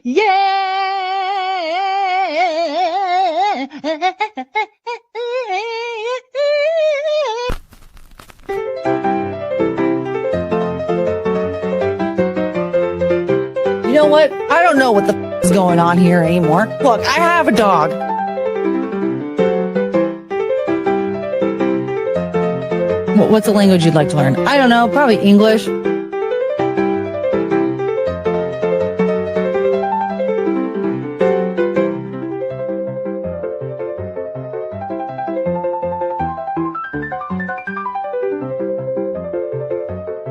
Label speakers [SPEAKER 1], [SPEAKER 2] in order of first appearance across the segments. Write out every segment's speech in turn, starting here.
[SPEAKER 1] Yeah. You know what? I don't know what the is going on here anymore. Look, I have a dog. What's the language you'd like to learn? I don't know. Probably English.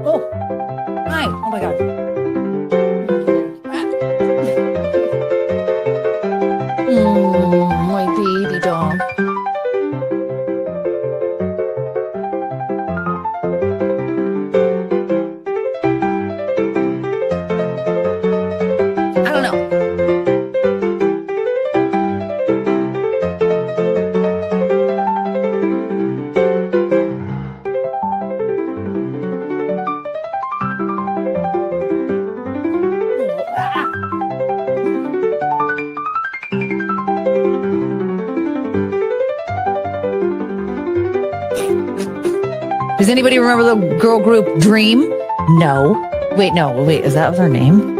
[SPEAKER 1] Oh, hi. Oh my God. My baby dog. I don't know. Does anybody remember the girl group Dream? No. Wait, is that her name?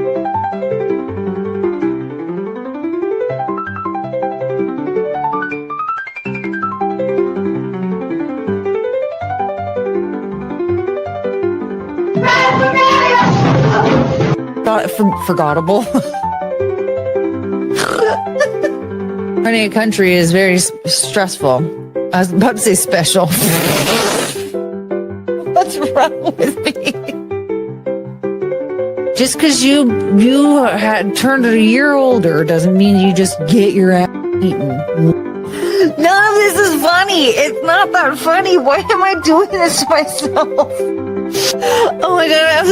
[SPEAKER 1] Forgettable. Running a country is very stressful. I was about to say special. What's wrong with me? Just because you had turned a year older doesn't mean you just get your ass eaten. None of this is funny. It's not that funny. Why am I doing this to myself? Oh my God, I have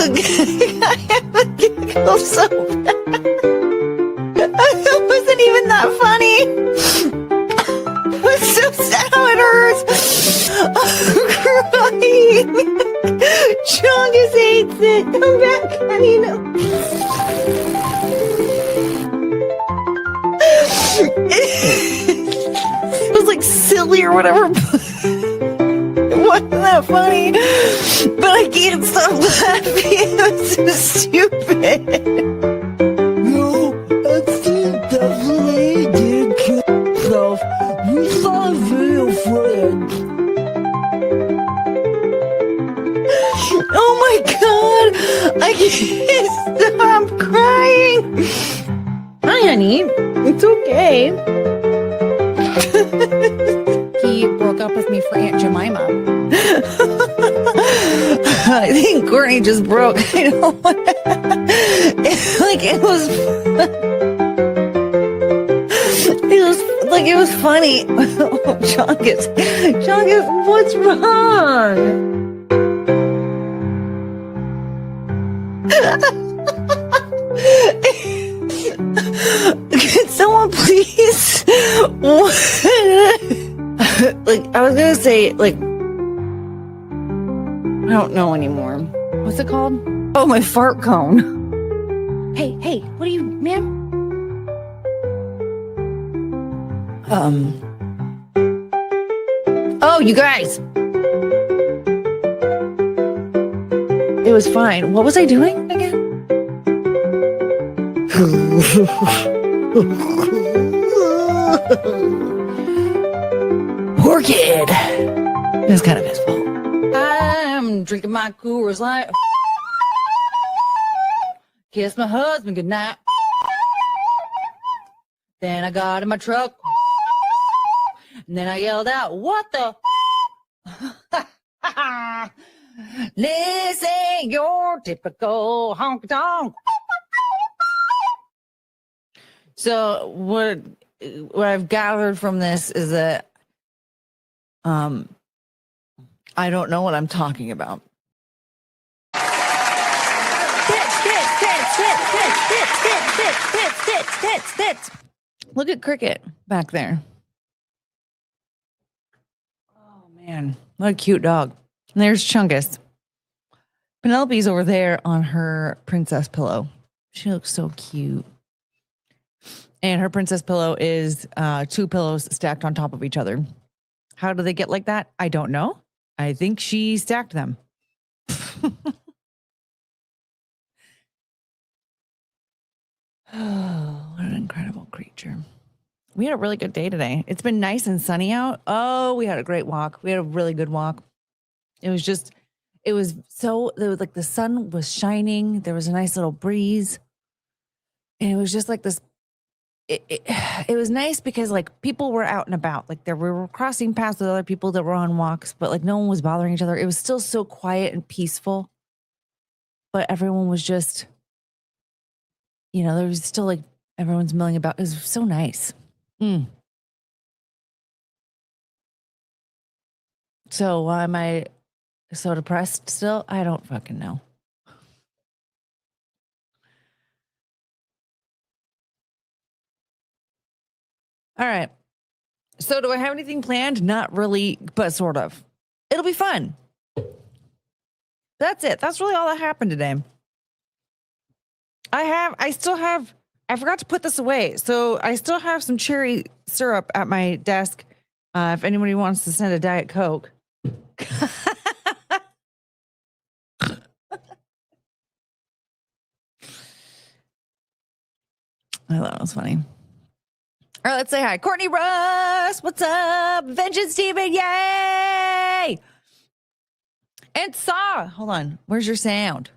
[SPEAKER 1] to giggle so bad. It wasn't even that funny. It's so sad how it hurts. I'm crying. Chungus hates it. Come back, honey. No. It was like silly or whatever. It wasn't that funny. But I can't stop laughing. It was so stupid.
[SPEAKER 2] No, that's definitely did kill himself. We saw a video footage.
[SPEAKER 1] Oh my God. I can't stop crying. Hi, honey. It's okay. He broke up with me for Aunt Jemima. I think Courtney just broke. I know. It was funny. Oh, Chungus, what's wrong? Can someone please? I was gonna say, I don't know anymore. What's it called? Oh, my fart cone. Hey, what are you, ma'am? Oh, you guys. It was fine. What was I doing again? Poor kid. It was kind of his fault. I'm drinking my Coors Light. Kiss my husband goodnight. Then I got in my truck. And then I yelled out, "What the?" This ain't your typical honky tonk. So what I've gathered from this is that I don't know what I'm talking about. Tits. Look at Cricket back there. Oh man, what a cute dog. And there's Chungus. Penelope's over there on her princess pillow. She looks so cute. And her princess pillow is 2 pillows stacked on top of each other. How do they get like that? I don't know. I think she stacked them. Oh, what an incredible creature. We had a really good day today. It's been nice and sunny out. Oh, we had a great walk. We had a really good walk. It was like the sun was shining. There was a nice little breeze. And it was just like this. It was nice because like people were out and about. Like we were crossing paths with other people that were on walks, but like no one was bothering each other. It was still so quiet and peaceful. But everyone was just, there was still like everyone's milling about. It was so nice. So why am I so depressed still? I don't fucking know. All right. So do I have anything planned? Not really, but sort of. It'll be fun. That's it. That's really all that happened today. I forgot to put this away. So I still have some cherry syrup at my desk. If anybody wants to send a Diet Coke. I thought it was funny. All right, let's say hi. Courtney Russ, what's up? Vengeance Steven, yay! And Saw, hold on. Where's your sound?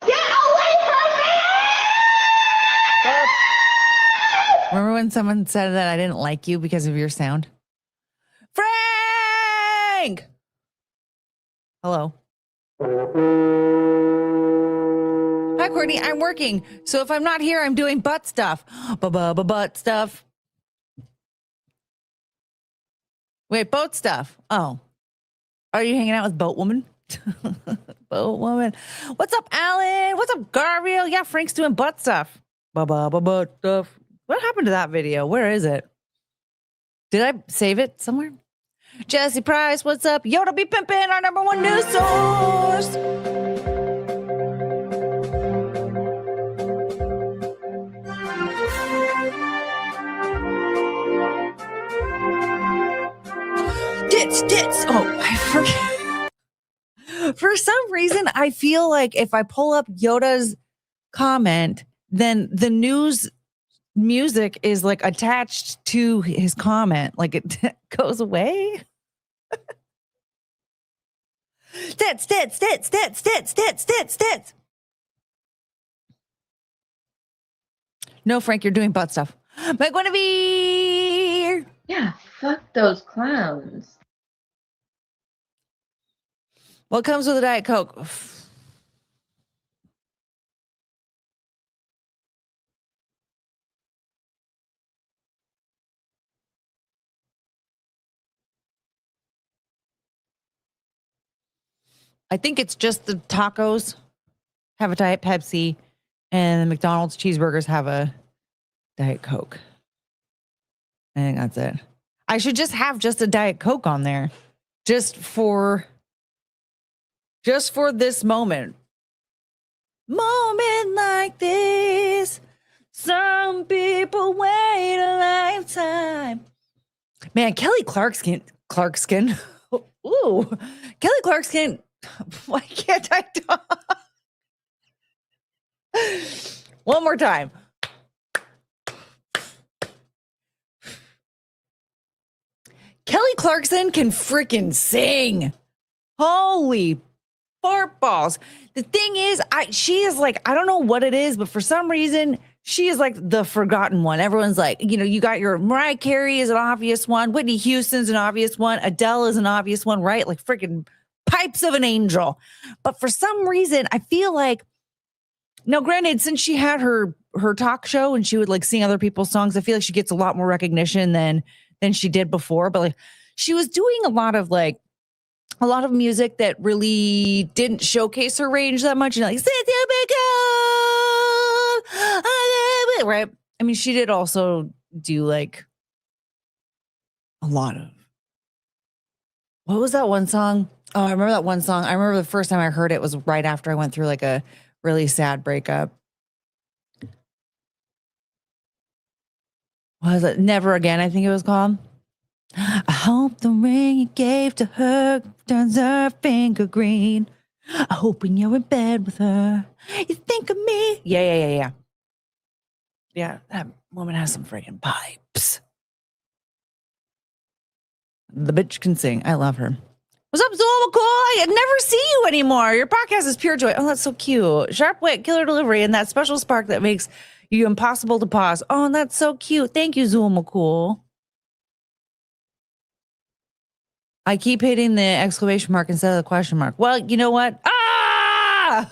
[SPEAKER 1] Get away from me! Remember when someone said that I didn't like you because of your sound? Frank! Hello. Hi, Courtney. I'm working. So if I'm not here, I'm doing butt stuff. Butt stuff. Wait, boat stuff. Oh. Are you hanging out with Boat Woman? Boat Woman. What's up, Alan? What's up, Gabriel? Yeah, Frank's doing butt stuff. Butt stuff. What happened to that video? Where is it? Did I save it somewhere? Jesse Price, what's up? Yoda be pimping, our #1 news source. Tits. Oh, I forget. For some reason, I feel like if I pull up Yoda's comment, then the news music is like attached to his comment. Like it goes away. Tits. No, Frank, you're doing butt stuff. But Guinevere.
[SPEAKER 3] Yeah, fuck those clowns.
[SPEAKER 1] What comes with a Diet Coke? I think it's just the tacos have a Diet Pepsi and the McDonald's cheeseburgers have a Diet Coke. I think that's it. I should just have just a Diet Coke on there just for this moment. Moment like this. Some people wait a lifetime. Man, Kelly Clarkson. Ooh, Kelly Clarkson. Why can't I talk? One more time. Kelly Clarkson can freaking sing. Holy fart balls. The thing is, she is like, I don't know what it is, but for some reason, she is like the forgotten one. Everyone's like, you got your Mariah Carey is an obvious one. Whitney Houston's an obvious one. Adele is an obvious one, right? Like freaking pipes of an angel. But for some reason, I feel like, now granted, since she had her talk show and she would like sing other people's songs, I feel like she gets a lot more recognition than she did before. But like she was doing a lot of music that really didn't showcase her range that much. Like, right? I mean, she did also do like a lot of, what was that one song? Oh, I remember that one song. I remember the first time I heard it was right after I went through like a really sad breakup. Was it Never Again? I think it was called. I hope the ring you gave to her turns her finger green. I hope when you're in bed with her, you think of me. Yeah. Yeah, that woman has some freaking pipes. The bitch can sing. I love her. What's up, Zola McCoy? I never see you anymore. Your podcast is pure joy. Oh, that's so cute. Sharp wit, killer delivery, and that special spark that makes you impossible to pause. Oh, and that's so cute. Thank you, Zola McCool. I keep hitting the exclamation mark instead of the question mark. Well, you know what? Ah!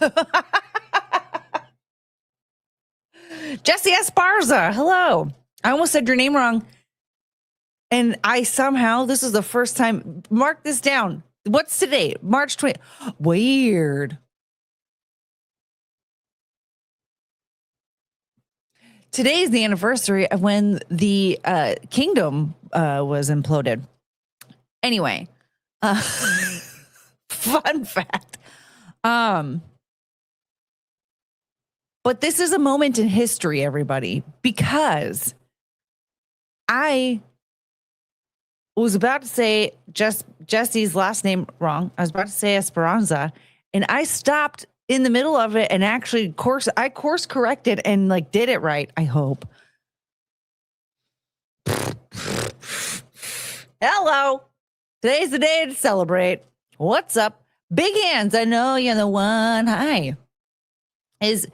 [SPEAKER 1] Jesse Esparza. Hello. I almost said your name wrong. And I somehow, this is the first time, mark this down. What's today? March 20th. Weird. Today is the anniversary of when the kingdom was imploded. Anyway, fun fact. But this is a moment in history, everybody, because I was about to say Jesse's last name wrong. I was about to say Esperanza, and I stopped in the middle of it and actually course corrected and like did it right. I hope. Hello. Today's the day to celebrate. What's up? Big hands. I know you're the one. Hi. It's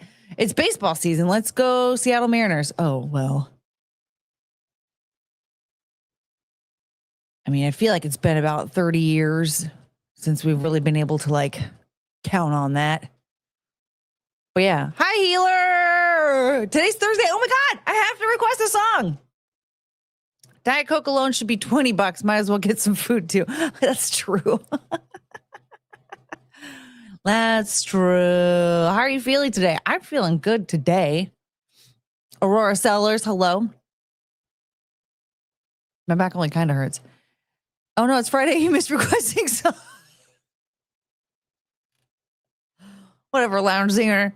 [SPEAKER 1] baseball season. Let's go Seattle Mariners. Oh, well. I mean, I feel like it's been about 30 years since we've really been able to like count on that. But yeah. Hi, Healer. Today's Thursday. Oh my God. I have to request a song. Diet Coke alone should be $20. Might as well get some food too. That's true. That's true. How are you feeling today? I'm feeling good today. Aurora Sellers, hello. My back only kind of hurts. Oh no, it's Friday. You missed requesting song. Whatever, lounge singer.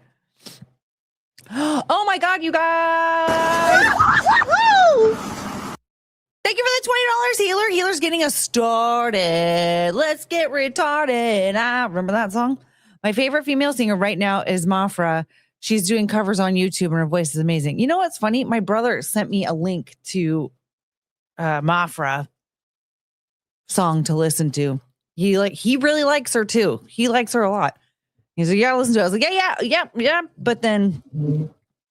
[SPEAKER 1] Oh my God, you guys. Thank you for the $20, Healer. Healer's getting us started. Let's get retarded. I remember that song. My favorite female singer right now is Mafra. She's doing covers on YouTube and her voice is amazing. You know what's funny? My brother sent me a link to Mafra song to listen to. He really likes her too. He likes her a lot. He's like, yeah, listen to it. I was like, yeah. But then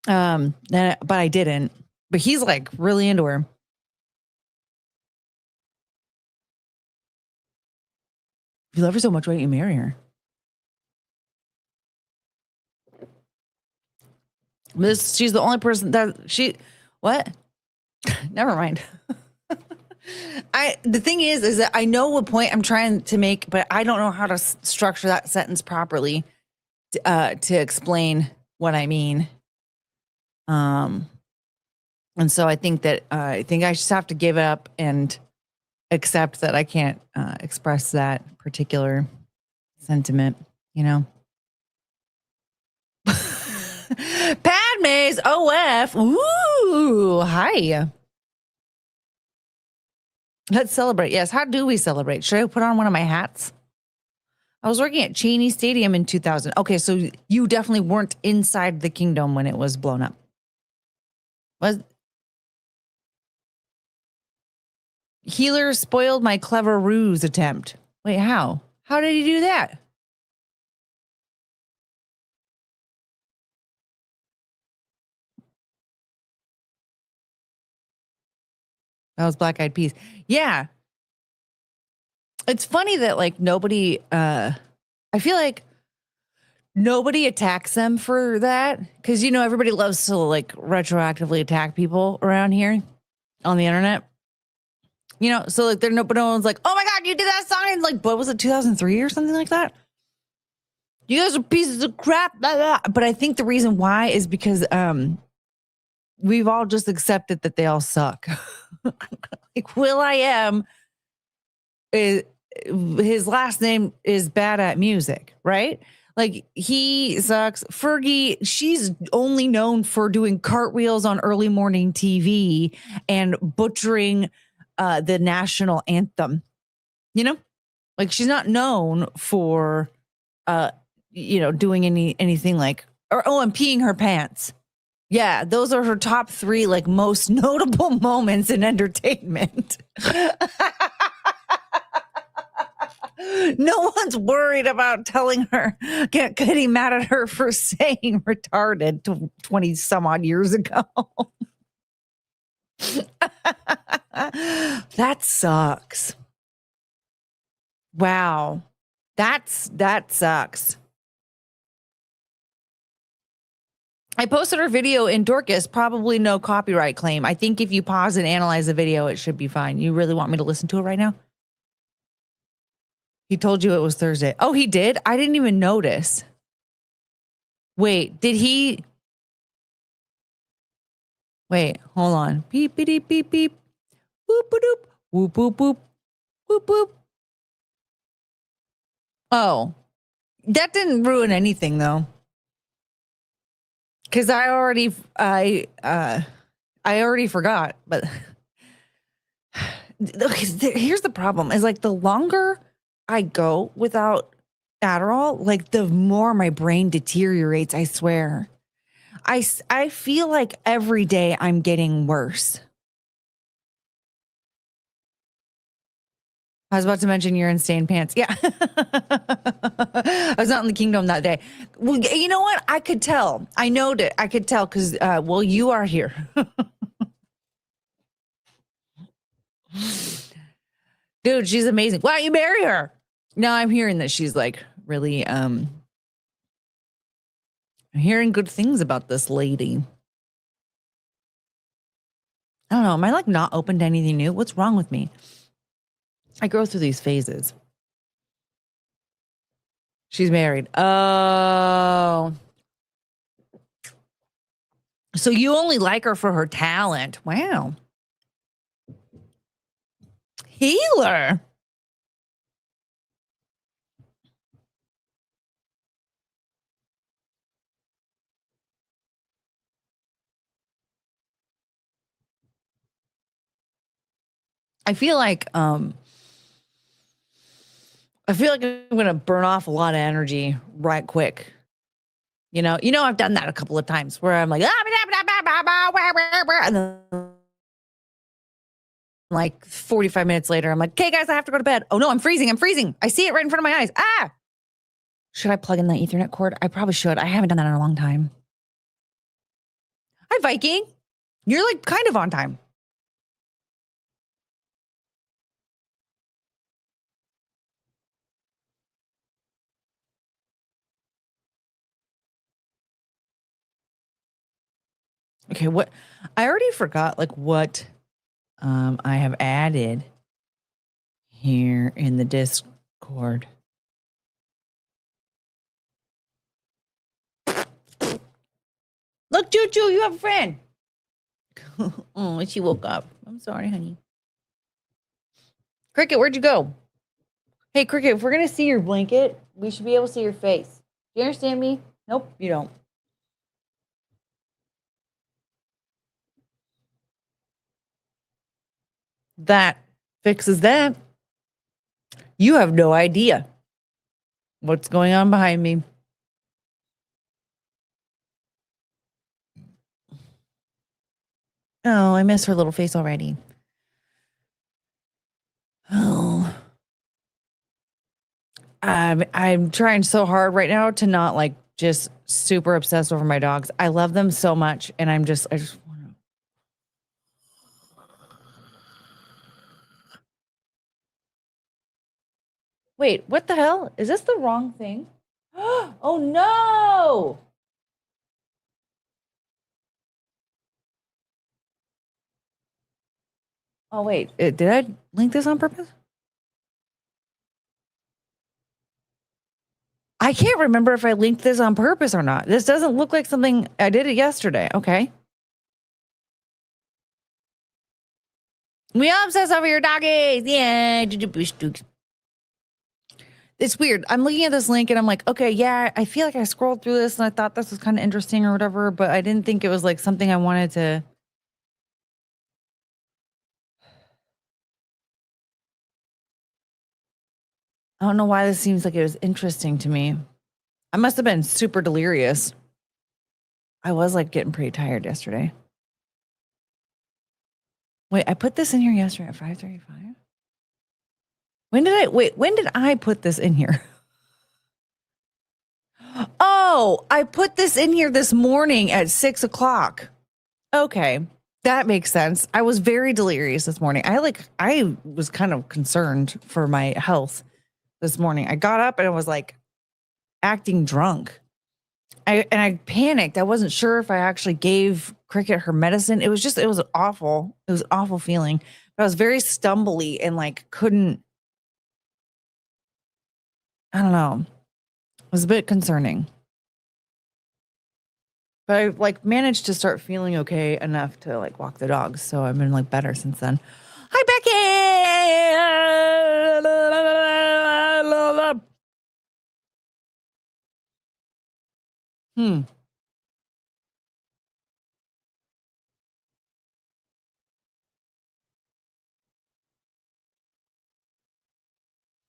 [SPEAKER 1] but I didn't. But he's like really into her. If you love her so much, why don't you marry her? She's the only person that what? Never mind. The thing is that I know what point I'm trying to make, but I don't know how to structure that sentence properly to explain what I mean. And so I think I just have to give it up and accept that I can't express that particular sentiment, you know. Padme's OF. Ooh, hi. Let's celebrate. Yes. How do we celebrate? Should I put on one of my hats? I was working at Cheney Stadium in 2000. Okay, so you definitely weren't inside the kingdom when it was blown up. Healer spoiled my clever ruse attempt. Wait, how? How did he do that? That was Black Eyed Peas. Yeah. It's funny that like nobody, I feel like nobody attacks them for that. Cause you know, everybody loves to like retroactively attack people around here on the internet. You know, so like no one's like, oh my God, you did that song in like, what was it, 2003 or something like that? You guys are pieces of crap. Blah, blah. But I think the reason why is because we've all just accepted that they all suck. Like Will.i.am, his last name is bad at music, right? Like, he sucks. Fergie, she's only known for doing cartwheels on early morning TV and butchering the national anthem. You know, like, she's not known for, doing anything like, and peeing her pants. Yeah, those are her top 3 like most notable moments in entertainment. No one's worried about telling her, getting mad at her for saying retarded 20 some odd years ago. That sucks. Wow. That sucks. I posted her video in Dorcas, probably no copyright claim. I think if you pause and analyze the video, it should be fine. You really want me to listen to it right now? He told you it was Thursday. Oh, he did? I didn't even notice. Wait, did he? Wait, hold on. Beep, beep, beep, beep. Boop, boop, boop, boop, boop, boop, boop. Oh, that didn't ruin anything though. Because I already forgot. But here's the problem: is like the longer I go without Adderall, like the more my brain deteriorates. I swear. I feel like every day I'm getting worse. I was about to mention you're in stained pants. Yeah. I was not in the kingdom that day. Well, you know what? I could tell. I know that I could tell because, you are here. Dude, she's amazing. Why don't you marry her? Now I'm hearing that she's like really, I'm hearing good things about this lady. I don't know. Am I like not open to anything new? What's wrong with me? I go through these phases. She's married. Oh. So you only like her for her talent. Wow. Healer. I feel like I'm gonna burn off a lot of energy right quick. You know, I've done that a couple of times where I'm like, and then like 45 minutes later, I'm like, okay, guys, I have to go to bed. Oh no, I'm freezing. I see it right in front of my eyes. Ah, should I plug in the Ethernet cord? I probably should. I haven't done that in a long time. Hi, Viking. You're like kind of on time. Okay, what I already forgot like what I have added here in the Discord. Look, Choo Choo, you have a friend. Oh, she woke up. I'm sorry, honey. Cricket, where'd you go? Hey, Cricket, if we're gonna see your blanket, we should be able to see your face. Do you understand me? Nope, you don't. That fixes that. You have no idea what's going on behind me. Oh, I miss her little face already. Oh. I'm trying so hard right now to not like just super obsessed over my dogs. I love them so much, and I just want to. Wait, what the hell? Is this the wrong thing? Oh no! Oh wait, did I link this on purpose? I can't remember if I linked this on purpose or not. This doesn't look like something I did it yesterday. Okay. We all obsess over your doggies. Yeah. It's weird. I'm looking at this link and I'm like, okay, yeah, I feel like I scrolled through this and I thought this was kind of interesting or whatever, but I didn't think it was like something I wanted to. I don't know why this seems like it was interesting to me. I must have been super delirious. I was like getting pretty tired yesterday. Wait, I put this in here yesterday at 5:35. When did I put this in here? Oh, I put this in here this morning at 6:00. Okay, that makes sense. I was very delirious this morning. I was kind of concerned for my health this morning. I got up and I was like acting drunk. I panicked. I wasn't sure if I actually gave Cricket her medicine. It was awful. It was an awful feeling. I was very stumbly and like couldn't. I don't know. It was a bit concerning. But I like managed to start feeling okay enough to like walk the dogs. So I've been like better since then. Hi, Becky.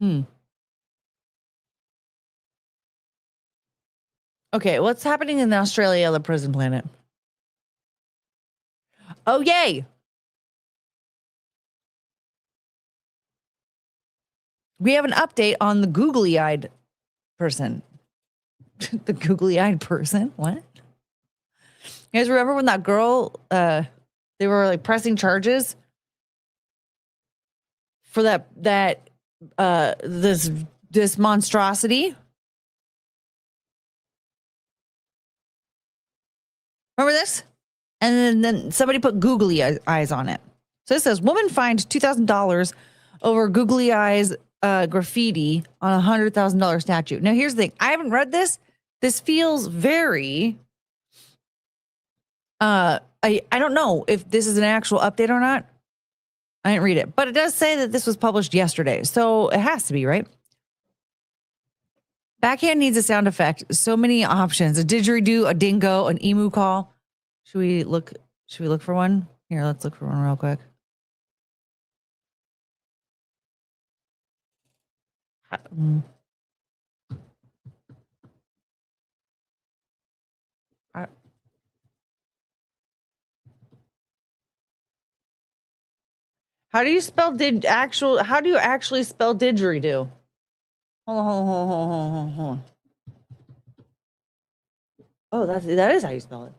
[SPEAKER 1] Hmm. Okay, what's happening in Australia, the prison planet? Oh, yay. We have an update on the googly-eyed person. The googly-eyed person? What? You guys remember when that girl, they were like pressing charges for this monstrosity? Remember this? And then somebody put googly eyes on it. So it says, woman fined $2,000 over googly eyes graffiti on $100,000 statue. Now, here's the thing. I haven't read this. This feels very, I don't know if this is an actual update or not. I didn't read it, but it does say that this was published yesterday. So it has to be, right? Backhand needs a sound effect. So many options. A didgeridoo, a dingo, an emu call. Should we look for one? Here, let's look for one real quick. How do you spell how do you actually spell didgeridoo? Hold on. Oh, that is how you spell it.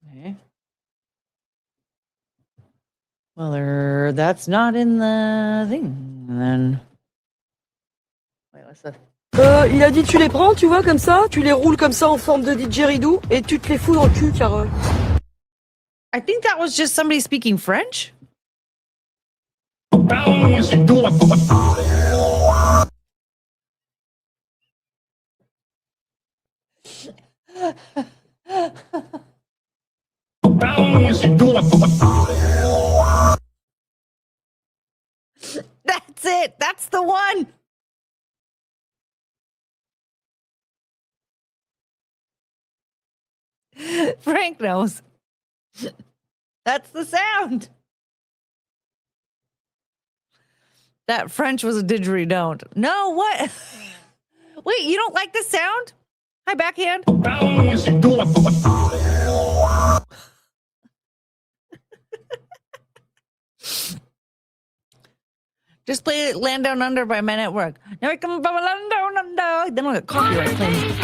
[SPEAKER 1] Okay. Well, that's not in the thing. And then wait, what's that?
[SPEAKER 4] Il a dit tu les prends, tu vois, comme ça, tu les roules comme ça en forme de didgeridoo et tu te les fous dans le cul car...
[SPEAKER 1] I think that was just somebody speaking French. That's it. That's the one. Frank knows. That's the sound. That French was a didgeridoo. No, what? Wait, you don't like the sound? Hi, backhand. Just play it Land Down Under by Men at Work. Now we come from Land Down Under. Then we'll get copyright claims.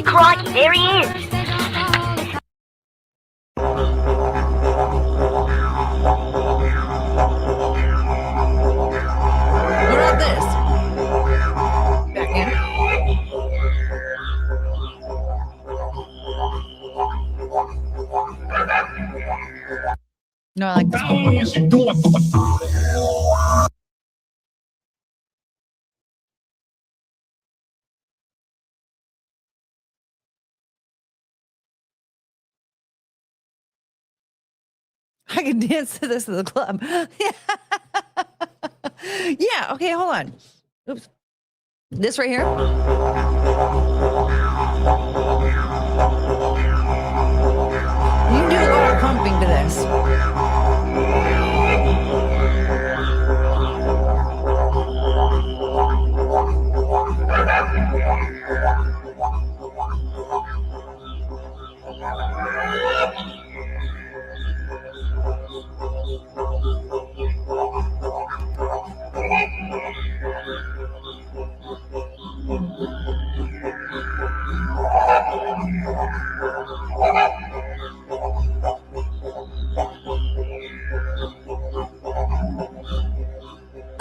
[SPEAKER 5] Crikey, there he is.
[SPEAKER 1] What about this? Backhand. No, I like this one. I can dance to this at the club. Yeah, okay, hold on. Oops. This right here? You can do a lot of pumping to this.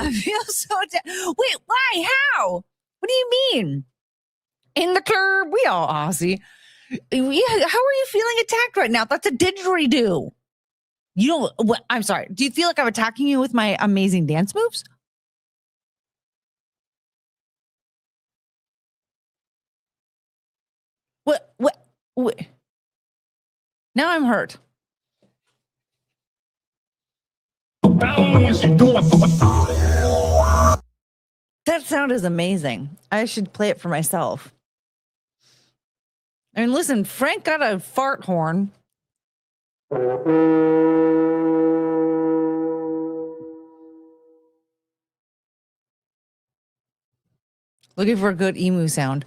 [SPEAKER 1] I feel so wait, why? How? What do you mean? In the curb, we all Aussie. How are you feeling attacked right now? That's a didgeridoo. You don't. What? I'm sorry. Do you feel like I'm attacking you with my amazing dance moves? What? What? Now I'm hurt. That sound is amazing. I should play it for myself. I mean, listen, Frank got a fart horn. Looking for a good emu sound.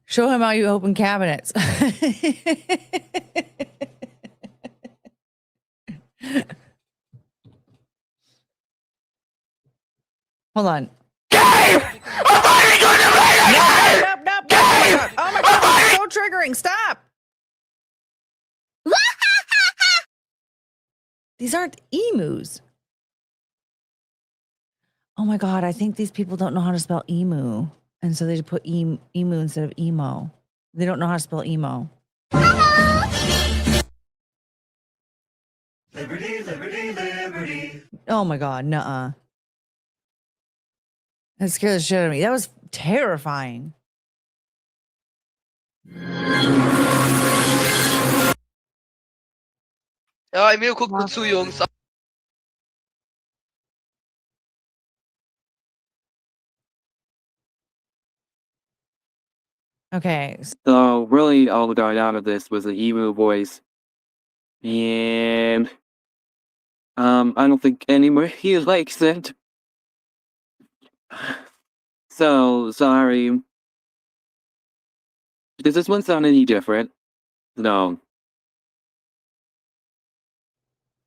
[SPEAKER 1] Show him how you open cabinets. Hold on. Nope. Oh my god, this is so triggering. Stop. These aren't emus. Oh my god, I think these people don't know how to spell emu. And so they just put emu instead of emo. They don't know how to spell emo. Liberty, liberty, liberty. Oh my god, nuh-uh. That scared the shit out of me. That was terrifying.
[SPEAKER 6] Ja, Emil guckt nur zu, Jungs.
[SPEAKER 1] Okay.
[SPEAKER 7] So really all that got out of this was the emu voice. And I don't think anybody likes it. So sorry. Does this one sound any different? No.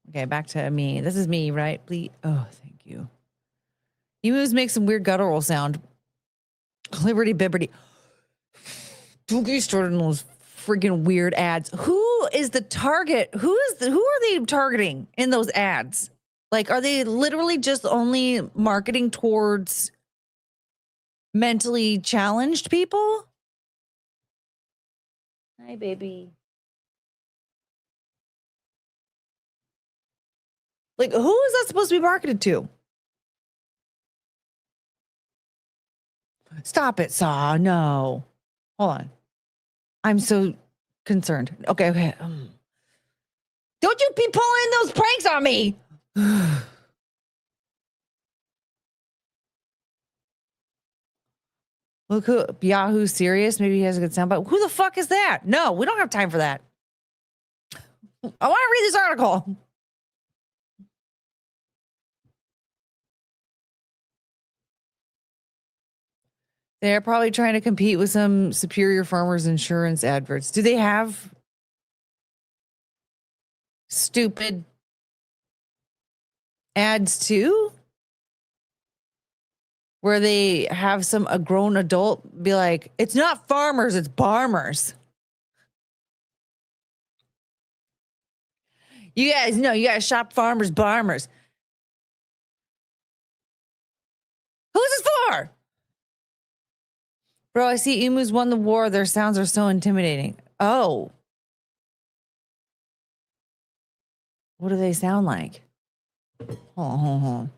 [SPEAKER 1] Okay, back to me. This is me, right? Please. Oh, thank you. Emus make some weird guttural sound. Liberty bibberty. Don't get started on those freaking weird ads. Who is the target? Who are they targeting in those ads? Like, are they literally just only marketing towards mentally challenged people? Hi, baby. Like, who is that supposed to be marketed to? Stop it, Saw. No. Hold on. I'm so concerned. Okay. Don't you be pulling those pranks on me. Look who Yahoo's serious. Maybe he has a good soundbite. Who the fuck is that? No, we don't have time for that. I want to read this article. They're probably trying to compete with some Superior Farmers Insurance adverts. Do they have stupid ads too? Where they have a grown adult be like, it's not farmers, it's barmers. You guys know you gotta shop farmers, barmers. Who's this for? Bro, I see emus won the war. Their sounds are so intimidating. Oh. What do they sound like? Hold on.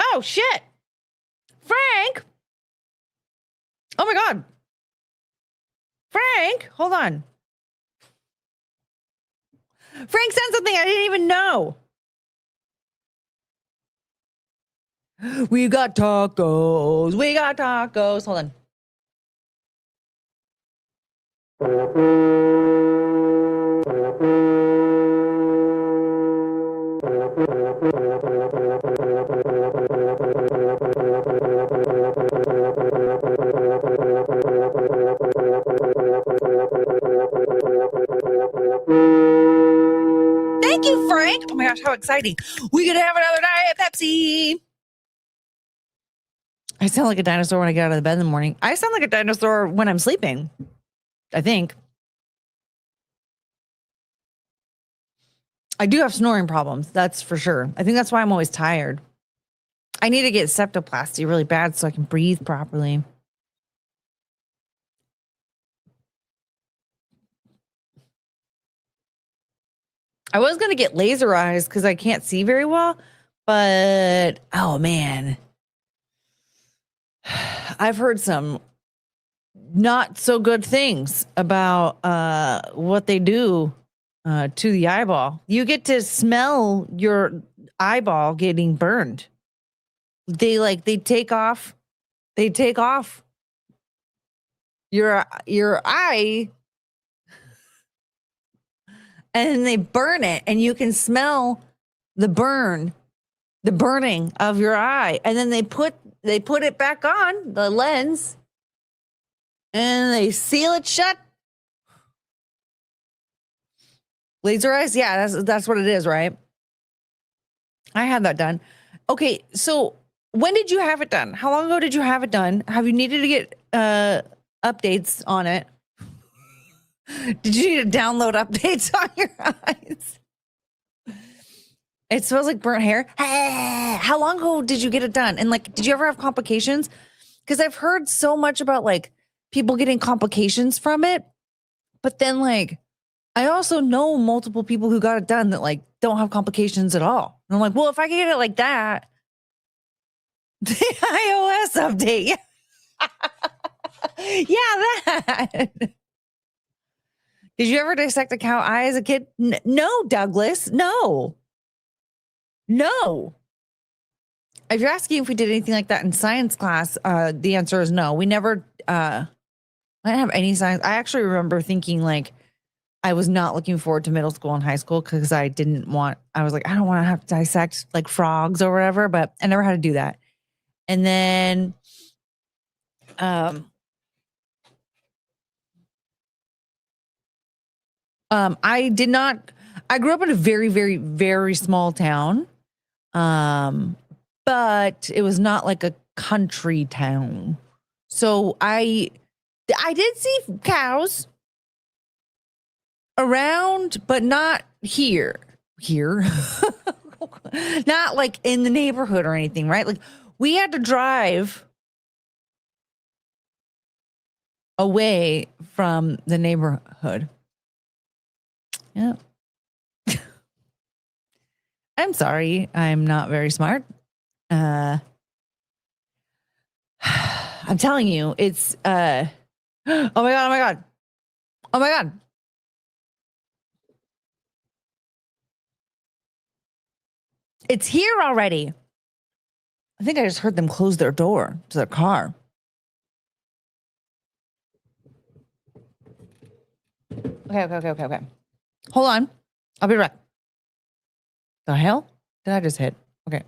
[SPEAKER 1] Oh, shit. Frank. Oh, my God. Frank, hold on. Frank sent something I didn't even know. We got tacos. We got tacos. Hold on. Thank you, Frank. Oh my gosh, how exciting. We could have another Diet Pepsi. I sound like a dinosaur when I get out of the bed in the morning. I sound like a dinosaur when I'm sleeping, I think. I do have snoring problems, that's for sure. I think that's why I'm always tired. I need to get septoplasty really bad so I can breathe properly. I was going to get laser eyes because I can't see very well, but oh man. I've heard some not so good things about what they do to the eyeball. You get to smell your eyeball getting burned. They take off your eye and they burn it, and you can smell the burning of your eye. And then they put it back on the lens and they seal it shut. Laser eyes? Yeah, that's what it is, right? I had that done. Okay, so when did you have it done? How long ago did you have it done? Have you needed to get updates on it? Did you need to download updates on your eyes? It smells like burnt hair. How long ago did you get it done? And did you ever have complications? Because I've heard so much about people getting complications from it. But then I also know multiple people who got it done that don't have complications at all. And I'm like, well, if I can get it like that, the iOS update. Yeah, that. Did you ever dissect a cow eye as a kid? No, Douglas. No. If you're asking if we did anything like that in science class, the answer is no. We never, I didn't have any science. I actually remember thinking I was not looking forward to middle school and high school because I was like, I don't want to have to dissect frogs or whatever, but I never had to do that. And then, I grew up in a very, very, very small town. But it was not like a country town. So I did see cows around, but not here. Not in the neighborhood or anything, right? We had to drive away from the neighborhood. Yeah. I'm sorry. I'm not very smart. I'm telling you, it's oh my God. It's here already. I think I just heard them close their door to their car. Okay. Hold on. I'll be right back. The hell did I just hit? Okay.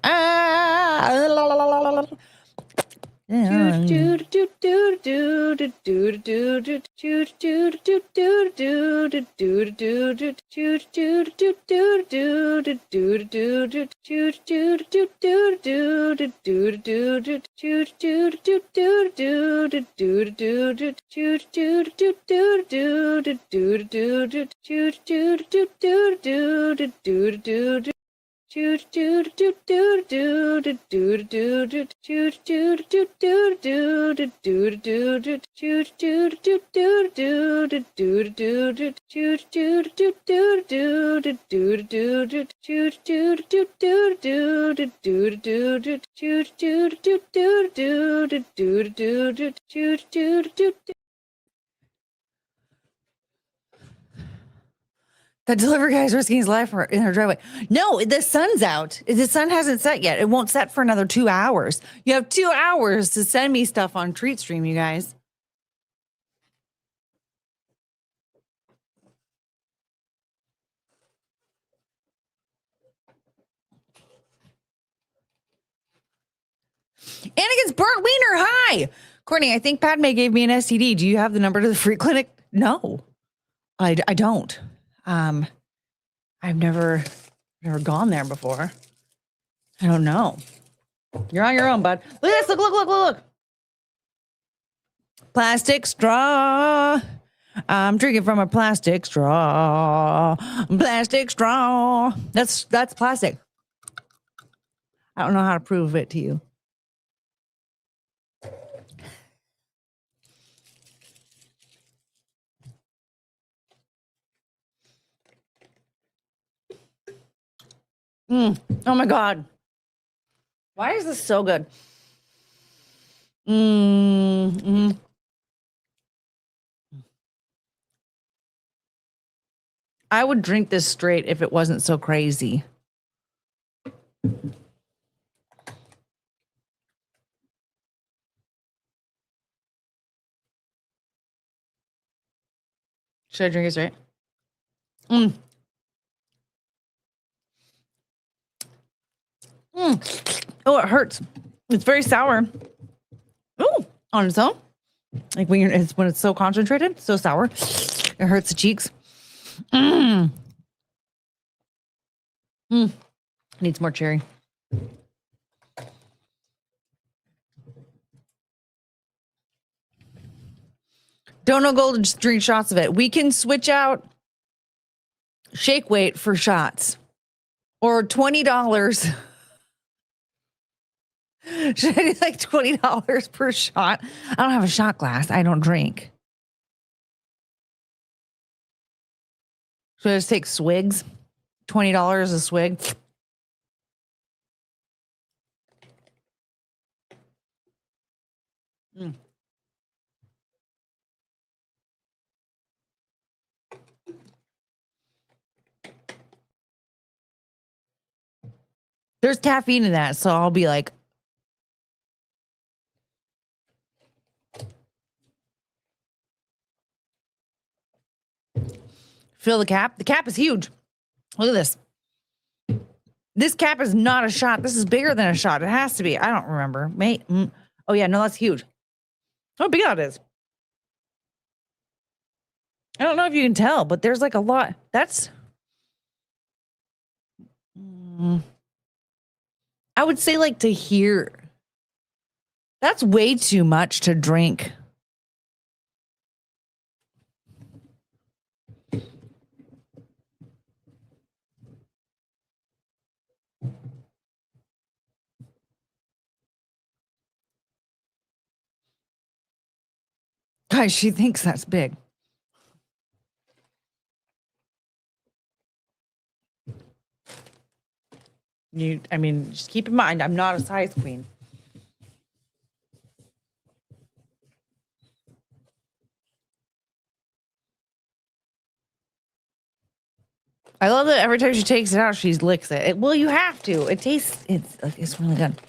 [SPEAKER 1] The delivery guy's risking his life in her driveway. No, the sun's out. The sun hasn't set yet. It won't set for another 2 hours. You have 2 hours to send me stuff on TreatStream, you guys. Anakin's burnt wiener. Hi. Courtney, I think Padme gave me an STD. Do you have the number to the free clinic? No, I don't. I've never gone there before. I don't know. You're on your own, bud. Look at this. Look. Plastic straw. I'm drinking from a plastic straw. Plastic straw. That's plastic. I don't know how to prove it to you. Oh my God. Why is this so good? I would drink this straight if it wasn't so crazy. Should I drink it straight? Oh, it hurts. It's very sour. Ooh, on its own. Like when it's so concentrated, so sour. It hurts the cheeks. Needs more cherry. Don't know gold, just drink shots of it. We can switch out shake weight for shots. Or $20. Should I do like $20 per shot? I don't have a shot glass. I don't drink. Should I just take swigs? $20 a swig. There's caffeine in that, so I'll be like, fill the cap. The cap is huge. Look at this. This cap is not a shot. This is bigger than a shot. It has to be. I don't remember. Oh, yeah. No, that's huge. How big that is. I don't know if you can tell, but there's like a lot. That's... I would say like to hear. That's way too much to drink. Guys, she thinks that's big. I mean, just keep in mind, I'm not a size queen. I love that every time she takes it out, she licks it. Well, you have to. It tastes, it's really good.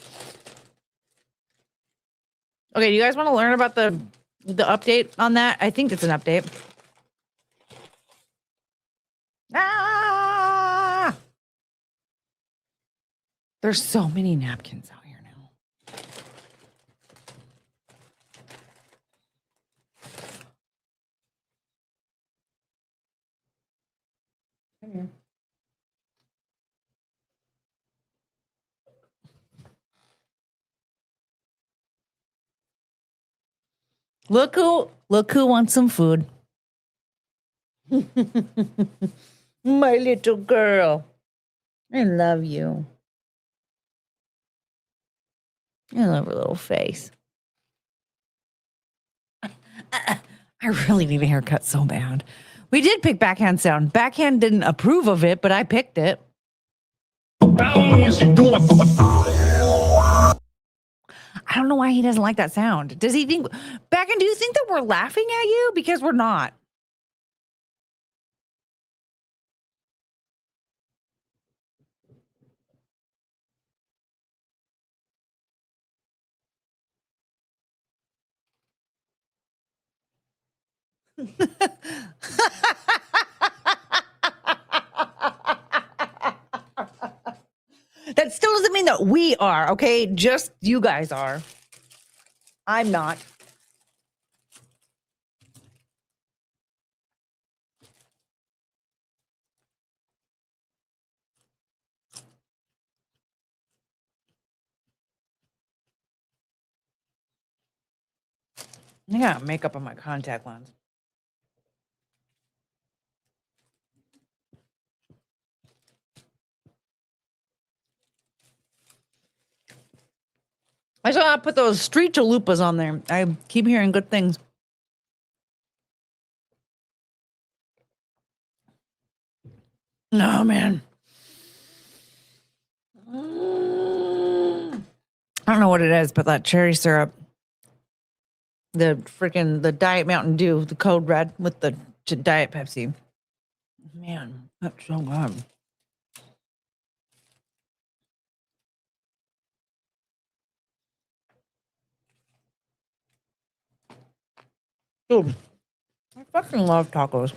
[SPEAKER 1] Okay, do you guys want to learn about the update on that? I think it's an update. Ah! There's so many napkins out here now. Come here. Look who wants some food. My little girl. I love you. I love her little face. I really need a haircut so bad. We did pick backhand sound. Backhand didn't approve of it, but I picked it. I don't know why he doesn't like that sound. Does he think, Backhand, do you think that we're laughing at you? Because we're not. That still doesn't mean that we are, okay? Just you guys are. I'm not. I got makeup on my contact lens. I still gotta put those street chalupas on there. I keep hearing good things. No, man. I don't know what it is, but that cherry syrup, the Diet Mountain Dew, the Code Red with the Diet Pepsi. Man, that's so good. Dude, I fucking love tacos.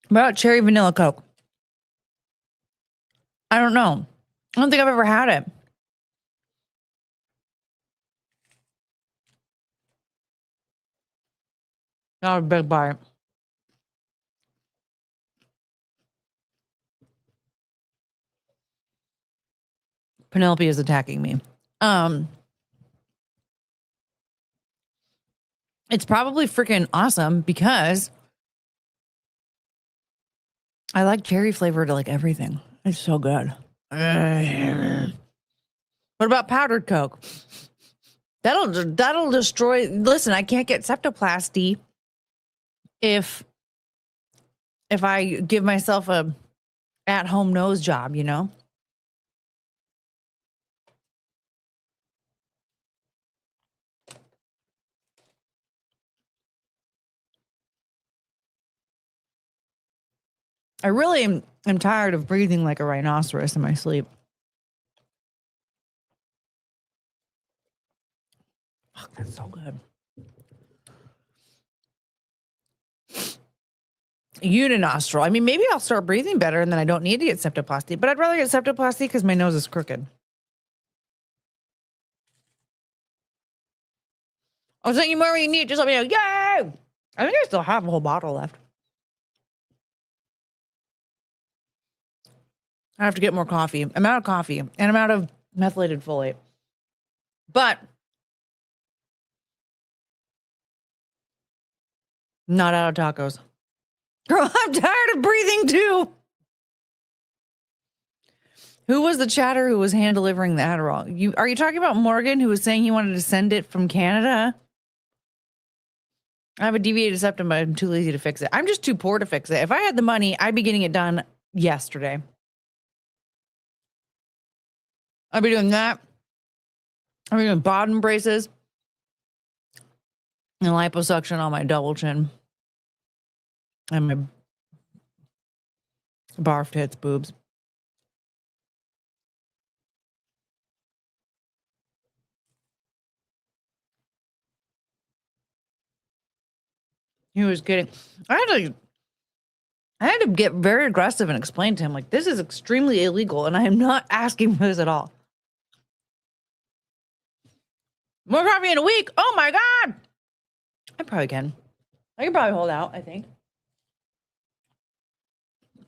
[SPEAKER 1] What about cherry vanilla Coke? I don't know. I don't think I've ever had it. Not a big bite. Penelope is attacking me. It's probably freaking awesome because I like cherry flavor to like everything. It's so good. What about powdered Coke? That'll destroy. Listen, I can't get septoplasty if I give myself a at-home nose job, you know? I really am tired of breathing like a rhinoceros in my sleep. Fuck, that's so good. Uninostril. I mean, maybe I'll start breathing better and then I don't need to get septoplasty, but I'd rather get septoplasty because my nose is crooked. I was thinking more when you need, just let me know. Yay! I think I still have a whole bottle left. I have to get more coffee. I'm out of coffee and I'm out of methylated folate. But not out of tacos. Girl, I'm tired of breathing too. Who was the chatter who was hand delivering the Adderall? Are you talking about Morgan, who was saying he wanted to send it from Canada? I have a deviated septum, but I'm too lazy to fix it. I'm just too poor to fix it. If I had the money, I'd be getting it done yesterday. I'd be doing that. I'd be doing bottom braces and liposuction on my double chin and my barf tits boobs. He was kidding. I had to get very aggressive and explain to him, like, this is extremely illegal and I am not asking for this at all. More coffee in a week? Oh my God. I probably can. I can probably hold out, I think.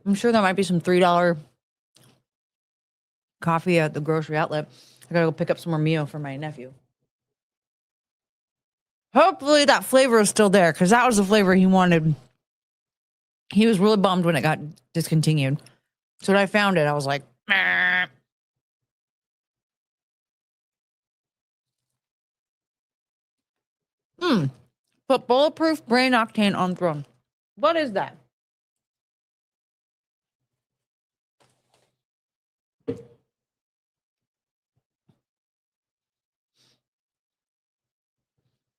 [SPEAKER 1] I'm sure there might be some $3 coffee at the grocery outlet. I gotta go pick up some more Mio for my nephew. Hopefully that flavor is still there because that was the flavor he wanted. He was really bummed when it got discontinued. So when I found it, I was like, meh. Put bulletproof brain octane on throne. What is that?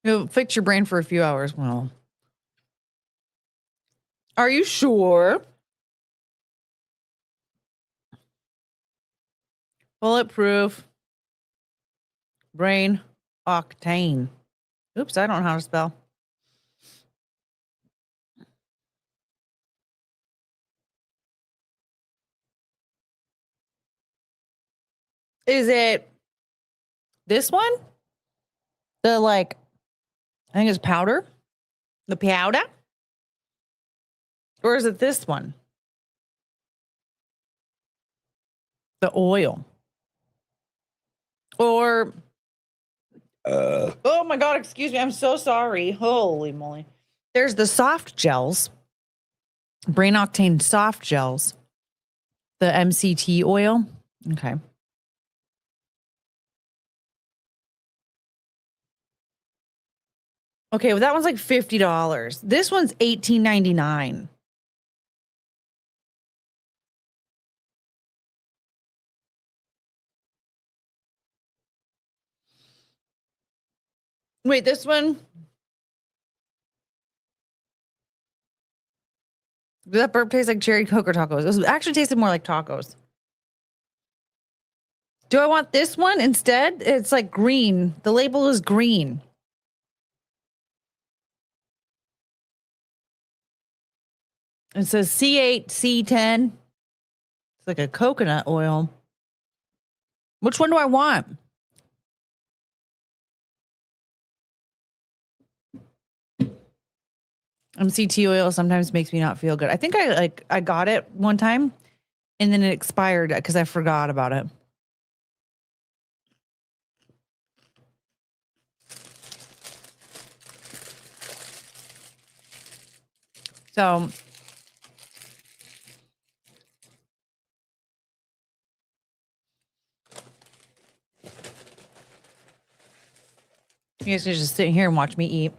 [SPEAKER 1] It'll fix your brain for a few hours. Well, Are you sure? Bulletproof brain octane. Oops, I don't know how to spell. Is it this one? The I think it's powder? The powder? Or is it this one? The oil? Or oh my God, excuse me. I'm so sorry. Holy moly. There's the soft gels, brain octane soft gels, the MCT oil. Okay. Okay, well, that one's like $50. This one's $18.99. Wait, this one? That burp tastes like cherry Coke or tacos. This actually tasted more like tacos. Do I want this one instead? It's like green. The label is green. It says C8, C10. It's like a coconut oil. Which one do I want? MCT oil sometimes makes me not feel good. I think I got it one time and then it expired because I forgot about it. So you guys can just sit here and watch me eat.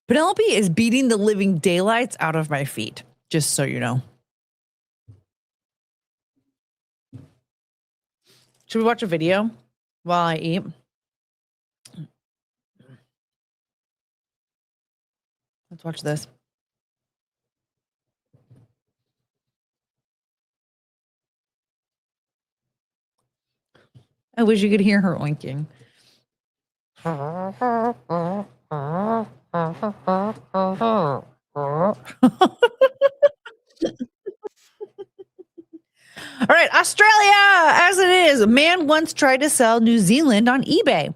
[SPEAKER 1] Penelope is beating the living daylights out of my feet, just so you know. Should we watch a video while I eat? Let's watch this. I wish you could hear her oinking. All right, Australia, as it is. A man once tried to sell New Zealand on eBay.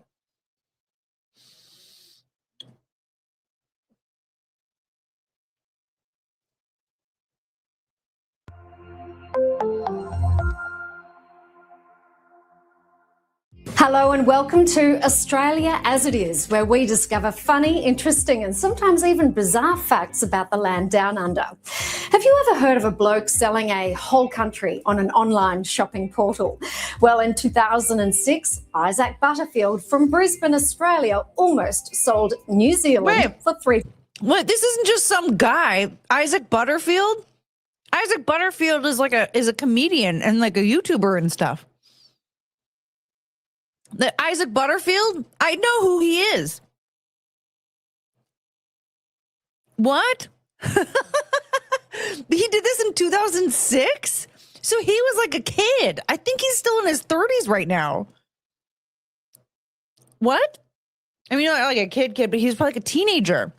[SPEAKER 8] Hello and welcome to Australia as it is, where we discover funny, interesting and sometimes even bizarre facts about the land down under. Have you ever heard of a bloke selling a whole country on an online shopping portal? Well, in 2006, Isaac Butterfield from Brisbane, Australia almost sold New Zealand for
[SPEAKER 1] What? This isn't just some guy, Isaac Butterfield? Isaac Butterfield is is a comedian and like a YouTuber and stuff. The Isaac Butterfield? I know who he is. What? He did this in 2006? So he was like a kid. I think he's still in his 30s right now. What? I mean, not like a kid, but he's probably like a teenager.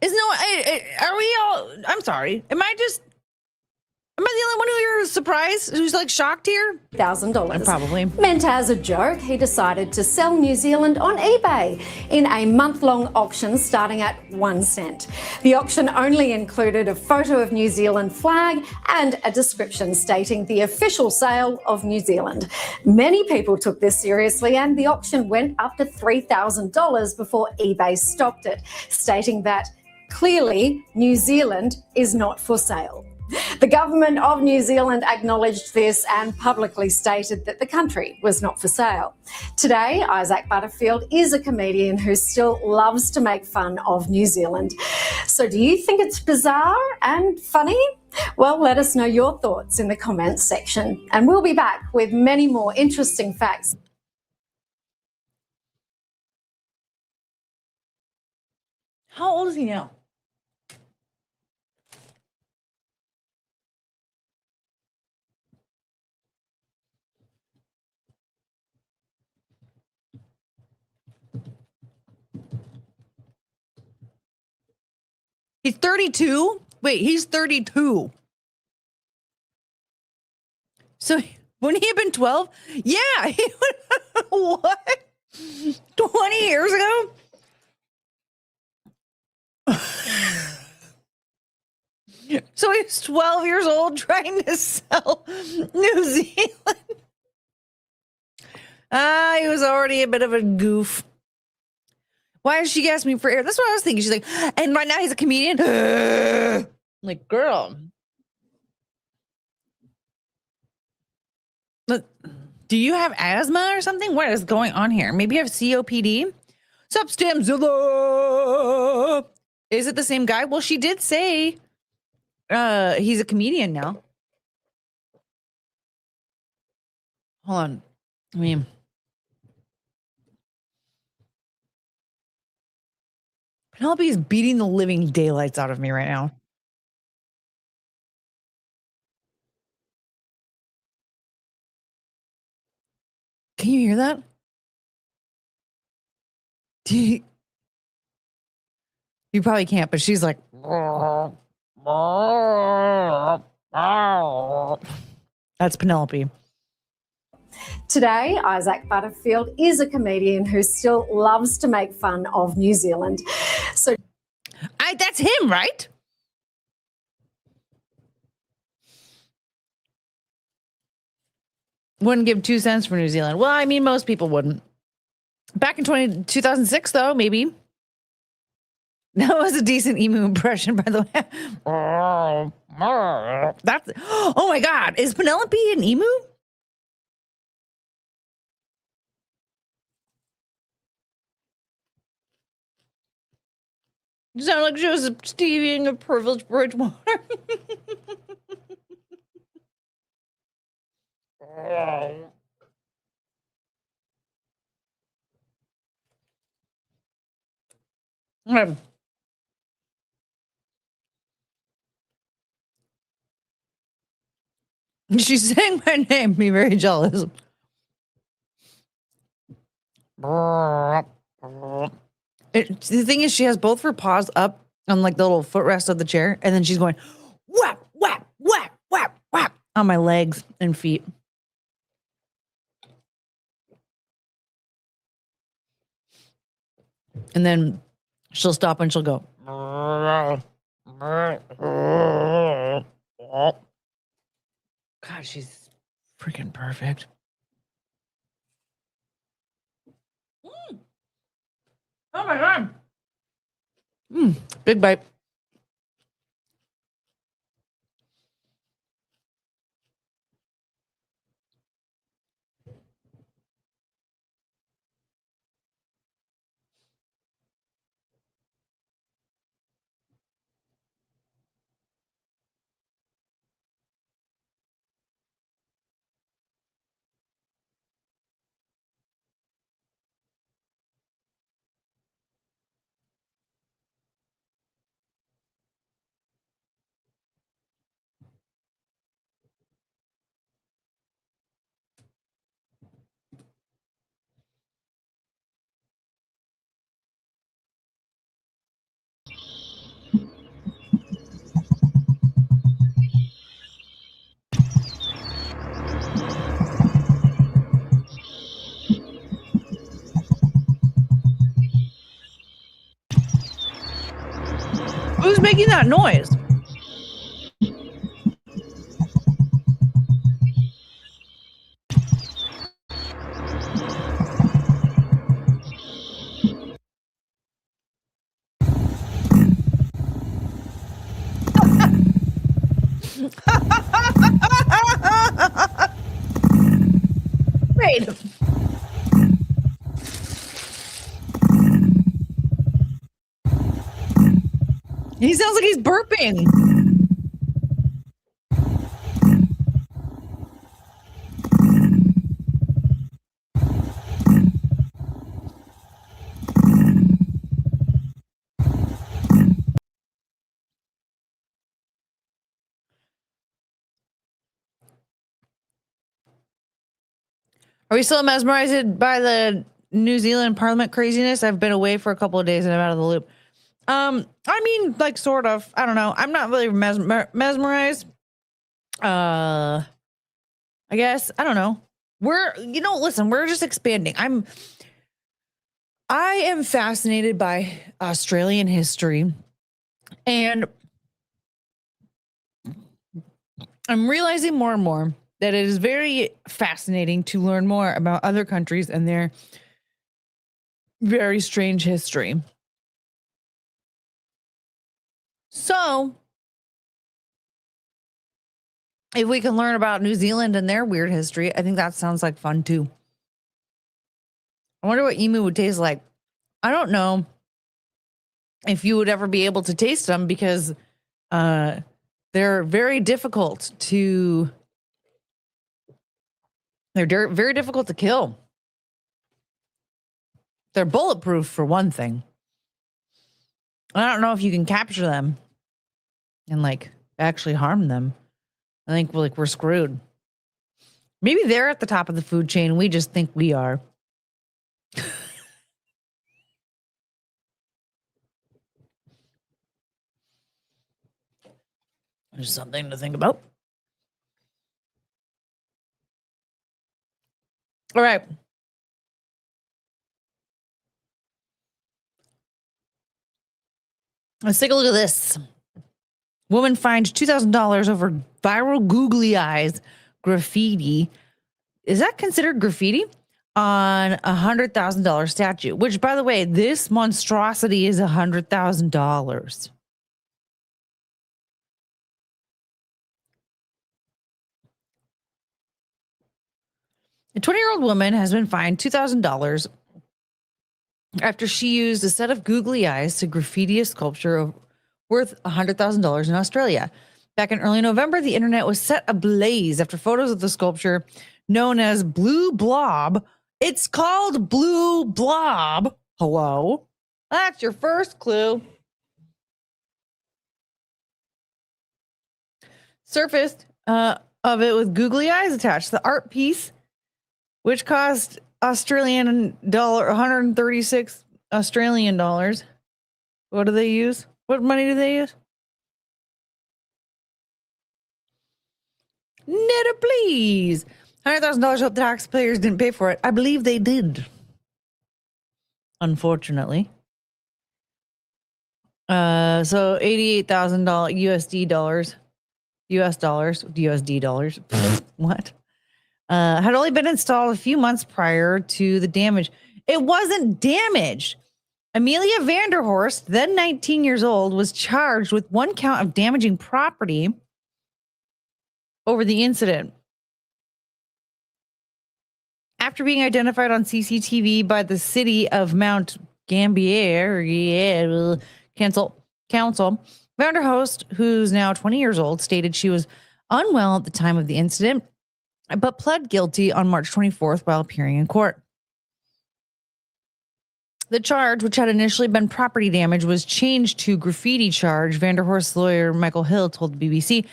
[SPEAKER 1] Are we all, I'm sorry. Am I the only one who's surprised, who's like shocked here?
[SPEAKER 8] $1,000.
[SPEAKER 1] Probably.
[SPEAKER 8] Meant as a joke, he decided to sell New Zealand on eBay in a month-long auction starting at 1 cent. The auction only included a photo of New Zealand flag and a description stating the official sale of New Zealand. Many people took this seriously and the auction went up to $3,000 before eBay stopped it, stating that clearly New Zealand is not for sale. The government of New Zealand acknowledged this and publicly stated that the country was not for sale. Today, Isaac Butterfield is a comedian who still loves to make fun of New Zealand. So do you think it's bizarre and funny? Well, let us know your thoughts in the comments section. And we'll be back with many more interesting facts.
[SPEAKER 1] How old is he now? He's 32? Wait, he's 32. So wouldn't he have been 12? Yeah. He what? 20 years ago? So he's 12 years old trying to sell New Zealand. He was already a bit of a goof. Why did she ask me for air? That's what I was thinking. She's like, and right now he's a comedian. I'm like, girl. Look, do you have asthma or something? What is going on here? Maybe you have COPD? Sup, Stamzilla? Is it the same guy? Well, she did say he's a comedian now. Hold on. I mean, Penelope is beating the living daylights out of me right now. Can you hear that? You probably can't, but she's like, that's Penelope.
[SPEAKER 8] Today, Isaac Butterfield is a comedian who still loves to make fun of New Zealand. So
[SPEAKER 1] That's him, right? Wouldn't give 2 cents for New Zealand. Well, I mean, most people wouldn't. Back in 2006, though, maybe. That was a decent emu impression, by the way. That's, oh my God. Is Penelope an emu? You sound like Joseph Stevie in a privileged Bridgewater. She's saying my name, me very jealous. The thing is, she has both her paws up on like the little footrest of the chair, and then she's going whap, whap, whap, whap, whap on my legs and feet. And then she'll stop and she'll go. God, she's freaking perfect. Oh my God. Big bite. Who's making that noise? Wait. He sounds like he's burping. Are we still mesmerized by the New Zealand Parliament craziness? I've been away for a couple of days and I'm out of the loop. I mean, like, sort of. I don't know. I'm not really mesmerized. I guess. I don't know. Listen, we're just expanding. I am fascinated by Australian history, and I'm realizing more and more that it is very fascinating to learn more about other countries and their very strange history. So, if we can learn about New Zealand and their weird history, I think that sounds like fun too. I wonder what emu would taste like. I don't know if you would ever be able to taste them because they're very difficult to very difficult to kill. They're bulletproof for one thing. I don't know if you can capture them and like actually harm them. I think we're screwed. Maybe they're at the top of the food chain. We just think we are. There's something to think about. All right. Let's take a look at this. Woman fined $2,000 over viral googly eyes graffiti. Is that considered graffiti? On a $100,000 statue, which, by the way, this monstrosity is $100,000. A 20-year-old woman has been fined $2,000 after she used a set of googly eyes to graffiti a sculpture worth $100,000 in Australia. Back in early November, the internet was set ablaze after photos of the sculpture known as Blue Blob. It's called Blue Blob. Hello? That's your first clue. Surfaced of it with googly eyes attached. The art piece, which cost Australian dollar 136 Australian dollars. What do they use? What money do they use? Netta, please. $100,000. Hope the taxpayers didn't pay for it. I believe they did. Unfortunately. So $88,000 USD dollars. US dollars. USD dollars. What? Had only been installed a few months prior to the damage. It wasn't damaged. Amelia Vanderhorst, then 19 years old, was charged with one count of damaging property over the incident. After being identified on CCTV by the city of Mount Gambier Council, Vanderhorst, who's now 20 years old, stated she was unwell at the time of the incident, but pled guilty on March 24th while appearing in court. The charge, which had initially been property damage, was changed to graffiti charge. Vanderhorst's lawyer, Michael Hill, told the BBC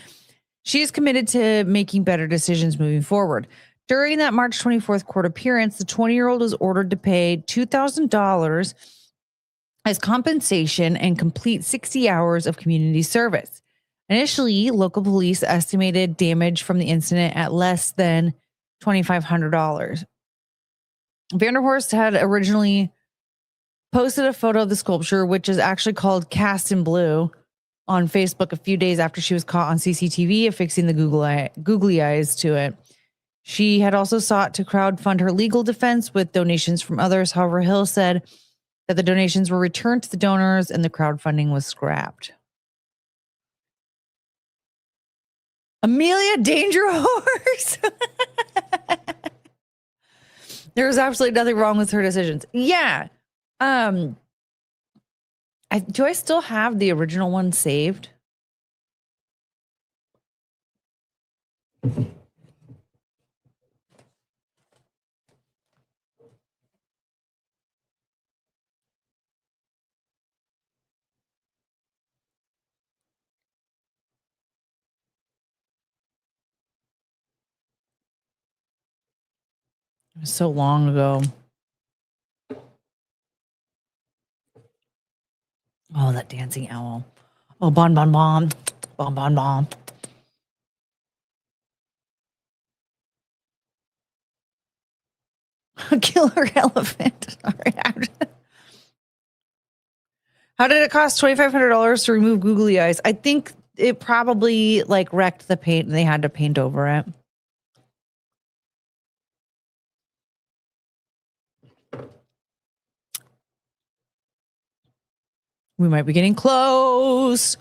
[SPEAKER 1] she is committed to making better decisions moving forward. During that March 24th court appearance, the 20-year-old was ordered to pay $2,000 as compensation and complete 60 hours of community service. Initially, local police estimated damage from the incident at less than $2,500. Vanderhorst had originally posted a photo of the sculpture, which is actually called Cast in Blue, on Facebook a few days after she was caught on CCTV affixing the googly eyes to it. She had also sought to crowdfund her legal defense with donations from others. However, Hill said that the donations were returned to the donors and the crowdfunding was scrapped. Amelia Danger Horse. There was absolutely nothing wrong with her decisions. Yeah. Do I still have the original one saved? It was so long ago. Oh, that dancing owl. Oh, bon bon bon. Bon bon bon. A killer elephant. All right. How did it cost $2,500 to remove googly eyes? I think it probably like wrecked the paint and they had to paint over it. We might be getting close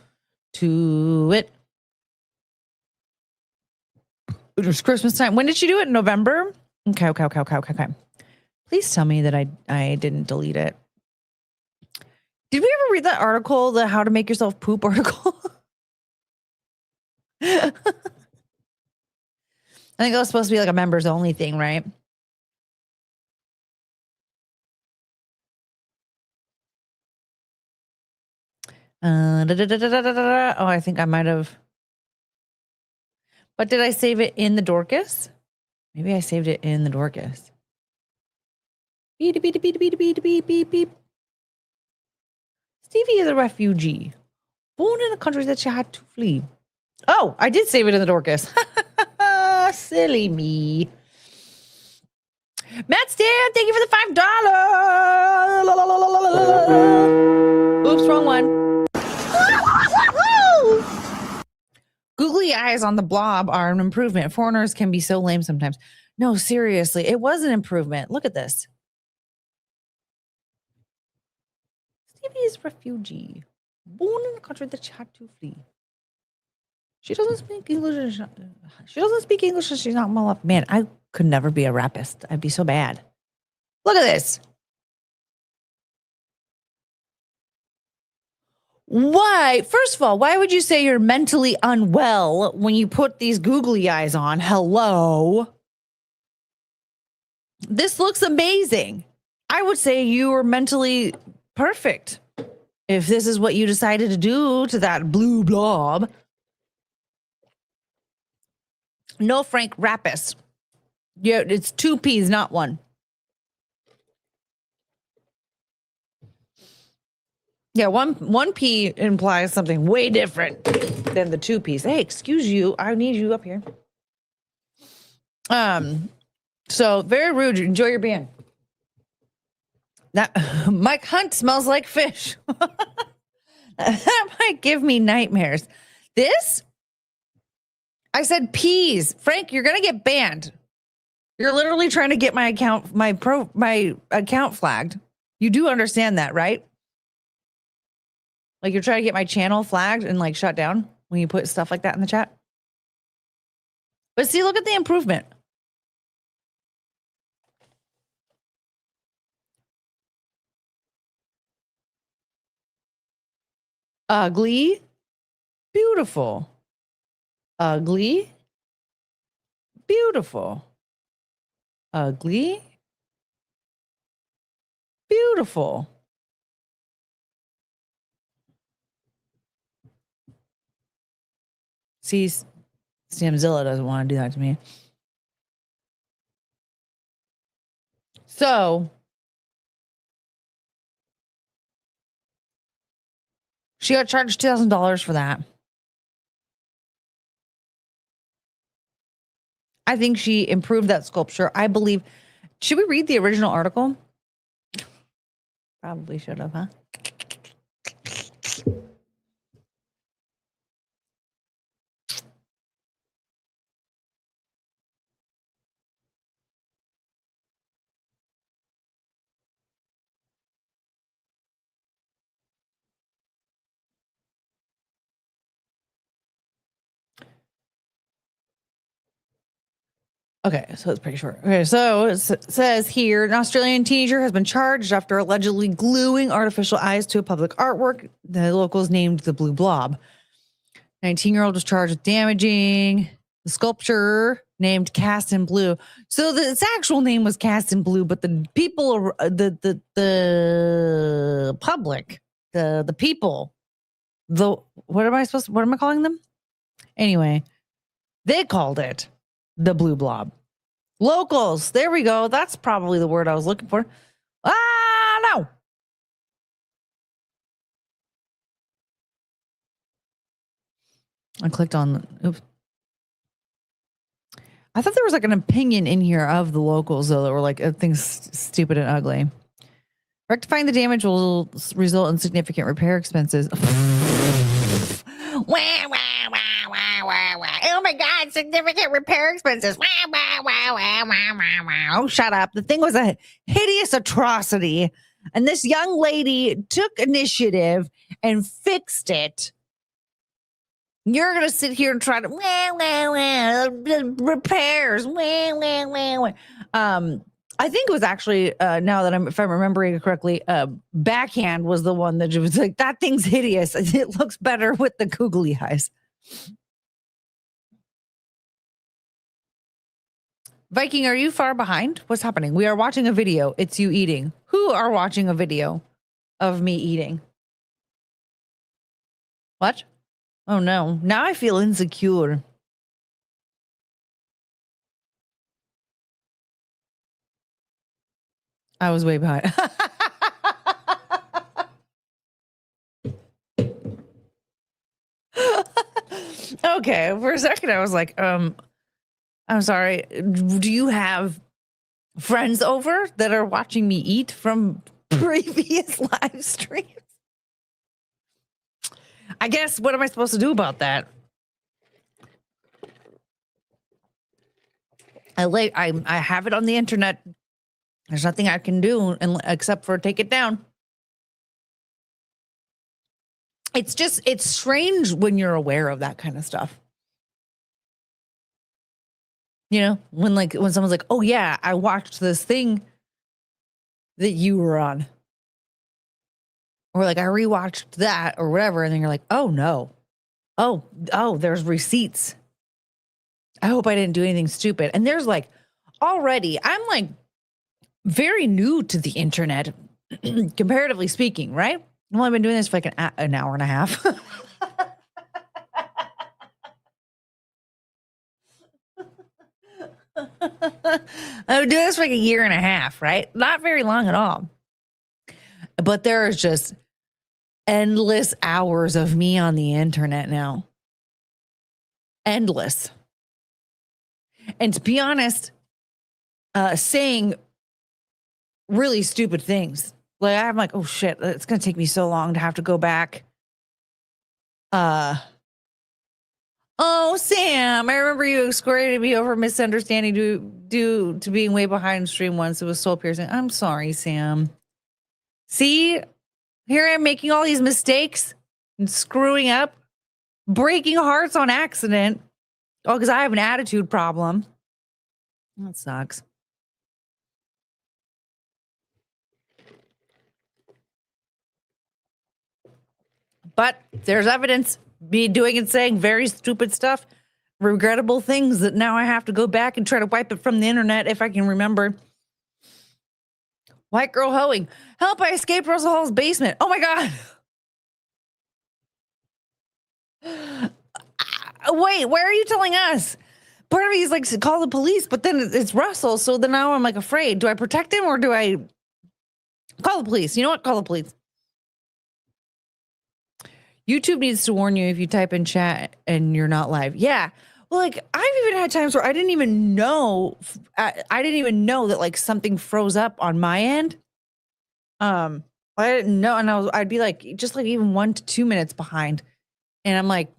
[SPEAKER 1] to it. It was Christmas time. When did she do it? In November? Okay. Please tell me that I didn't delete it. Did we ever read that article, the how to make yourself poop article? I think that was supposed to be like a members only thing, right? Oh, I think I might have. But did I save it in the Dorcas? Maybe I saved it in the Dorcas. Beep, beep, beep, beep, beep, beep, beep, beep. Stevie is a refugee, born in a country that she had to flee. Oh, I did save it in the Dorcas. Silly me. Matt Stan, thank you for the $5. Oops, wrong one. Googly eyes on the blob are an improvement. Foreigners can be so lame sometimes. No, seriously, it was an improvement. Look at this. Stevie is a refugee, born in a country that she had to flee. She doesn't speak English. She doesn't speak English, and she's not well. Man, I could never be a rapist. I'd be so bad. Look at this. Why? First of all, why would you say you're mentally unwell when you put these googly eyes on? Hello. This looks amazing. I would say you are mentally perfect if this is what you decided to do to that blue blob. No, Frank, rapist. Yeah, it's 2 P's, not 1. Yeah, one P implies something way different than the 2 P's. Hey, excuse you. I need you up here. So very rude. Enjoy your band. That Mike Hunt smells like fish. That might give me nightmares. This? I said peas. Frank, you're gonna get banned. You're literally trying to get my account, my account flagged. You do understand that, right? Like you're trying to get my channel flagged and like shut down when you put stuff like that in the chat. But see, look at the improvement. Ugly, beautiful. Ugly, beautiful. Ugly, beautiful. See, Samzilla doesn't want to do that to me. So she got charged $2,000 for that. I think she improved that sculpture. I believe. Should we read the original article? Probably should have, huh? Okay, so it's pretty short. Okay, so it says here, an Australian teenager has been charged after allegedly gluing artificial eyes to a public artwork. The locals named the Blue Blob. 19-year-old was charged with damaging the sculpture named Cast in Blue. So its actual name was Cast in Blue, but the people, the public, the people, what am I calling them? Anyway, they called it the Blue Blob. Locals. There we go. That's probably the word I was looking for. No. I clicked on. Oops. I thought there was like an opinion in here of the locals, though, that were like things stupid and ugly. Rectifying the damage will result in significant repair expenses. Oh my God, significant repair expenses. Oh, shut up. The thing was a hideous atrocity. And this young lady took initiative and fixed it. You're going to sit here and try to repairs. I think it was actually, now that if I'm remembering it correctly, Backhand was the one that was like, that thing's hideous. It looks better with the googly eyes. Viking, are you far behind? What's happening? We are watching a video. It's you eating. Who are watching a video of me eating? What? Oh no. Now I feel insecure. I was way behind. Okay, for a second I was like, I'm sorry. Do you have friends over that are watching me eat from previous live streams? I guess, what am I supposed to do about that? I have it on the internet. There's nothing I can do except for take it down. It's strange when you're aware of that kind of stuff. You know, when someone's like, oh yeah, I watched this thing that you were on. Or like, I rewatched that or whatever. And then you're like, oh no. Oh, there's receipts. I hope I didn't do anything stupid. And there's like, already, I'm like very new to the internet, comparatively speaking, right? Well, I've been doing this for like an hour and a half. I've been doing this for like a year and a half, right? Not very long at all. But there is just endless hours of me on the internet now. Endless. And to be honest, saying really stupid things. Like I'm like, oh shit, it's gonna take me so long to have to go back. Oh, Sam, I remember you squared me over misunderstanding due to being way behind stream once. It was soul piercing. I'm sorry, Sam. See, here I'm making all these mistakes and screwing up, breaking hearts on accident. Oh, because I have an attitude problem. That sucks. But there's evidence, me doing and saying very stupid stuff, regrettable things that now I have to go back and try to wipe it from the internet if I can remember. White girl hoeing. Help, I escaped Russell Hall's basement. Oh my God. Wait, where are you telling us? Part of me is like, call the police, but then it's Russell. So then now I'm like afraid. Do I protect him or do I call the police? You know what? Call the police. YouTube needs to warn you if you type in chat and you're not live. Yeah. Well, like I've even had times where I didn't even know that like something froze up on my end. I didn't know. And I'd be like, just like even 1 to 2 minutes behind. And I'm like,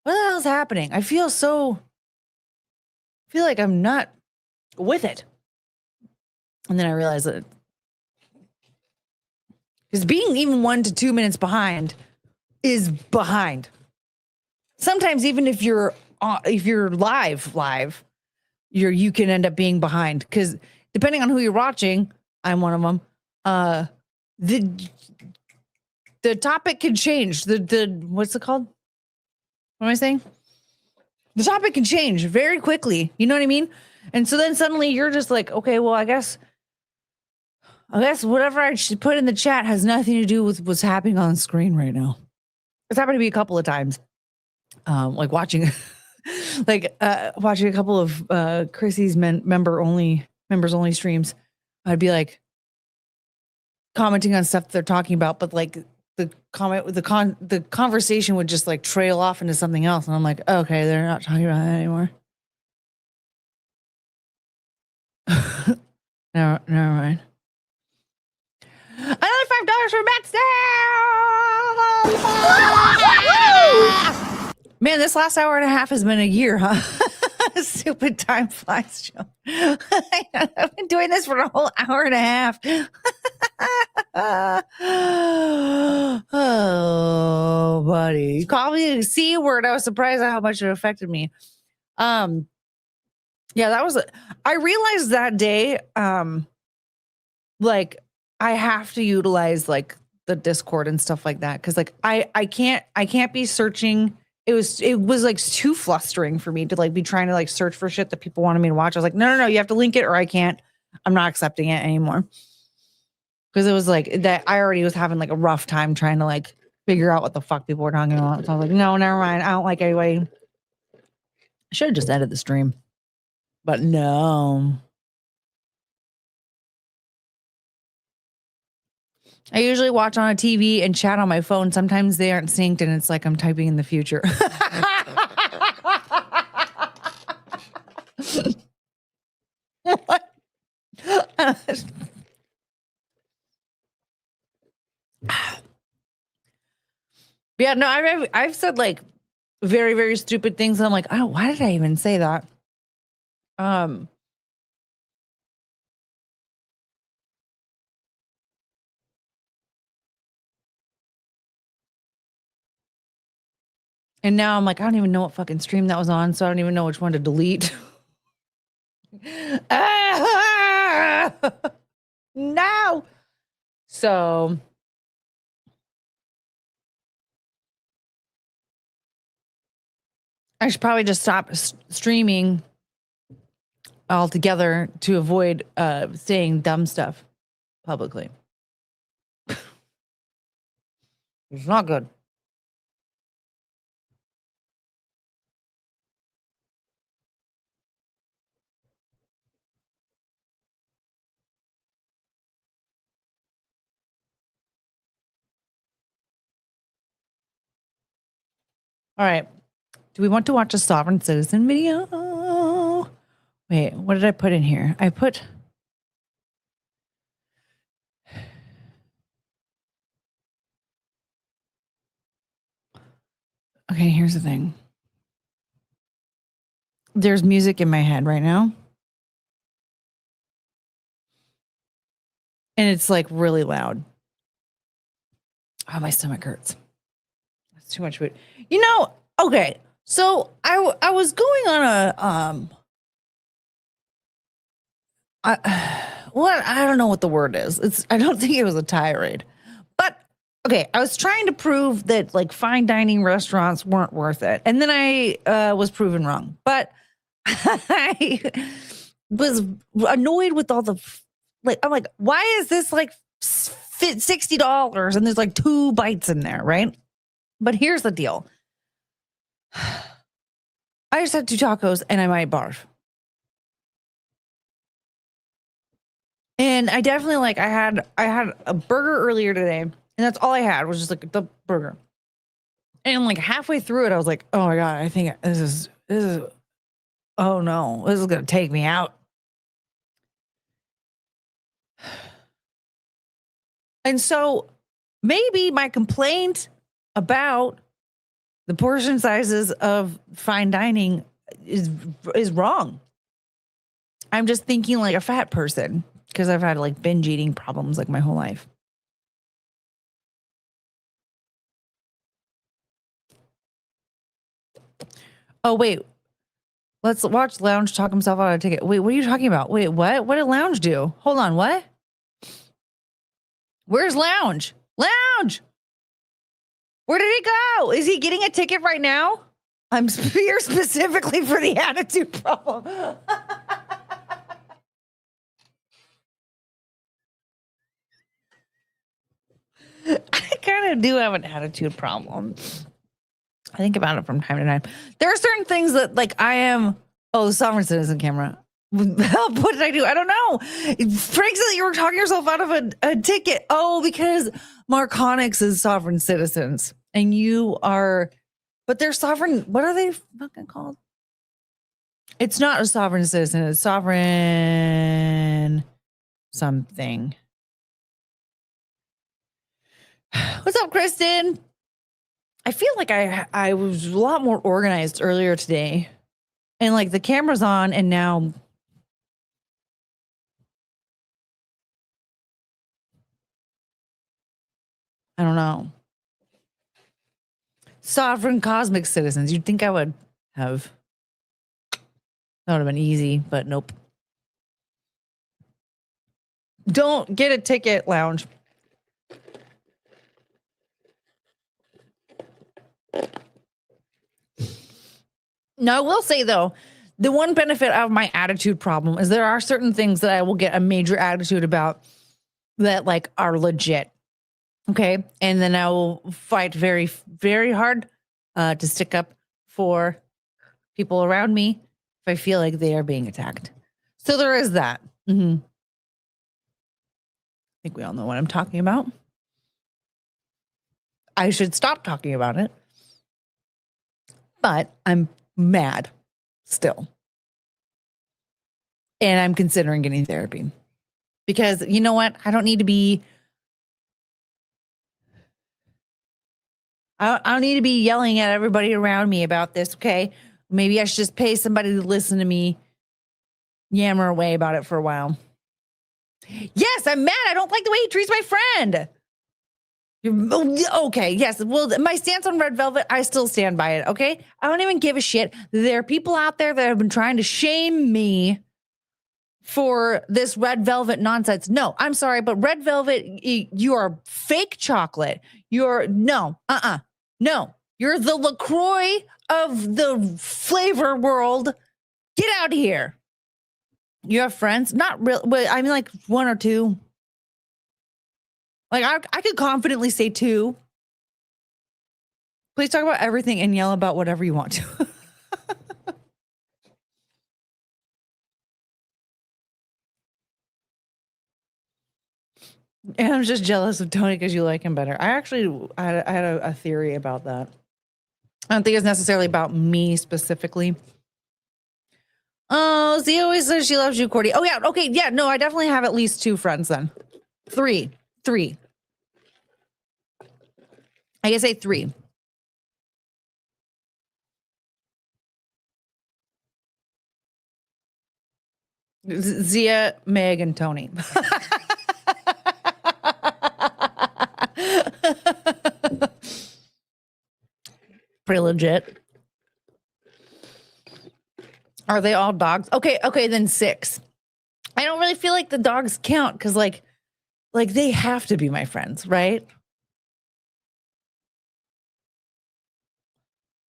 [SPEAKER 1] what the hell is happening? I feel like I'm not with it. And then I realized that because being even 1 to 2 minutes behind is behind. Sometimes even if you're live, you can end up being behind because depending on who you're watching, I'm one of them. The topic can change. The what's it called? What am I saying? The topic can change very quickly. You know what I mean? And so then suddenly you're just like, okay, well, I guess whatever I should put in the chat has nothing to do with what's happening on the screen right now. It's happened to me a couple of times. Like watching like watching a couple of Chrissy's members only streams. I'd be like commenting on stuff they're talking about, but like the conversation would just like trail off into something else, and I'm like, okay, they're not talking about that anymore. No, never mind. Another $5 for Matt Style! Man, this last hour and a half has been a year, huh? Stupid time flies, Joe. I've been doing this for a whole hour and a half. Oh, buddy. You called me a C word. I was surprised at how much it affected me. Yeah, that was I realized that day, like I have to utilize like the Discord and stuff like that. Cause like I can't be searching. It was like too flustering for me to like be trying to like search for shit that people wanted me to watch. I was like, no, you have to link it or I can't. I'm not accepting it anymore. Cause it was like that I already was having like a rough time trying to like figure out what the fuck people were talking about. So I was like, no, never mind. I don't like anybody. I should have just ended the stream. But no. I usually watch on a TV and chat on my phone. Sometimes they aren't synced and it's like I'm typing in the future. What? Yeah, no, I've said like very, very stupid things. And I'm like, oh, why did I even say that? And now I'm like, I don't even know what fucking stream that was on, so I don't even know which one to delete. No. So I should probably just stop streaming altogether to avoid saying dumb stuff publicly. It's not good. All right. Do we want to watch a Sovereign Citizen video? Wait, what did I put in here? I put... Okay, here's the thing. There's music in my head right now. And it's like really loud. Oh, my stomach hurts. That's too much food. You know, okay. So I was going on I don't know what the word is. I don't think it was a tirade. But okay, I was trying to prove that like fine dining restaurants weren't worth it. And then I was proven wrong. But I was annoyed with all the like I'm like, why is this like $60 and there's like 2 bites in there, right? But here's the deal. I just had 2 tacos and I might barf. And I definitely like I had a burger earlier today, and that's all I had was just like the burger. And like halfway through it, I was like, oh my God, I think this is oh no, this is gonna take me out. And so maybe my complaint about the portion sizes of fine dining is wrong. I'm just thinking like a fat person because I've had like binge eating problems like my whole life. Oh, wait. Let's watch Lounge talk himself out of a ticket. Wait, what are you talking about? Wait, what? What did Lounge do? Hold on, what? Where's Lounge? Lounge! Where did he go? Is he getting a ticket right now? I'm here specifically for the attitude problem. I kind of do have an attitude problem. I think about it from time to time. There are certain things that like I am. Oh, the sovereign citizen camera. What did I do? I don't know. Frank said that you were talking yourself out of a ticket. Oh, because Marconics is sovereign citizens and you are, but they're sovereign. What are they fucking called? It's not a sovereign citizen. It's sovereign something. What's up, Kristen? I feel like I was a lot more organized earlier today. And like the camera's on and now I don't know. Sovereign cosmic citizens. You'd think I would have. That would have been easy, but nope. Don't get a ticket, lounge. No, I will say though, the one benefit of my attitude problem is there are certain things that I will get a major attitude about that like are legit. Okay. And then I will fight very, very hard to stick up for people around me if I feel like they are being attacked. So there is that. I think we all know what I'm talking about. I should stop talking about it. But I'm mad still. And I'm considering getting therapy. Because you know what? I don't need to be I don't need to be yelling at everybody around me about this, okay? Maybe I should just pay somebody to listen to me yammer away about it for a while. Yes, I'm mad. I don't like the way he treats my friend. Okay, yes. Well, my stance on Red Velvet, I still stand by it, okay? I don't even give a shit. There are people out there that have been trying to shame me for this Red Velvet nonsense. No, I'm sorry, but Red Velvet, you are fake chocolate. You're, no, no. You're the LaCroix of the flavor world. Get out of here. You have friends? Not real, but I mean like one or two. Like I could confidently say two. Please talk about everything and yell about whatever you want to. And I'm just jealous of Tony because you like him better. I had a theory about that. I don't think it's necessarily about me specifically. Oh, Z always says she loves you, Courtney. Oh, yeah. Okay. Yeah. No, I definitely have at least two friends then. Three. I guess say three. Zia, Meg, and Tony. Pretty legit. Are they all dogs? Okay, then 6. I don't really feel like the dogs count because like they have to be my friends, right?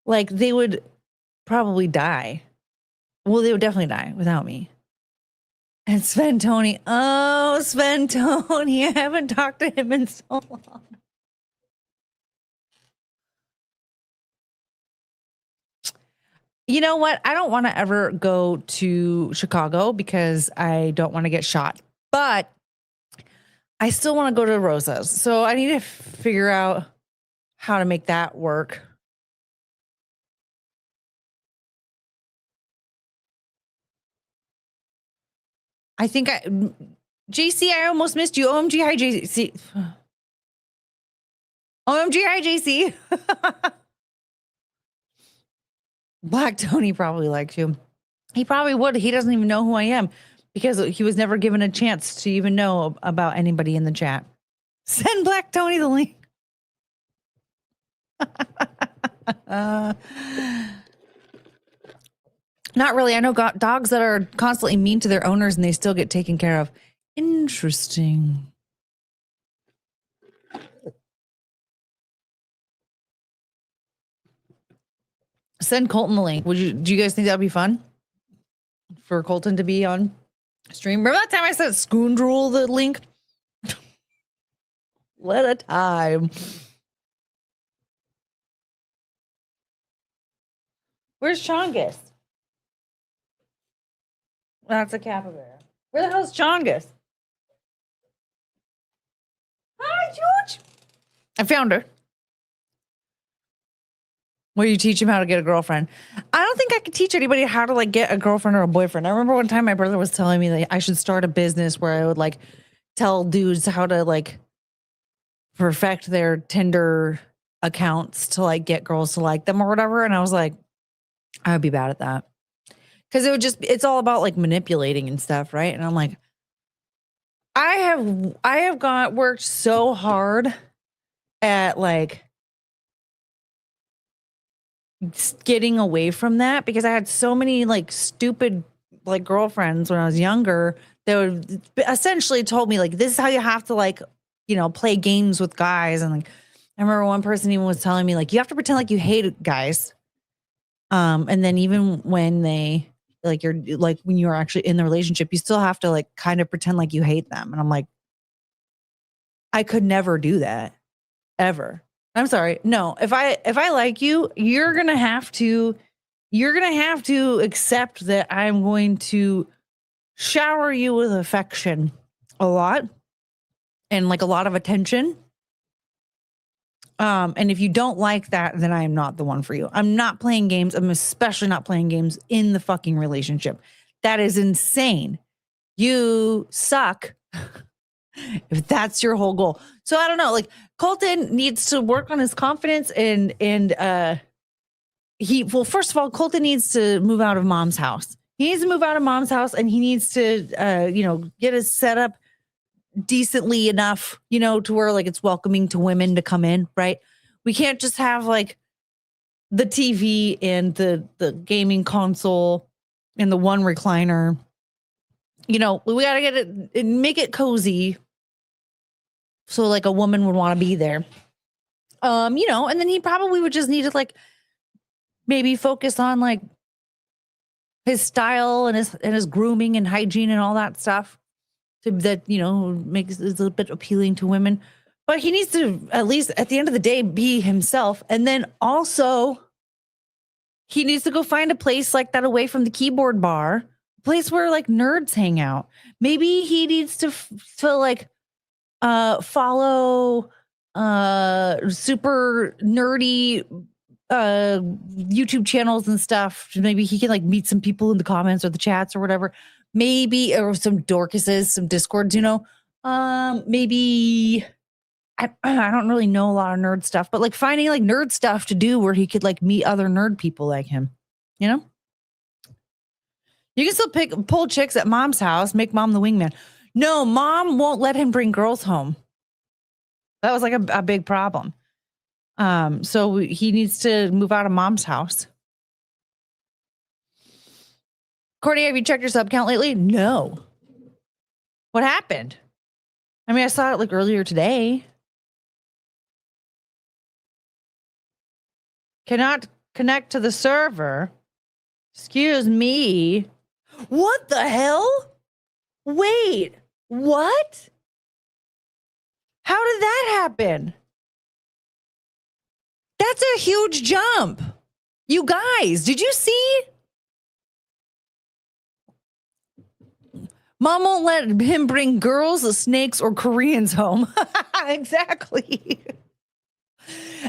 [SPEAKER 1] Like they would probably die. Well, they would definitely die without me. And Sven Tony. Oh, Sven Tony. I haven't talked to him in so long. You know what? I don't want to ever go to Chicago because I don't want to get shot. But I still want to go to Rosa's. So I need to figure out how to make that work. I think JC, I almost missed you. OMG, hi, JC. OMG, hi, JC. Black Tony probably likes you. He probably would. He doesn't even know who I am because he was never given a chance to even know about anybody in the chat. Send Black Tony the link. Not really. I know dogs that are constantly mean to their owners and they still get taken care of. Interesting. Send Colton the link. Do you guys think that would be fun? For Colton to be on stream? Remember that time I sent Scoondrel the link? What a time. Where's Chongus? That's a capybara. Where the hell's Chongus? Hi, George. I found her. Will you teach him how to get a girlfriend? I don't think I could teach anybody how to like get a girlfriend or a boyfriend. I remember one time my brother was telling me that I should start a business where I would like tell dudes how to like perfect their Tinder accounts to like get girls to like them or whatever. And I was like, I would be bad at that. Cause it's all about like manipulating and stuff. Right. And I'm like, I have worked so hard at like getting away from that because I had so many like stupid like girlfriends when I was younger that would essentially told me like, this is how you have to like, you know, play games with guys. And like, I remember one person even was telling me like, you have to pretend like you hate guys. And then even when they like, you're like, when you're actually in the relationship, you still have to like kind of pretend like you hate them. And I'm like, I could never do that ever. I'm sorry. No, if I like you, you're going to have to accept that I'm going to shower you with affection a lot and like a lot of attention. And if you don't like that, then I am not the one for you. I'm not playing games. I'm especially not playing games in the fucking relationship. That is insane. You suck. If that's your whole goal. So I don't know, like Colton needs to work on his confidence and first of all, Colton needs to move out of mom's house. He needs to move out of mom's house and he needs to, get his setup decently enough, to where like it's welcoming to women to come in, right? We can't just have like the TV and the gaming console and the one recliner. We got to get it and make it cozy. So like a woman would want to be there. And then he probably would just need to like maybe focus on like his style and his grooming and hygiene and all that stuff that makes it a bit appealing to women. But he needs to at least at the end of the day be himself. And then also he needs to go find a place like that away from the keyboard bar, a place where like nerds hang out. Maybe he needs to like follow super nerdy YouTube channels and stuff. Maybe he can like meet some people in the comments or the chats or whatever. Maybe or some Dorcases, some Discords, maybe I don't really know a lot of nerd stuff, but like finding like nerd stuff to do where he could like meet other nerd people like him, You can still pull chicks at mom's house, make mom the wingman. No, mom won't let him bring girls home. That was like a big problem. So he needs to move out of mom's house. Courtney, have you checked your sub count lately? No. What happened? I mean, I saw it like earlier today. Cannot connect to the server. Excuse me. What the hell? Wait, what? How did that happen? That's a huge jump. You guys, did you see? Mom won't let him bring girls, snakes, or Koreans home. Exactly.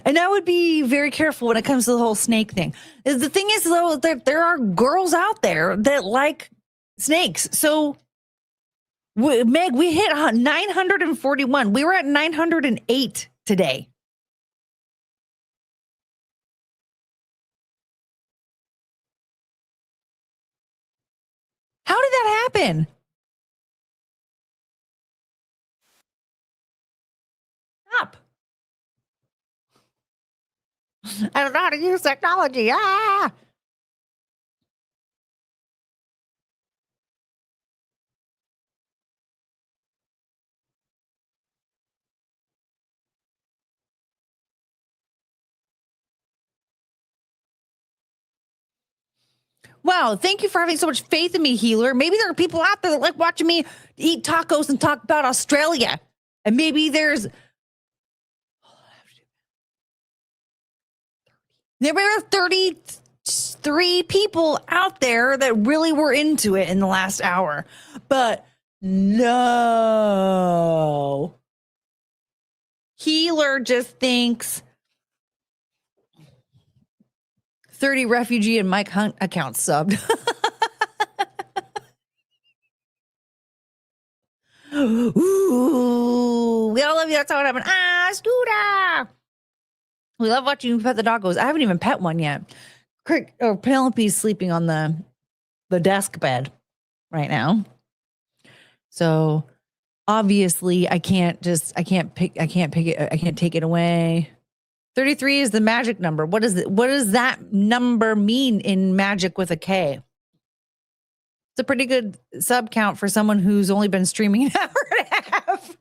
[SPEAKER 1] And I would be very careful when it comes to the whole snake thing. The thing is, though, that there are girls out there that like snakes. So, Meg, we hit 941. We were at 908 today. How did that happen? Stop. I don't know how to use technology. Ah! Wow, thank you for having so much faith in me, healer. Maybe there are people out there that like watching me eat tacos and talk about Australia. And maybe there are 30 3 people out there that really were into it in the last hour. But no. Healer just thinks 30 refugee and Mike Hunt accounts subbed. Ooh, we all love you. That's how it happened. Scooter. We love watching you pet the doggos. I haven't even pet one yet. Penelope's sleeping on the desk bed right now. So obviously I can't take it away. 33 is the magic number. What does that number mean in magic with a K? It's a pretty good sub count for someone who's only been streaming an hour and a half.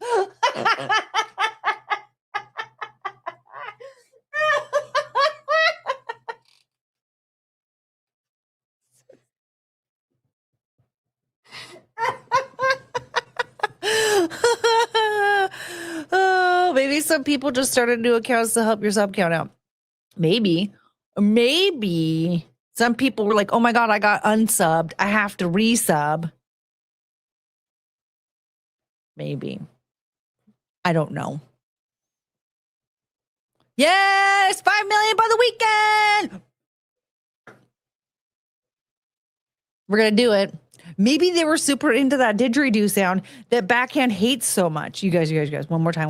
[SPEAKER 1] Oh, maybe some people just started new accounts to help your sub count out. Maybe some people were like, oh my God, I got unsubbed. I have to resub. Maybe. I don't know. Yes, 5 million by the weekend. We're going to do it. Maybe they were super into that didgeridoo sound that Backhand hates so much. You guys. One more time.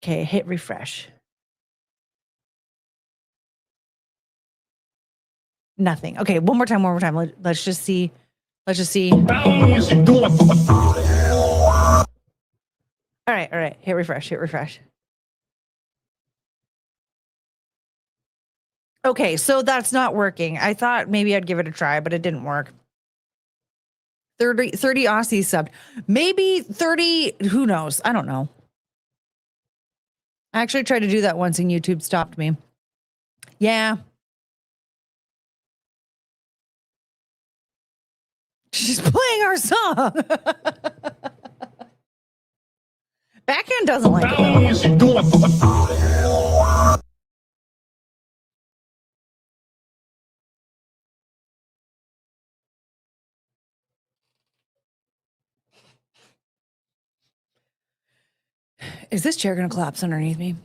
[SPEAKER 1] Okay, hit refresh. Nothing. Okay, one more time. Let's just see. All right. Hit refresh. Okay, so that's not working. I thought maybe I'd give it a try, but it didn't work. 30 Aussie subbed. Maybe 30, who knows? I don't know. I actually tried to do that once and YouTube stopped me. Yeah. She's playing our song. Backhand doesn't like it though. Is this chair going to collapse underneath me?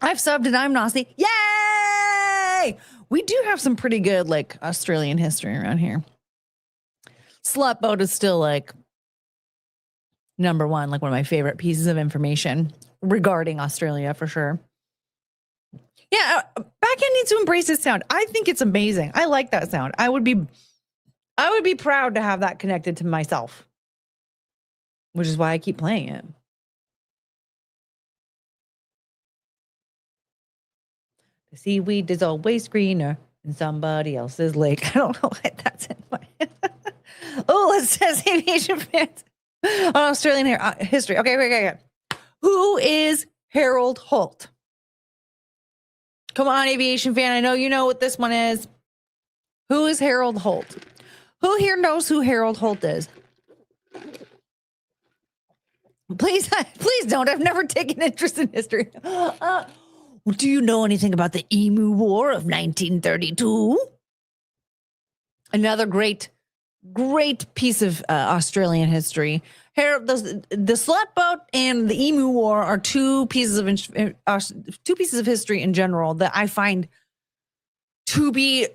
[SPEAKER 1] I've subbed and I'm Nosy. Yay! We do have some pretty good like Australian history around here. Slut Boat is still like number one, like one of my favorite pieces of information regarding Australia for sure. Yeah, Backhand needs to embrace his sound. I think it's amazing. I like that sound. I would be proud to have that connected to myself, which is why I keep playing it. The seaweed is always greener in somebody else's lake. I don't know why that's in my Oh, let's test aviation fans on Australian history. Okay. Who is Harold Holt? Come on, aviation fan. I know you know what this one is. Who is Harold Holt? Who here knows who Harold Holt is? Please don't. I've never taken interest in history. Do you know anything about the Emu War of 1932? Another great piece of Australian history. The Slut Boat and the Emu War are two pieces of history in general that I find to be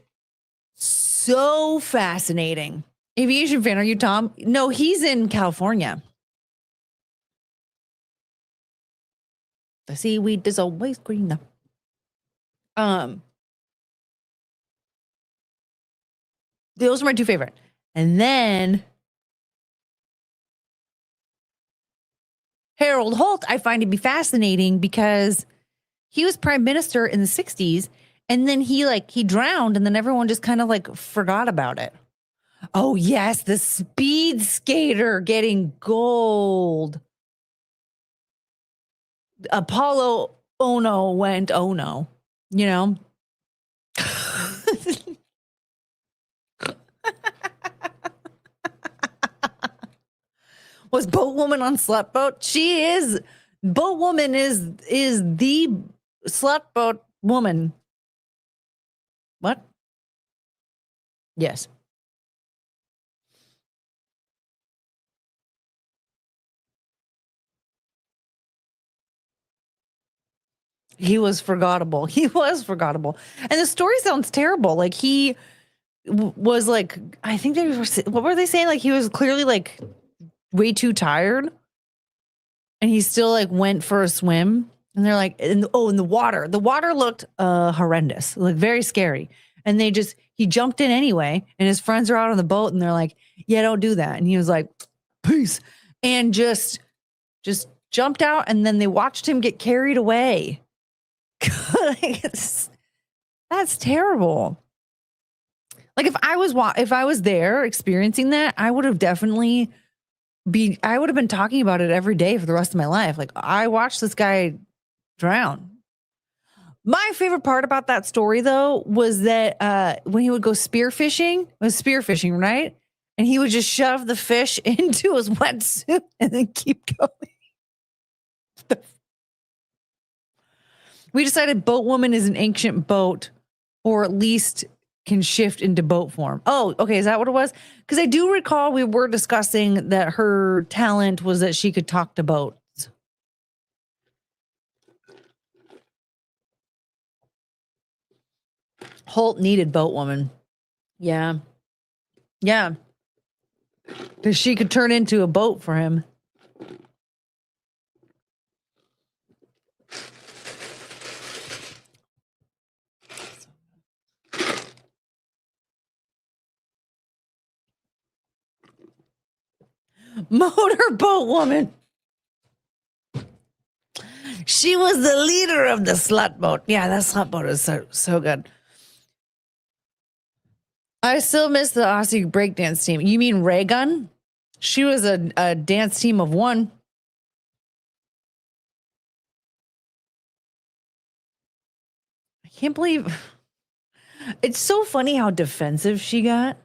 [SPEAKER 1] so fascinating. Aviation fan, are you Tom? No, he's in California. The seaweed is always greener. Those are my two favorite. And then Harold Holt, I find to be fascinating because he was prime minister in the 60s and then he drowned and then everyone just kind of like forgot about it. Oh yes, the speed skater getting gold. Apollo Ono went, oh no, you know? Was Boat Woman on Slut Boat? She is Boat woman is the slut boat woman. What? Yes. He was forgettable. He was forgettable. And the story sounds terrible. Like he was like, I think they were, what were they saying? Like he was clearly like way too tired. And he still like went for a swim. And they're like, in the water. The water looked horrendous, like very scary. And he jumped in anyway. And his friends are out on the boat and they're like, yeah, don't do that. And he was like, peace. And just jumped out. And then they watched him get carried away. That's terrible. Like if I was there experiencing that, I would have definitely been talking about it every day for the rest of my life. Like I watched this guy drown. My favorite part about that story though was that when he would go spearfishing, it was spearfishing, right? And he would just shove the fish into his wetsuit and then keep going. We decided boat woman is an ancient boat, or at least can shift into boat form. Oh, okay. Is that what it was? Because I do recall we were discussing that her talent was that she could talk to boats. Holt needed boat woman. Yeah. Yeah. Because she could turn into a boat for him. Motorboat woman. She was the leader of the slut boat. Yeah, that slut boat is so good. I still miss the Aussie breakdance team. You mean Ray Gun? She was a dance team of one. I can't believe it's so funny how defensive she got.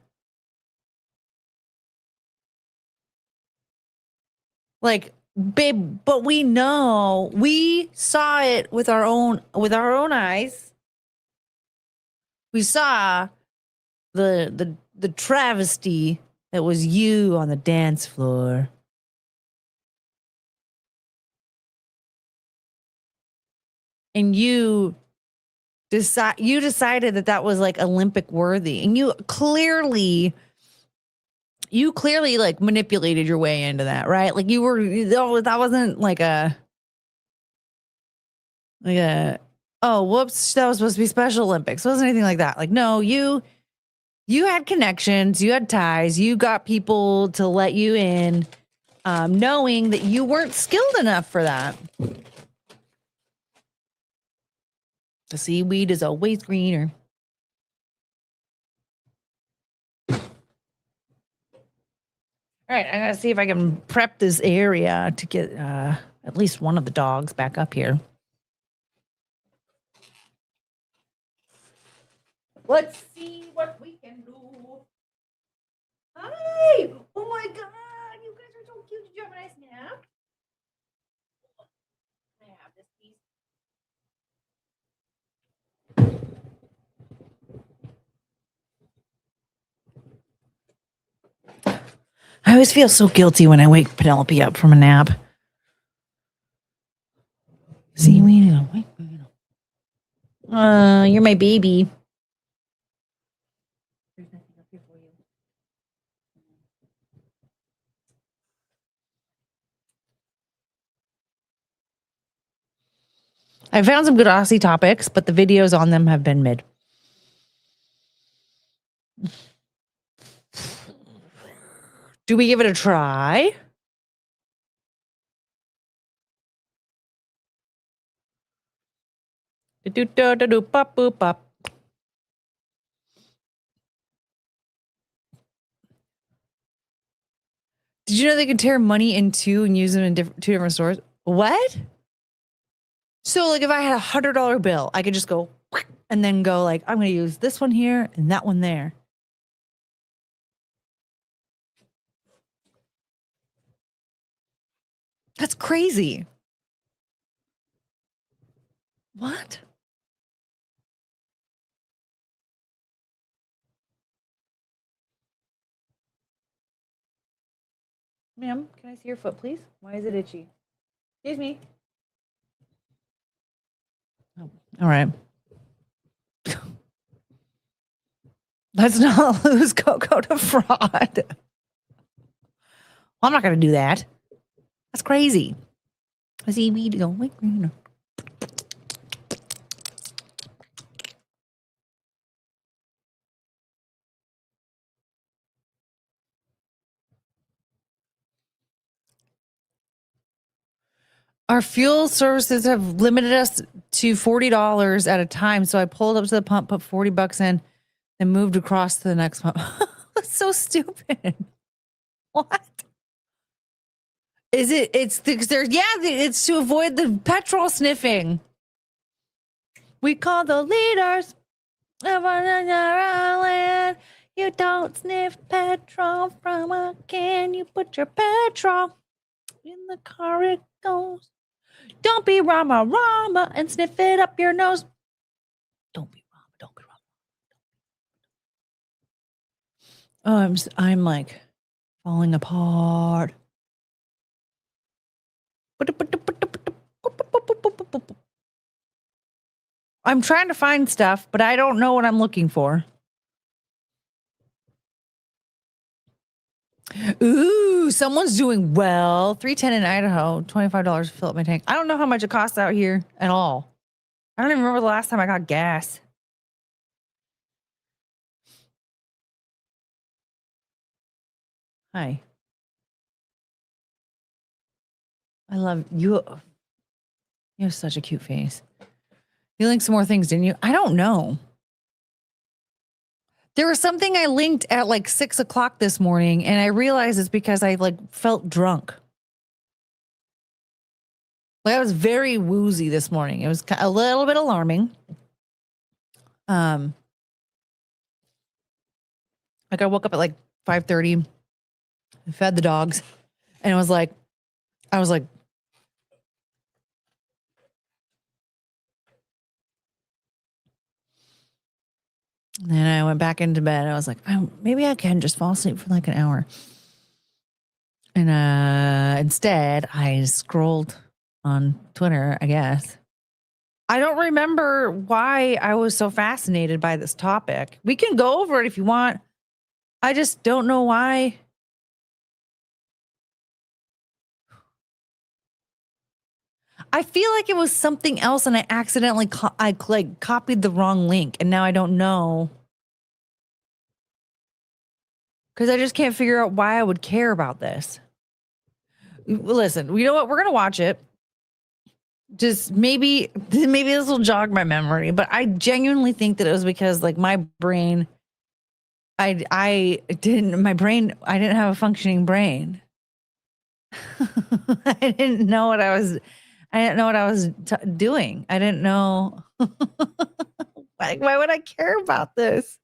[SPEAKER 1] Like, babe, but we saw it with our own eyes. We saw the travesty that was you on the dance floor. And you decided that was like Olympic worthy. And you clearly like manipulated your way into that, right? Like that wasn't like oh, whoops, that was supposed to be Special Olympics. It wasn't anything like that. Like, no, you had connections, you had ties, you got people to let you in, knowing that you weren't skilled enough for that. The seaweed is always greener. All right, I gotta see if I can prep this area to get at least one of the dogs back up here. Let's see what we can do. Hi! Oh my God, you guys are so cute. Did you have a nice nap? I have this piece. I always feel so guilty when I wake Penelope up from a nap. Seaweed, you're my baby. I found some good Aussie topics, but the videos on them have been mid. Do we give it a try? Pop, boop, pop. Did you know they can tear money in two and use them in two different stores? What? So, like, if I had $100 bill, I could just go and then go like, I'm going to use this one here and that one there. That's crazy. What? Ma'am, can I see your foot, please? Why is it itchy? Excuse me. Oh, all right. Let's not lose Coco to fraud. I'm not going to do that. That's crazy. Seaweed going greener. Our fuel services have limited us to $40 at a time. So I pulled up to the pump, put $40 in, and moved across to the next pump. That's so stupid. What? Is it? It's there's it's to avoid the petrol sniffing. We call the leaders of our land. You don't sniff petrol from a can. You put your petrol in the car. It goes. Don't be Rama Rama and sniff it up your nose. Don't be Rama. Don't be Rama. Oh, I'm like falling apart. I'm trying to find stuff, but I don't know what I'm looking for. Ooh, someone's doing well. $3.10 in Idaho, $25 to fill up my tank. I don't know how much it costs out here at all. I don't even remember the last time I got gas. Hi. I love you. You have such a cute face. You linked some more things, didn't you? I don't know. There was something I linked at like 6 o'clock this morning, and I realized it's because I like felt drunk. Like I was very woozy this morning. It was a little bit alarming. Like I woke up at like 5:30, fed the dogs, and I was like, and then I went back into bed. I was like, maybe I can just fall asleep for like an hour. And instead, I scrolled on Twitter, I guess. I don't remember why I was so fascinated by this topic. We can go over it if you want. I just don't know why. I feel like it was something else, and I accidentally copied the wrong link, and now I don't know because I just can't figure out why I would care about this. Listen, you know what? We're gonna watch it. Just maybe this will jog my memory, but I genuinely think that it was because like my brain, I didn't have a functioning brain. I didn't know what I was doing. I didn't know. Like, why would I care about this?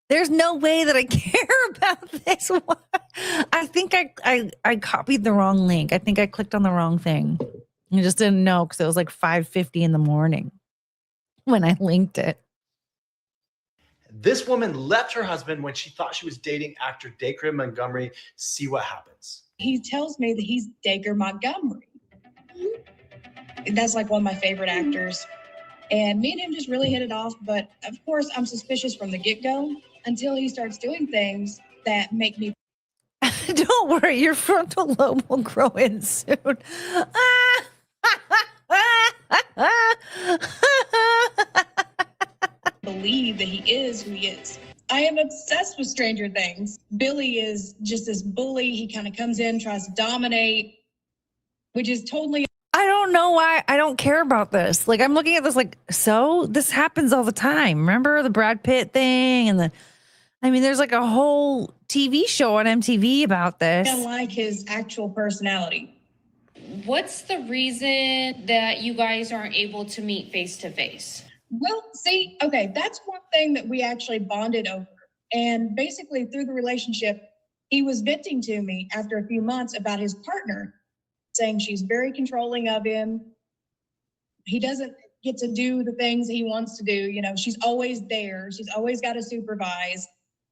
[SPEAKER 1] There's no way that I care about this. I think I copied the wrong link. I think I clicked on the wrong thing. I just didn't know because it was like 5:50 in the morning when I linked it.
[SPEAKER 9] This woman left her husband when she thought she was dating actor Dacre Montgomery. See what happens.
[SPEAKER 10] He tells me that he's Dacre Montgomery. That's like one of my favorite actors. And me and him just really hit it off. But of course, I'm suspicious from the get-go until he starts doing things that make me.
[SPEAKER 1] Don't worry, your frontal lobe will grow in soon.
[SPEAKER 10] Believe that he is who he is. I am obsessed with Stranger Things. Billy is just this bully. He kind of comes in, tries to dominate, which is totally.
[SPEAKER 1] I don't know why I don't care about this. Like, I'm looking at this like, so this happens all the time. Remember the Brad Pitt thing and there's like a whole TV show on MTV about this.
[SPEAKER 10] I like his actual personality.
[SPEAKER 11] What's the reason that you guys aren't able to meet face to face?
[SPEAKER 10] Well, see, okay, that's one thing that we actually bonded over. And basically through the relationship, he was venting to me after a few months about his partner, saying she's very controlling of him. He doesn't, get to do the things he wants to do. You know, she's always there. She's always got to supervise.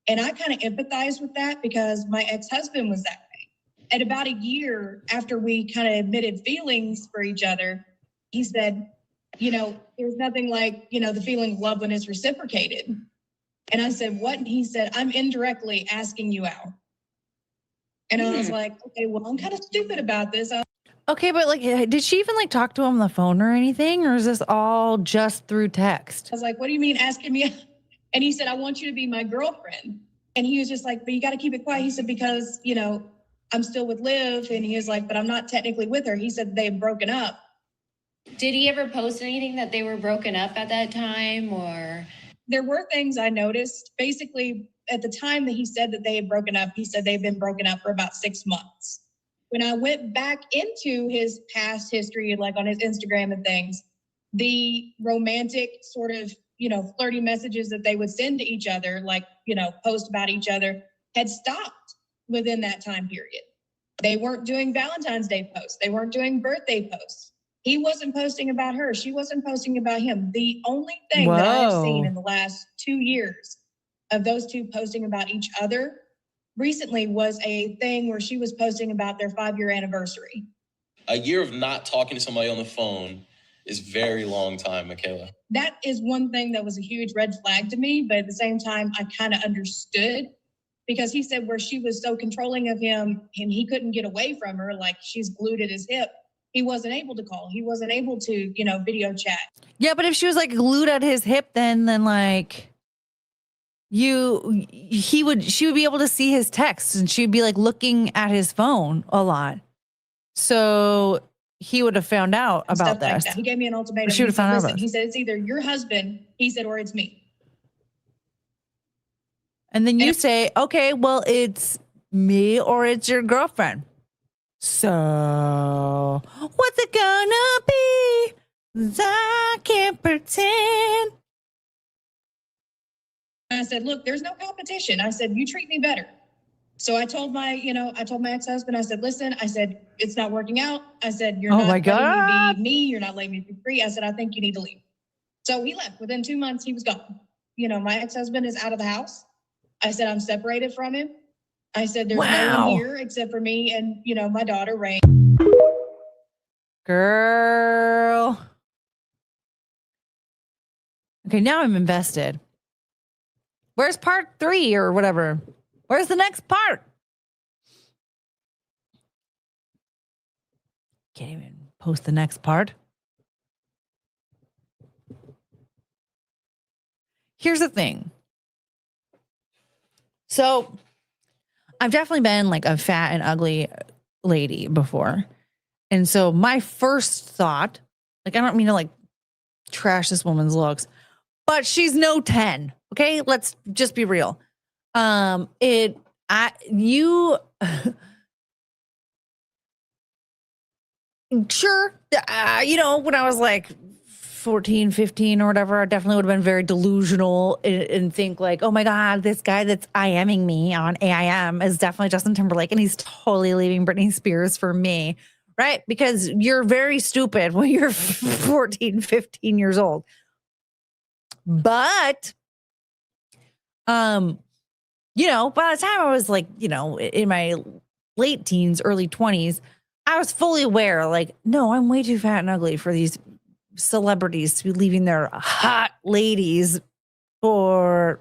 [SPEAKER 10] And I kind of empathize with that because my ex-husband was that way. At about a year after we kind of admitted feelings for each other, he said, you know, there's nothing like, you know, the feeling of love when it's reciprocated. And I said, what? And he said, I'm indirectly asking you out. And I was like, okay, well, I'm kind of stupid about this.
[SPEAKER 1] Okay, but like, did she even like talk to him on the phone or anything? Or is this all just through text?
[SPEAKER 10] I was like, what do you mean asking me? And he said, I want you to be my girlfriend. And he was just like, but you got to keep it quiet. He said, because, you know, I'm still with Liv. And he was like, but I'm not technically with her. He said they've broken up.
[SPEAKER 11] Did he ever post anything that they were broken up at that time, or?
[SPEAKER 10] There were things I noticed. Basically, at the time that he said that they had broken up, he said they've been broken up for about 6 months. When I went back into his past history, like on his Instagram and things, the romantic sort of, you know, flirty messages that they would send to each other, like, you know, post about each other, had stopped within that time period. They weren't doing Valentine's Day posts. They weren't doing birthday posts. He wasn't posting about her. She wasn't posting about him. The only thing that I have seen in the last 2 years of those two posting about each other recently was a thing where she was posting about their 5-year anniversary.
[SPEAKER 12] A year of not talking to somebody on the phone is very long time, Michaela.
[SPEAKER 10] That is one thing that was a huge red flag to me, but at the same time, I kind of understood because he said where she was so controlling of him and he couldn't get away from her, like she's glued at his hip. He wasn't able to call. He wasn't able to, you know, video chat.
[SPEAKER 1] Yeah, but if she was like glued at his hip, then like she would be able to see his texts and she'd be like looking at his phone a lot. So he would have found out about this.
[SPEAKER 10] Like he gave me an ultimatum.
[SPEAKER 1] She would have found out about
[SPEAKER 10] Listen, he said, it's either your husband, he said, or it's me.
[SPEAKER 1] And then you say, okay, well, it's me or it's your girlfriend. So what's it gonna be? I can't pretend.
[SPEAKER 10] I said, look, there's no competition. I said, you treat me better. So I told my ex-husband, I said, listen, I said, it's not working out. I said, you're not letting me be me. You're not letting me be free. I said, I think you need to leave. So he left. Within 2 months, he was gone. You know, my ex-husband is out of the house. I said, I'm separated from him. I said, there's no one here except for me and, you know, my daughter, Ray.
[SPEAKER 1] Girl. Okay, now I'm invested. Where's part 3 or whatever? Where's the next part? Can't even post the next part. Here's the thing. So I've definitely been like a fat and ugly lady before. And so my first thought, like, I don't mean to like trash this woman's looks, but she's no 10. Okay. Let's just be real. Sure. You know, when I was like 14, 15 or whatever, I definitely would have been very delusional and think like, oh my God, this guy that's IMing me on AIM is definitely Justin Timberlake and he's totally leaving Britney Spears for me, right? Because you're very stupid when you're 14, 15 years old. But, you know, by the time I was like, you know, in my late teens, early 20s, I was fully aware, like, no, I'm way too fat and ugly for these celebrities to be leaving their hot ladies for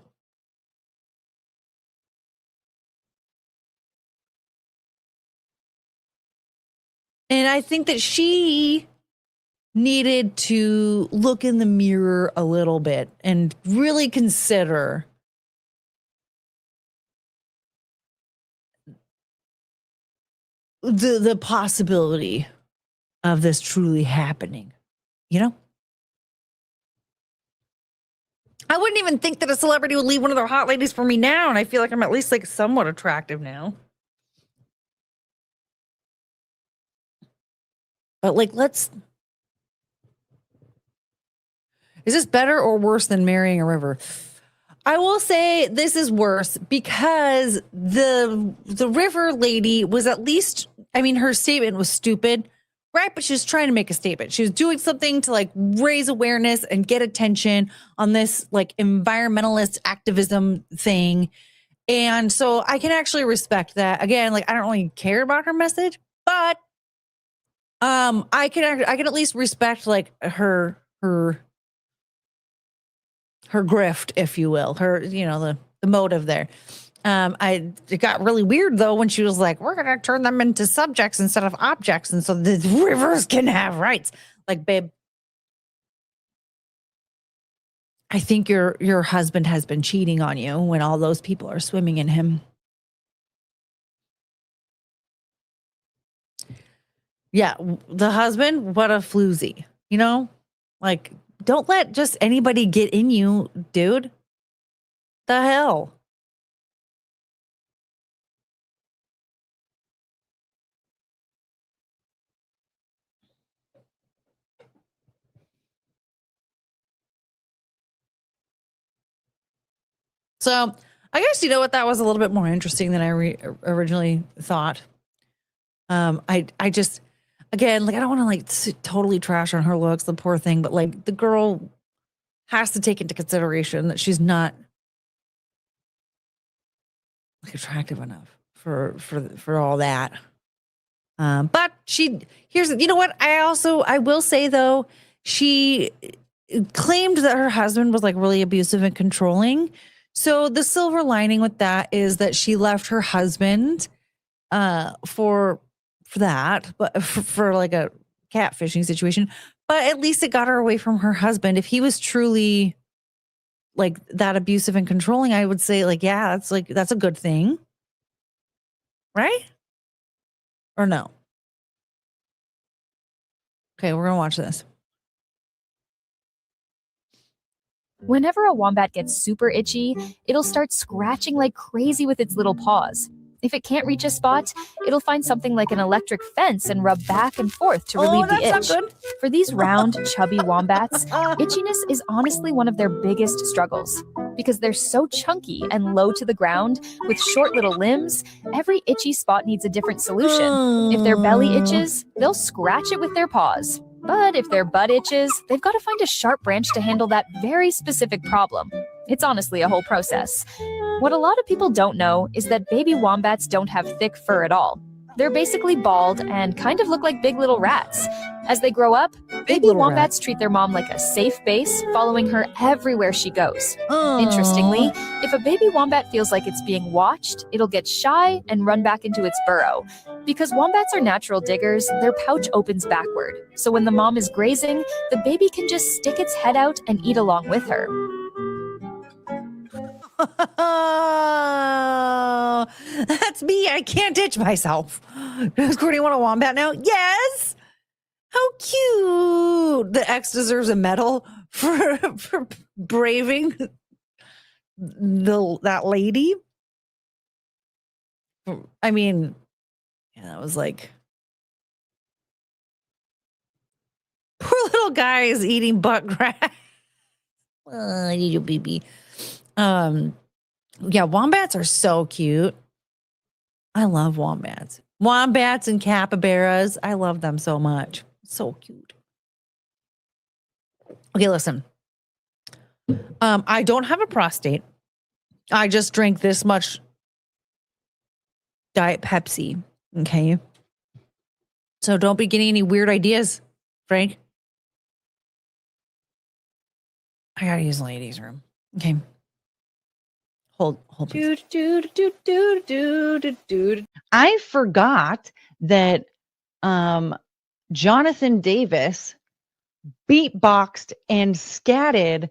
[SPEAKER 1] and I think that she needed to look in the mirror a little bit and really consider the possibility of this truly happening. You know, I wouldn't even think that a celebrity would leave one of their hot ladies for me now. And I feel like I'm at least like somewhat attractive now. But like, is this better or worse than marrying a river? I will say this is worse because the river lady was at least, I mean, her statement was stupid. right? But she was trying to make a statement. She was doing something to like raise awareness and get attention on this like environmentalist activism thing. And so I can actually respect that. Again, like I don't really care about her message, but I can at least respect like her grift, if you will, her, you know, the motive there. It got really weird though when she was like, we're gonna turn them into subjects instead of objects, and so the rivers can have rights. Like, babe, I think your husband has been cheating on you when all those people are swimming in him. Yeah, the husband, what a floozy, you know? Like, don't let just anybody get in you, dude. The hell? So I guess, you know what, that was a little bit more interesting than I originally thought. I just, again, like, I don't want to like totally trash on her looks, the poor thing, but like the girl has to take into consideration that she's not like attractive enough for all that. But here's, you know what? I will say though, she claimed that her husband was like really abusive and controlling. So the silver lining with that is that she left her husband for that, but for like a catfishing situation. But at least it got her away from her husband. If he was truly like that abusive and controlling, I would say like, yeah, that's a good thing. Right? Or no? Okay, we're gonna watch this.
[SPEAKER 13] Whenever a wombat gets super itchy, it'll start scratching like crazy with its little paws. If it can't reach a spot, it'll find something like an electric fence and rub back and forth to relieve the itch. For these round, chubby wombats, itchiness is honestly one of their biggest struggles. Because they're so chunky and low to the ground with short little limbs, every itchy spot needs a different solution. If their belly itches, they'll scratch it with their paws. But if their butt itches, they've got to find a sharp branch to handle that very specific problem. It's honestly a whole process. What a lot of people don't know is that baby wombats don't have thick fur at all. They're basically bald and kind of look like big little rats. As they grow up, baby wombats treat their mom like a safe base, following her everywhere she goes. Interestingly, if a baby wombat feels like it's being watched, it'll get shy and run back into its burrow. Because wombats are natural diggers, their pouch opens backward. So when the mom is grazing, the baby can just stick its head out and eat along with her.
[SPEAKER 1] That's me. I can't itch myself. Does Courtney want a wombat now? Yes. How cute. The ex deserves a medal for braving that lady. I mean, yeah, that was like, poor little guy is eating butt grass. Little baby. Yeah, wombats are so cute. I love wombats. Wombats and capybaras. I love them so much. So cute. Okay, listen. I don't have a prostate. I just drink this much Diet Pepsi. Okay. So don't be getting any weird ideas, Frank. I gotta use the ladies' room. Okay. Hold. I forgot that Jonathan Davis beatboxed and scatted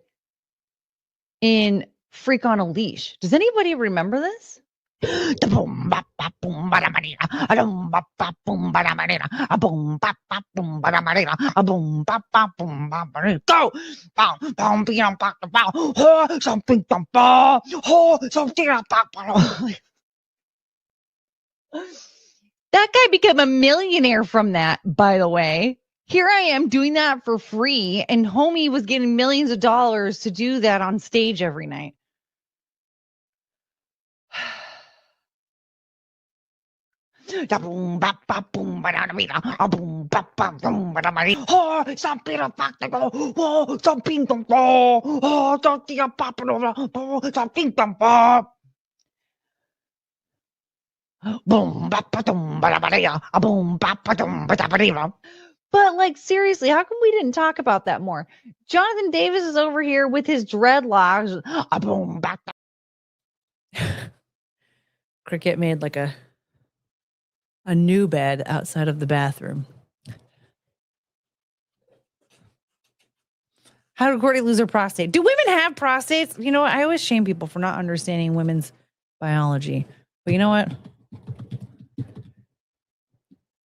[SPEAKER 1] in Freak on a Leash. Does anybody remember this? Go! That guy became a millionaire from that, by the way. Here I am doing that for free, and homie was getting millions of dollars to do that on stage every night. Da boom, ba ba boom, ba da da da, a boom, ba ba boom, ba da ba dee. Oh, some people fuck the go. Oh, some ping pong ball. Oh, don't think I'm popping over. Oh, some ping pong ball. Boom, ba ba boom, ba da ba dee, a boom, ba ba boom, ba da ba dee.
[SPEAKER 14] But like seriously, how come we didn't talk about that more? Jonathan Davis is over here with his dreadlocks.
[SPEAKER 1] A boom, ba.
[SPEAKER 15] Cricket made like a new bed outside of the bathroom. How did Courtney lose her prostate? Do women have prostates? You know what? I always shame people for not understanding women's biology. But you know what?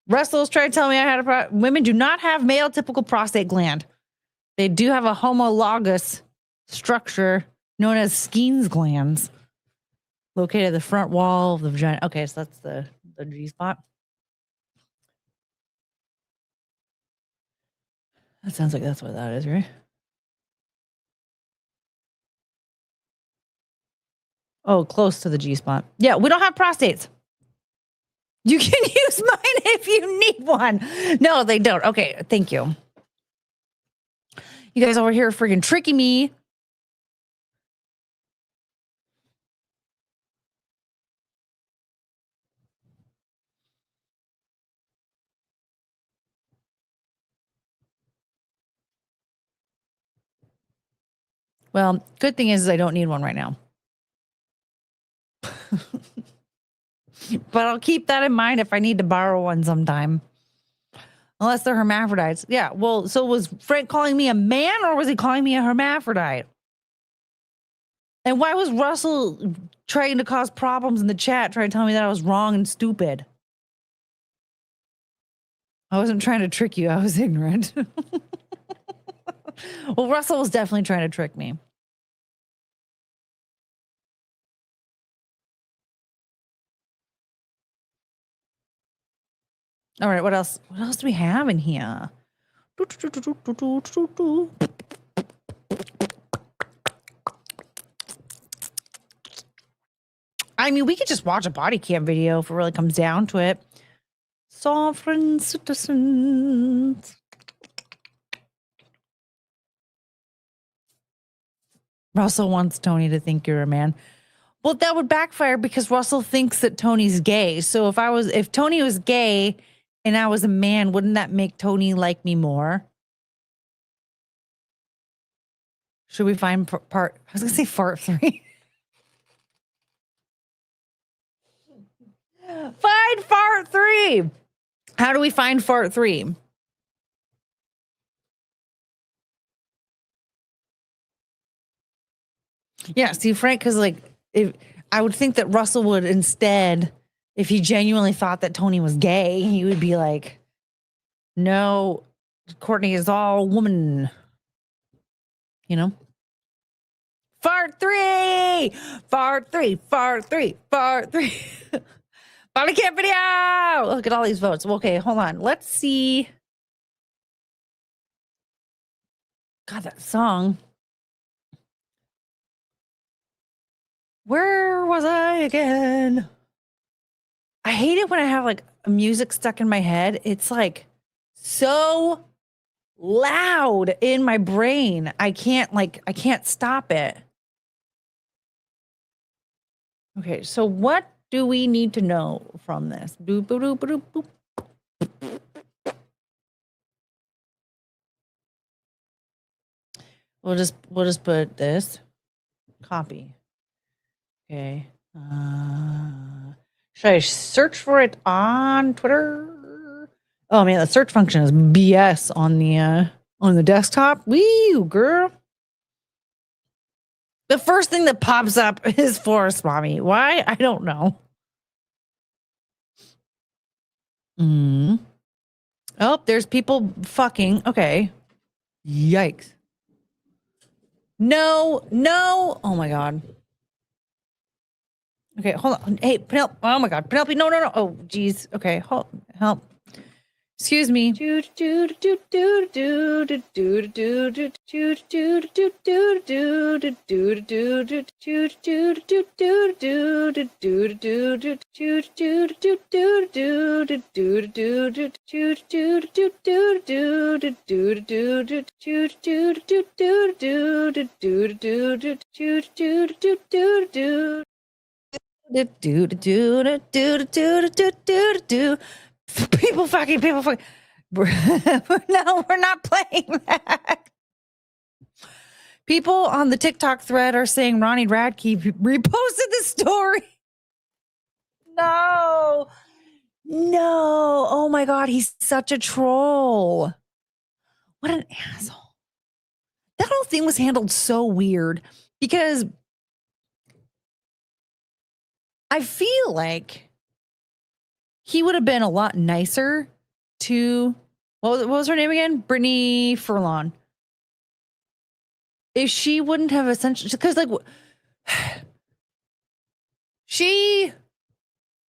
[SPEAKER 15] Russell's tried to tell me I had a women do not have male typical prostate gland. They do have a homologous structure known as Skene's glands located at the front wall of the vagina. Okay, so that's the G spot. That sounds like that's what that is, right? Oh, close to the G spot. Yeah, we don't have prostates. You can use mine if you need one. No, they don't. Okay, thank you. You guys over here freaking tricking me. Well, good thing is I don't need one right now. But I'll keep that in mind if I need to borrow one sometime. Unless they're hermaphrodites. Yeah, well, so was Frank calling me a man or was he calling me a hermaphrodite? And why was Russell trying to cause problems in the chat, trying to tell me that I was wrong and stupid? I wasn't trying to trick you. I was ignorant. Well, Russell was definitely trying to trick me. All right, what else? What else do we have in here? I mean, we could just watch a body cam video if it really comes down to it. Sovereign citizens. Russell wants Tony to think you're a man. Well, that would backfire because Russell thinks that Tony's gay. So if Tony was gay and I was a man, wouldn't that make Tony like me more? Should we find part? I was going to say part 3. Find part 3. How do we find part 3? Yeah, see, Frank, because like, if I would think that Russell would instead, if he genuinely thought that Tony was gay, he would be like, no, Courtney is all woman. You know? Fart 3! Fart 3! Fart 3! Fart 3! Body cam video! Look at all these votes. Okay, hold on. Let's see. God, that song. Where was I again? I hate it when I have like music stuck in my head. It's like so loud in my brain. I can't stop it. Okay, so what do we need to know from this? Doop, doop, doop, doop, doop. We'll just put this copy. Okay. Should I search for it on Twitter? Oh man, the search function is BS on the desktop. Wee, girl. The first thing that pops up is Forest Mommy. Why? I don't know. Oh, there's people fucking. Okay. Yikes. No. Oh my God. Okay, hold on. Hey, Penelope. Oh my God. Penelope, no. Oh, geez. Okay, help. Excuse me. People fucking. No, we're not playing that. People on the TikTok thread are saying Ronnie Radke reposted the story. No. Oh my God. He's such a troll. What an asshole. That whole thing was handled so weird because I feel like he would have been a lot nicer to, what was her name again? Brittany Furlan. If she wouldn't have essentially, because like she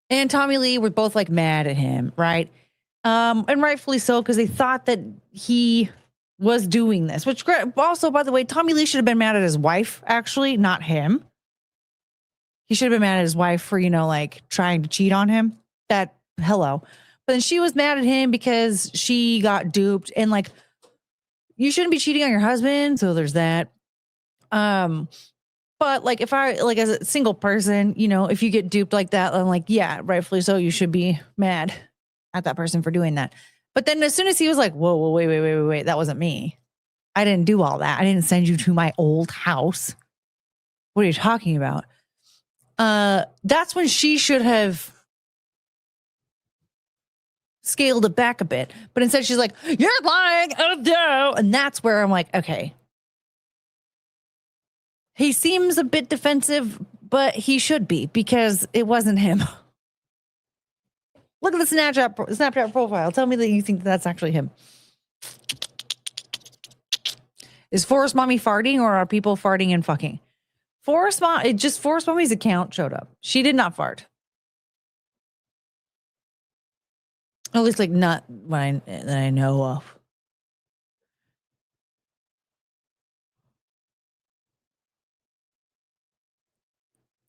[SPEAKER 15] and Tommy Lee were both like mad at him, right? And rightfully so, because they thought that he was doing this, which also, by the way, Tommy Lee should have been mad at his wife, actually, not him. He should have been mad at his wife for, like trying to cheat on him. Hello. But then she was mad at him because she got duped, and like, you shouldn't be cheating on your husband. So there's that. But like, if I, like, as a single person, if you get duped like that, I'm like, yeah, rightfully so, you should be mad at that person for doing that. But then as soon as he was like, whoa, wait, that wasn't me. I didn't do all that. I didn't send you to my old house. What are you talking about? That's when she should have scaled it back a bit. But instead she's like, you're lying. Oh no. And that's where I'm like, okay. He seems a bit defensive, but he should be, because it wasn't him. Look at the Snapchat profile. Tell me that you think that's actually him. Is Forest Mommy farting, or are people farting and fucking? Forest Mommy's account showed up. She did not fart. At least, like, not that I know of.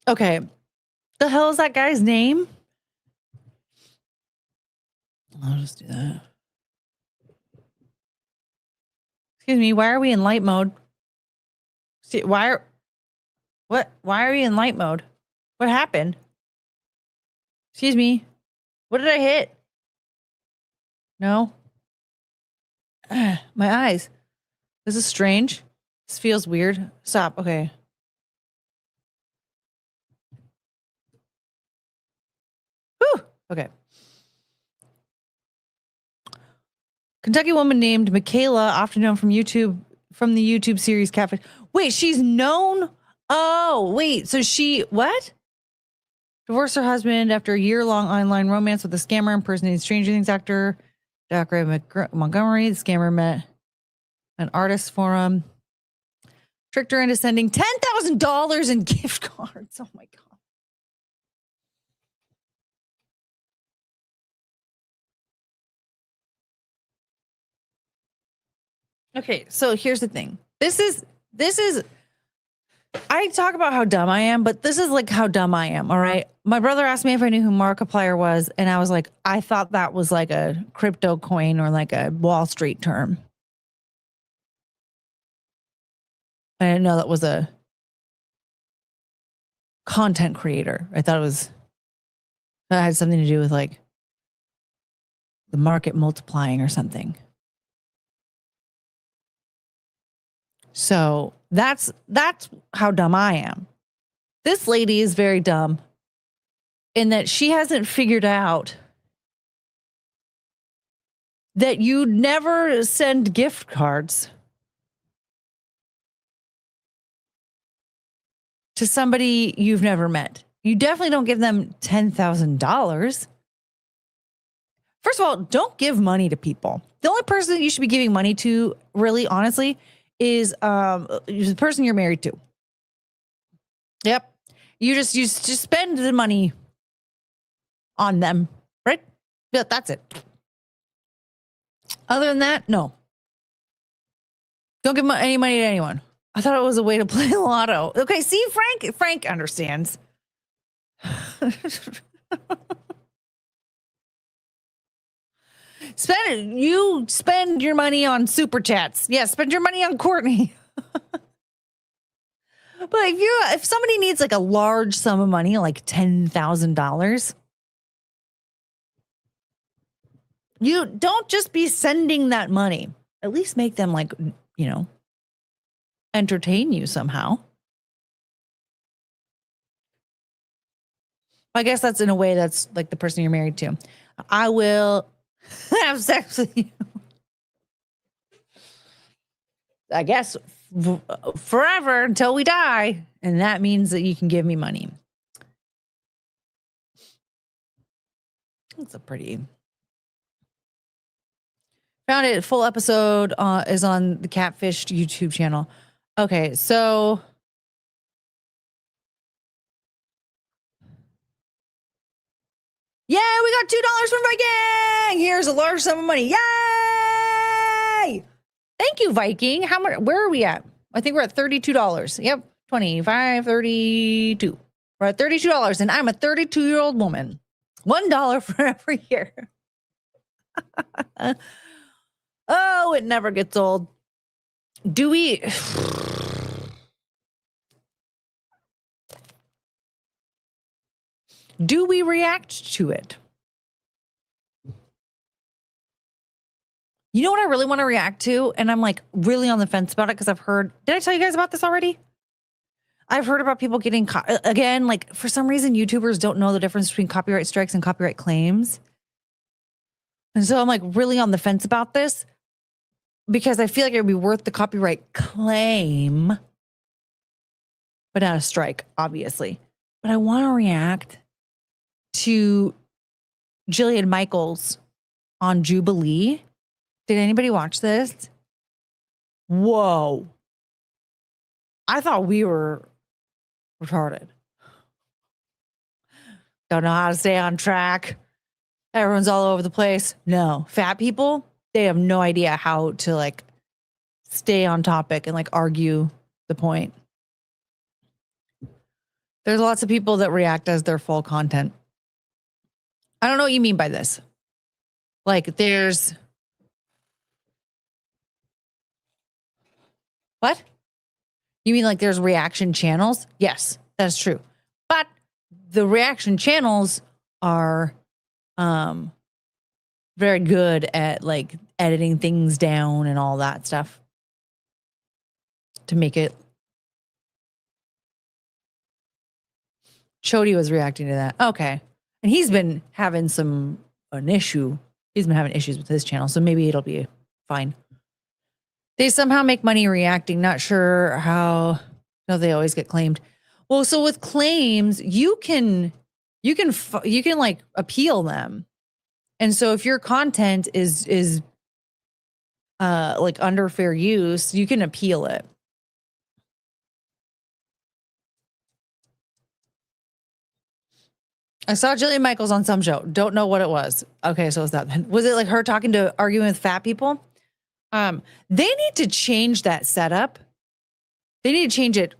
[SPEAKER 15] Okay. The hell is that guy's name? I'll just do that. Excuse me, why are we in light mode? See, why are we in light mode? What happened? Excuse me. What did I hit? No. My eyes. This is strange. This feels weird. Stop. Okay. Whew. Okay. Kentucky woman named Michaela, often known from the YouTube series Catfish. Wait, she's known? Oh, wait. So what? Divorced her husband after a year-long online romance with a scammer impersonating Stranger Things actor Dacre Montgomery. The scammer met an artist forum. Tricked her into sending $10,000 in gift cards. Oh, my God. Okay, so here's the thing. This is I talk about how dumb I am, but this is like how dumb I am, all right? My brother asked me if I knew who Markiplier was, and I was like, I thought that was like a crypto coin or like a Wall Street term. I didn't know that was a content creator. I thought that had something to do with like the market multiplying or something. So that's how dumb I am. This lady is very dumb in that she hasn't figured out that you never send gift cards to somebody you've never met. You definitely don't give them $10,000. First of all, don't give money to people. The only person that you should be giving money to, really, honestly, is the person you're married to. Yep. You just spend the money on them, right? Yeah, that's it. Other than that, no. Don't give any money to anyone. I thought it was a way to play the lotto. Okay, see, Frank understands. Spend your money on super chats. Yeah, spend your money on Courtney. But if somebody needs like a large sum of money, like $10,000, you don't just be sending that money. At least make them like, entertain you somehow. I guess that's in a way that's like the person you're married to. I will have sex with you. I guess forever until we die. And that means that you can give me money. That's a pretty... Found it. Full episode is on the Catfished YouTube channel. Okay, so... Yeah, we got $2 from Viking. Here's a large sum of money. Yay! Thank you, Viking. How much? Where are we at? I think we're at $32. Yep, 25, 32. We're at $32, and I'm a 32-year-old woman. $1 for every year. Oh, it never gets old. Do we react to it? You know what I really want to react to? And I'm like really on the fence about it because I've heard, did I tell you guys about this already? I've heard about people getting caught. Again, like for some reason, YouTubers don't know the difference between copyright strikes and copyright claims. And so I'm like really on the fence about this because I feel like it would be worth the copyright claim, but not a strike, obviously. But I want to react to Jillian Michaels on Jubilee. Did anybody watch this? Whoa. I thought we were retarded. Don't know how to stay on track. Everyone's all over the place. No, fat people, they have no idea how to like stay on topic and like argue the point. There's lots of people that react as their full content. I don't know what you mean by this. Like there's... What? You mean like there's reaction channels? Yes, that's true. But the reaction channels are very good at like editing things down and all that stuff to make it. Chody was reacting to that. Okay. And he's been having an issue. He's been having issues with his channel, so maybe it'll be fine. They somehow make money reacting. Not sure how. No, they always get claimed. Well, so with claims, you can like appeal them. And so if your content is like under fair use, you can appeal it. I saw Jillian Michaels on some show. Don't know what it was. Okay, so is that was it like her arguing with fat people? They need to change that setup. They need to change it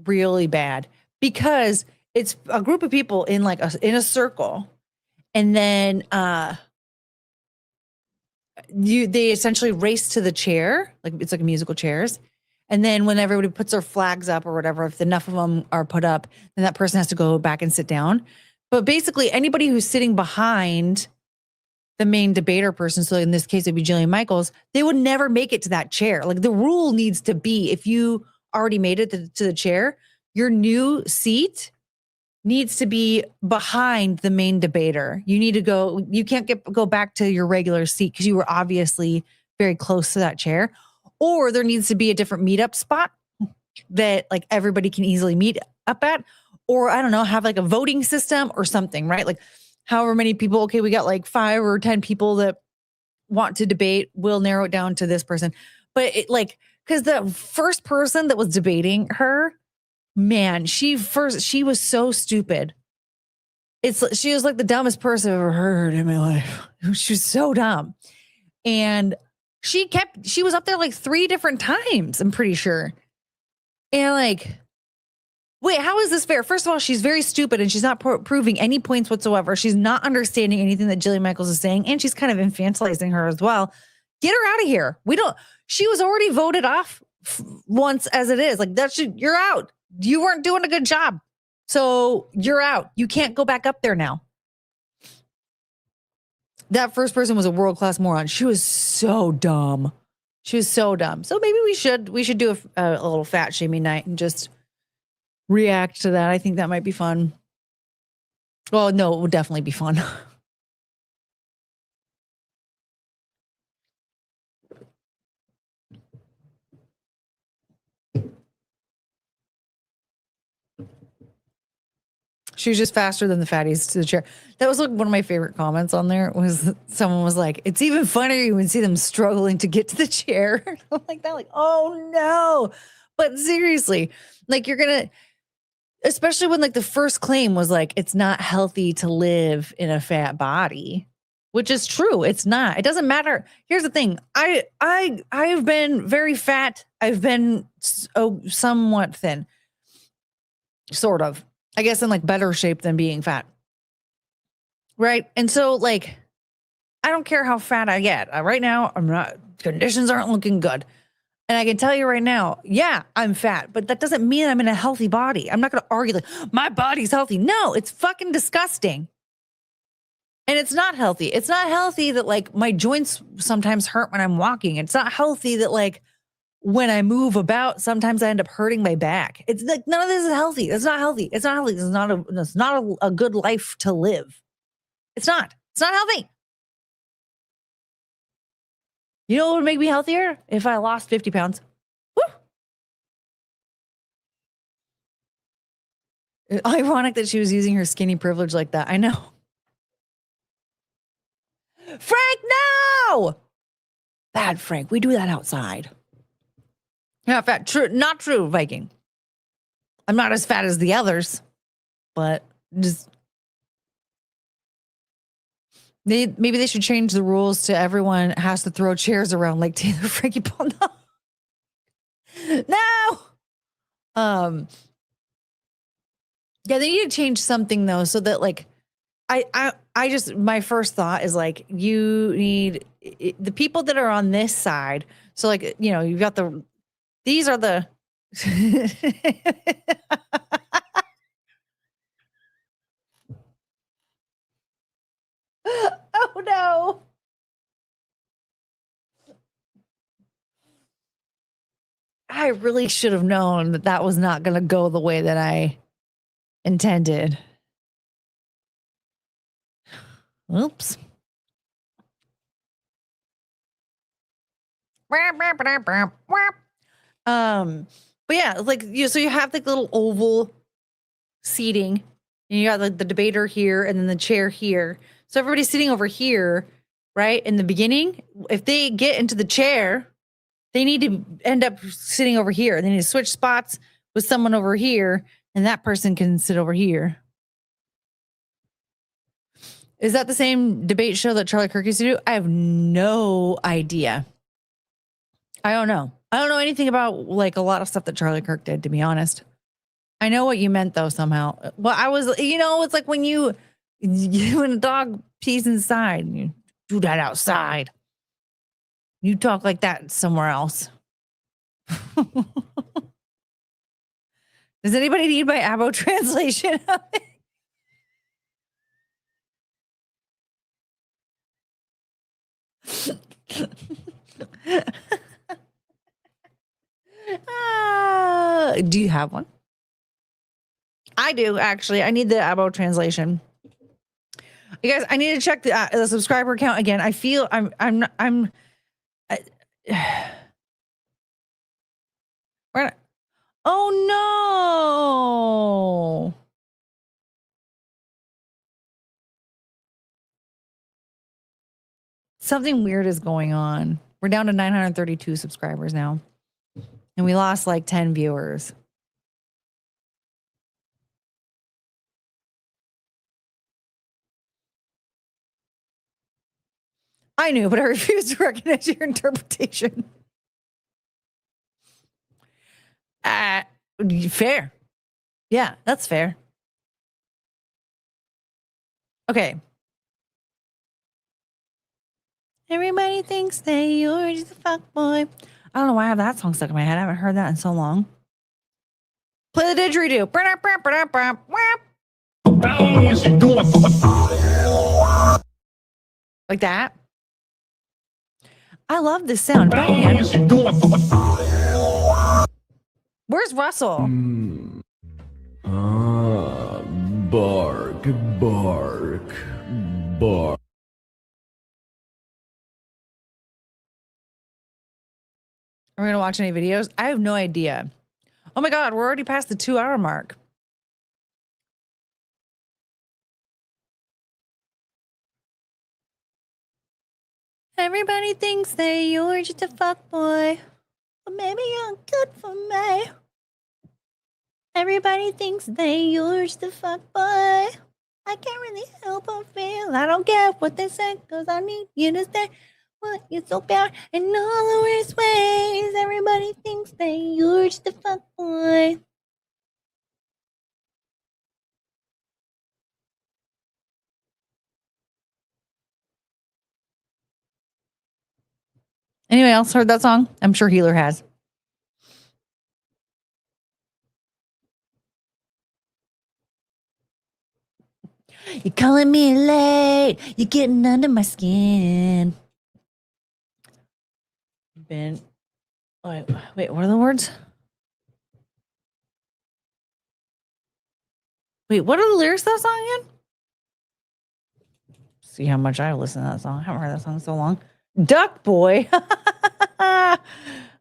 [SPEAKER 15] really bad because it's a group of people in like in a circle, and then they essentially race to the chair, like it's like musical chairs. And then when everybody puts their flags up or whatever, if enough of them are put up, then that person has to go back and sit down. But basically, anybody who's sitting behind the main debater person, so in this case, it'd be Jillian Michaels, they would never make it to that chair. Like the rule needs to be, if you already made it to the chair, your new seat needs to be behind the main debater. You need to go, you can't go back to your regular seat because you were obviously very close to that chair. Or there needs to be a different meetup spot that like everybody can easily meet up at. Or I don't know, have like a voting system or something, right? Like however many people, okay, we got like 5 or 10 people that want to debate, we'll narrow it down to this person. But it like, because the first person that was debating her, man, she was so stupid. She was like the dumbest person I've ever heard in my life. She was so dumb. And she was up there like 3 different times, I'm pretty sure. And like, wait, how is this fair? First of all, she's very stupid and she's not proving any points whatsoever. She's not understanding anything that Jillian Michaels is saying. And she's kind of infantilizing her as well. Get her out of here. She was already voted off once as it is. Like you're out. You weren't doing a good job. So you're out. You can't go back up there now. That first person was a world-class moron. She was so dumb. She was so dumb. So maybe we should do a little fat shaming night and just react to that. I think that might be fun. Well, no, it would definitely be fun. She was just faster than the fatties to the chair. That was like one of my favorite comments on there was someone was like, it's even funnier when you see them struggling to get to the chair. I'm like that, like, oh no. But seriously, like especially when like the first claim was like, it's not healthy to live in a fat body, which is true. It's not. It doesn't matter. Here's the thing. I've been very fat. I've been somewhat thin, sort of. I guess in like better shape than being fat. Right. And so like, I don't care how fat I get. Right now, conditions aren't looking good. And I can tell you right now, yeah, I'm fat, but that doesn't mean I'm in a healthy body. I'm not going to argue like my body's healthy. No, it's fucking disgusting. And it's not healthy. It's not healthy that like my joints sometimes hurt when I'm walking. It's not healthy that like when I move about, sometimes I end up hurting my back. It's like none of this is healthy. It's not healthy. It's not healthy. It's not a good life to live. It's not. It's not healthy. You know what would make me healthier? If I lost 50 pounds. Woo! Ironic that she was using her skinny privilege like that. I know. Frank, no! Bad Frank. We do that outside. Not fat. True. Not true, Viking. I'm not as fat as the others, but just maybe they should change the rules to everyone has to throw chairs around like Taylor Frankie Paul. No. Yeah, they need to change something though, so that like I just my first thought is like you need the people that are on this side. So like you've got these are the oh no. I really should have known that was not going to go the way that I intended. Oops. But yeah, like so you have like little oval seating, and you got like the debater here and then the chair here. So everybody's sitting over here, right? In the beginning, if they get into the chair, they need to end up sitting over here. They need to switch spots with someone over here, and that person can sit over here. Is that the same debate show that Charlie Kirk used to do? I have no idea. I don't know. I don't know anything about like a lot of stuff that Charlie Kirk did, to be honest. I know what you meant though, somehow. Well, I was, it's like when when a dog pees inside, you do that outside. You talk like that somewhere else. Does anybody need my abo translation? Do you have one? I do, actually. I need the abo translation. You guys, I need to check the subscriber count again. I feel oh no. Something weird is going on. We're down to 932 subscribers now. And we lost like 10 viewers. I knew, but I refuse to recognize your interpretation. Fair. Yeah, that's fair. Okay. Everybody thinks that you're just a fuckboy. I don't know why I have that song stuck in my head. I haven't heard that in so long. Play the didgeridoo. Like that. I love this sound. Where's Russell?
[SPEAKER 2] Bark, bark, bark.
[SPEAKER 15] Are we going to watch any videos? I have no idea. Oh my God, we're already past the 2-hour mark. Everybody thinks that you're just a fuckboy, but maybe you're good for me. Everybody thinks that you're just a fuckboy. I can't really help but feel I don't care what they say, cause I need you to stay. What you're so bad in all the worst ways. Everybody thinks that you're just a fuckboy. Anyone else heard that song? I'm sure Healer has. You're calling me late. You're getting under my skin. Wait, what are the words? Wait, what are the lyrics of that song again? See how much I listen to that song. I haven't heard that song in so long. Duck Boy.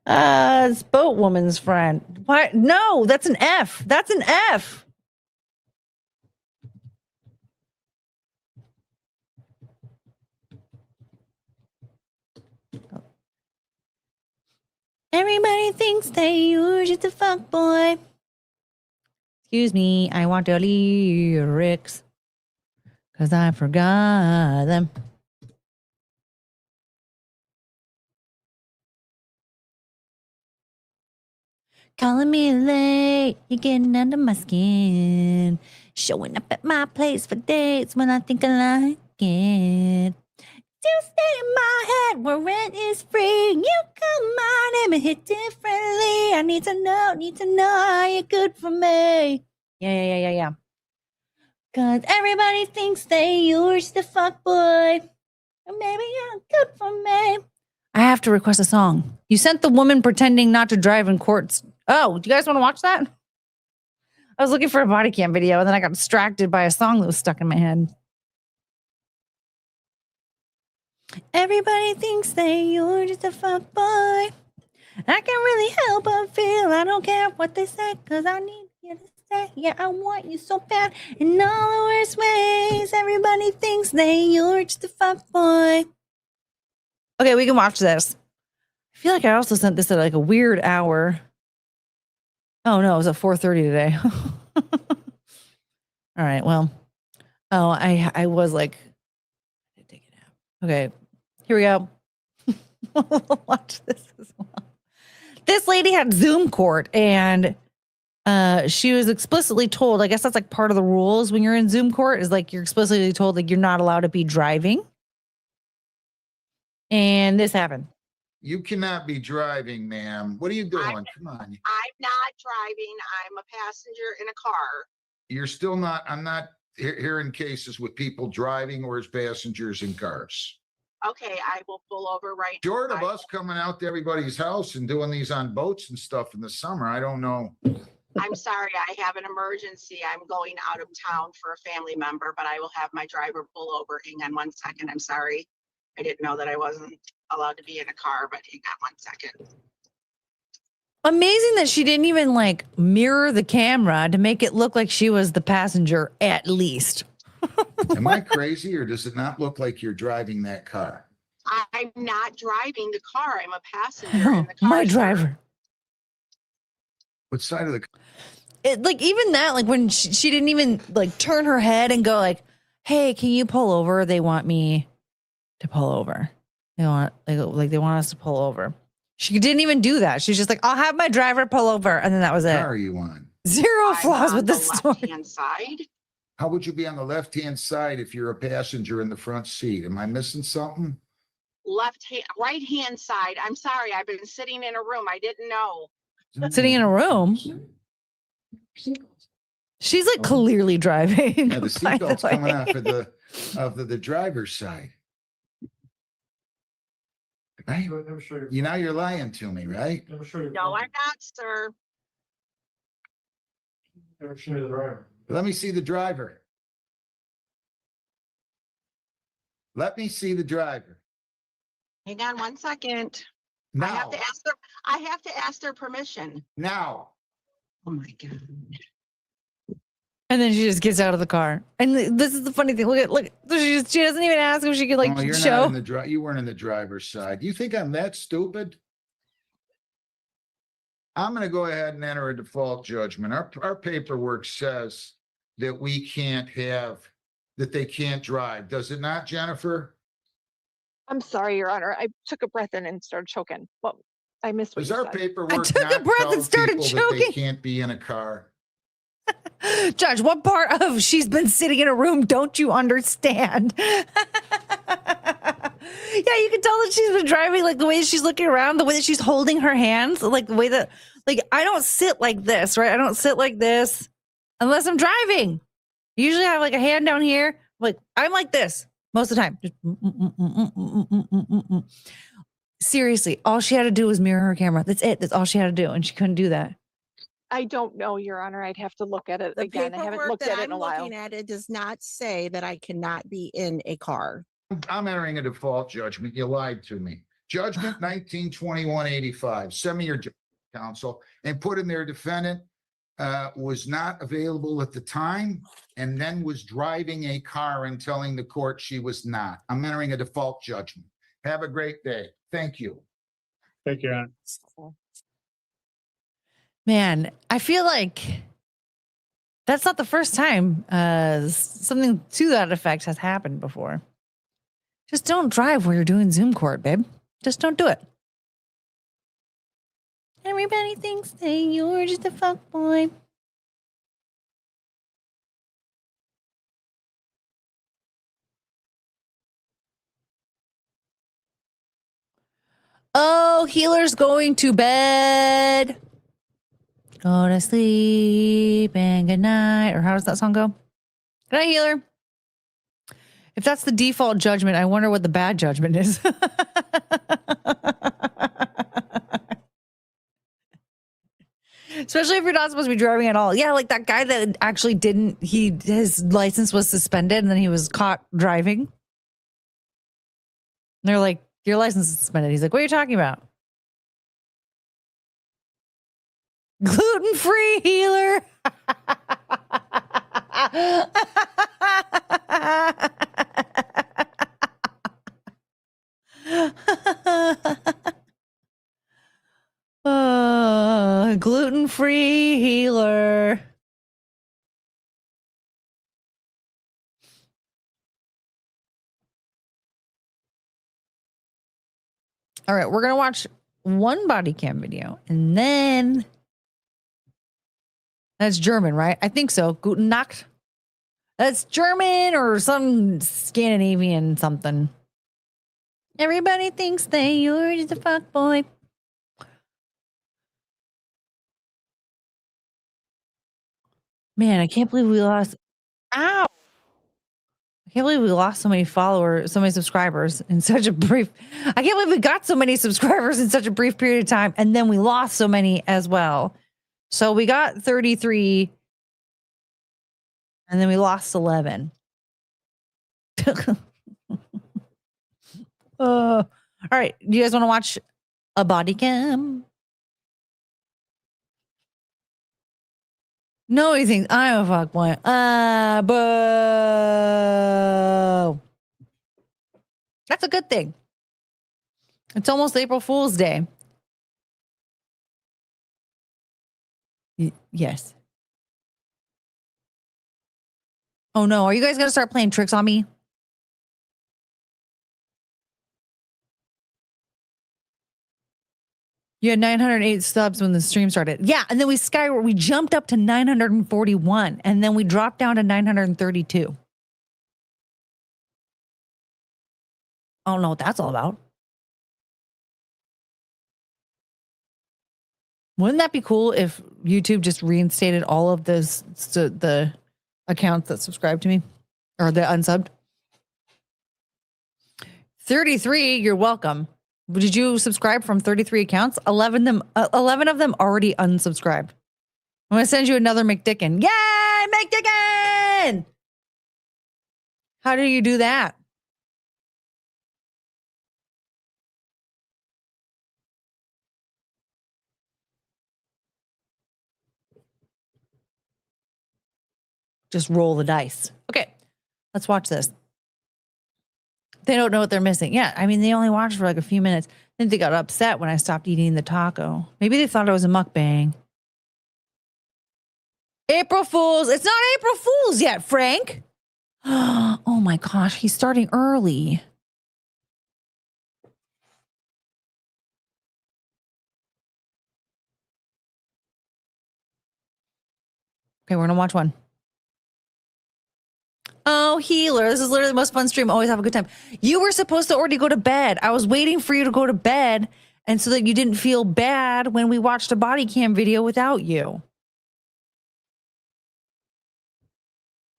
[SPEAKER 15] It's Boat Woman's Friend. Why? No, that's an F. That's an F. Everybody thinks that you're just a fuckboy. Excuse me, I want the lyrics. Because I forgot them. Calling me late, you're getting under my skin. Showing up at my place for dates when I think I like it. You stay in my head where rent is free. You call my name and hit differently. I need to know how you're good for me. Yeah. Cause everybody thinks that you're just a fuckboy. Or maybe you're good for me. I have to request a song. You sent the woman pretending not to drive in courts. Oh, do you guys want to watch that? I was looking for a body cam video and then I got distracted by a song that was stuck in my head. Everybody thinks that you're just a fuckboy. I can't really help but feel I don't care what they say, cause I need you to stay. Yeah, I want you so bad in all the worst ways. Everybody thinks that you're just a fuckboy. Okay, we can watch this. I feel like I also sent this at like a weird hour. Oh no, it was at 4:30 today. All right, well. Oh, I was like, okay, here we go. We'll watch this as well. This lady had Zoom court and she was explicitly told, I guess that's like part of the rules when you're in Zoom court, is like you're explicitly told like you're not allowed to be driving. And this happened.
[SPEAKER 16] You cannot be driving, ma'am. What are you doing? Come on.
[SPEAKER 17] I'm not driving. I'm a passenger in a car.
[SPEAKER 16] You're still not. I'm not hearing cases with people driving or as passengers in cars.
[SPEAKER 17] Okay, I will pull over right now.
[SPEAKER 16] Short of us coming out to everybody's house and doing these on boats and stuff in the summer, I don't know.
[SPEAKER 17] I'm sorry, I have an emergency. I'm going out of town for a family member, but I will have my driver pull over. Hang on 1 second. I'm sorry. I didn't know that I wasn't allowed to be in a car, but hang on 1 second.
[SPEAKER 15] Amazing that she didn't even like mirror the camera to make it look like she was the passenger at least.
[SPEAKER 16] Am I crazy, or does it not look like you're driving that car?
[SPEAKER 17] I'm not driving the car. I'm a passenger in the car.
[SPEAKER 15] My driver.
[SPEAKER 16] What side of the car?
[SPEAKER 15] It, like even that, like when she didn't even like turn her head and go like, "Hey, can you pull over? They want me to pull over." They want they want us to pull over. She didn't even do that. She's just like, I'll have my driver pull over. And then that was
[SPEAKER 16] What
[SPEAKER 15] it.
[SPEAKER 16] car are you on?
[SPEAKER 15] Zero
[SPEAKER 17] I'm
[SPEAKER 15] flaws
[SPEAKER 17] on
[SPEAKER 15] with
[SPEAKER 17] the
[SPEAKER 15] this story.
[SPEAKER 17] left-hand side.
[SPEAKER 16] How would you be on the left-hand side if you're a passenger in the front seat? Am I missing something?
[SPEAKER 17] Right-hand side. I'm sorry. I've been sitting in a room. I didn't know.
[SPEAKER 15] Sitting in a room. She's like clearly driving.
[SPEAKER 16] Yeah, the seatbelt's coming off of the driver's side. Right? You know you're lying to me, right?
[SPEAKER 17] No, I'm not, sir.
[SPEAKER 16] Let me see the driver. Let me see the driver.
[SPEAKER 17] Hang on one second.
[SPEAKER 16] Now.
[SPEAKER 17] I have to ask their permission.
[SPEAKER 16] Now.
[SPEAKER 17] Oh my God.
[SPEAKER 15] And then she just gets out of the car. And this is the funny thing. Look. She doesn't even ask if she could
[SPEAKER 16] You're
[SPEAKER 15] show.
[SPEAKER 16] not in the you weren't in the driver's side. You think I'm that stupid? I'm going to go ahead and enter a default judgment. Our paperwork says that they can't drive. Does it not, Jennifer?
[SPEAKER 18] I'm sorry, Your Honor. I took a breath in and started choking. Well, I missed what
[SPEAKER 16] Does
[SPEAKER 18] you
[SPEAKER 16] our
[SPEAKER 18] said.
[SPEAKER 16] paperwork
[SPEAKER 15] I took a
[SPEAKER 16] not
[SPEAKER 15] breath
[SPEAKER 16] tell
[SPEAKER 15] and started
[SPEAKER 16] people that they
[SPEAKER 15] choking.
[SPEAKER 16] can't be in a car?
[SPEAKER 15] Judge, what part of she's been sitting in a room don't you understand? Yeah, you can tell that she's been driving, like the way that she's looking around, the way that she's holding her hands, like the way that, I don't sit like this, right? I don't sit like this unless I'm driving. Usually I have a hand down here. I'm like this most of the time. Seriously, all she had to do was mirror her camera. That's it. That's all she had to do. And she couldn't do that.
[SPEAKER 18] I don't know, Your Honor. I'd have to look at it again. I haven't looked at it in a while.
[SPEAKER 19] Looking at it does not say that I cannot be in a car.
[SPEAKER 16] I'm entering a default judgment. You lied to me. Judgment 1921-85. Send me your counsel and put in there defendant was not available at the time and then was driving a car and telling the court she was not. I'm entering a default judgment. Have a great day. Thank you.
[SPEAKER 20] Thank you, Aunt.
[SPEAKER 15] Man, I feel like that's not the first time something to that effect has happened before. Just don't drive where you're doing Zoom court, babe. Just don't do it. Everybody thinks that you're just a fuckboy. Oh, healer's going to bed. Go to sleep and good night. Or how does that song go? Good night, healer. If that's the default judgment, I wonder what the bad judgment is. Especially if you're not supposed to be driving at all. Yeah, like that guy that actually didn't, his license was suspended and then he was caught driving. And they're like, your license is suspended. He's like, what are you talking about? Gluten-free healer. Gluten-free healer. All right, we're going to watch one body cam video and then that's German, right? I think so. Guten Nacht. That's German or some Scandinavian something. Everybody thinks that you're just a fuckboy. Man, I can't believe we lost. Ow! I can't believe we lost so many followers, so many subscribers in such a brief. I can't believe we got so many subscribers in such a brief period of time, and then we lost so many as well. So we got 33, and then we lost 11. All right, do you guys want to watch a body cam? No, he thinks I'm a fuckboy. Boo. That's a good thing. It's almost April Fool's Day. Yes. Oh no, are you guys going to start playing tricks on me? You had 908 subs when the stream started. Yeah, and then we jumped up to 941, and then we dropped down to 932. I don't know what that's all about. Wouldn't that be cool if YouTube just reinstated all of the accounts that subscribe to me or the unsubbed? 33, you're welcome. Did you subscribe from 33 accounts? 11 of them already unsubscribed. I'm going to send you another McDickin. Yay, McDickin! How do you do that? Just roll the dice. Okay, let's watch this. They don't know what they're missing. Yeah, I mean, they only watched for like a few minutes. Then they got upset when I stopped eating the taco. Maybe they thought it was a mukbang. April Fools. It's not April Fools yet, Frank. Oh my gosh, he's starting early. Okay, we're going to watch one. Oh, healer. This is literally the most fun stream. Always have a good time. You were supposed to already go to bed. I was waiting for you to go to bed, and so that you didn't feel bad when we watched a body cam video without you.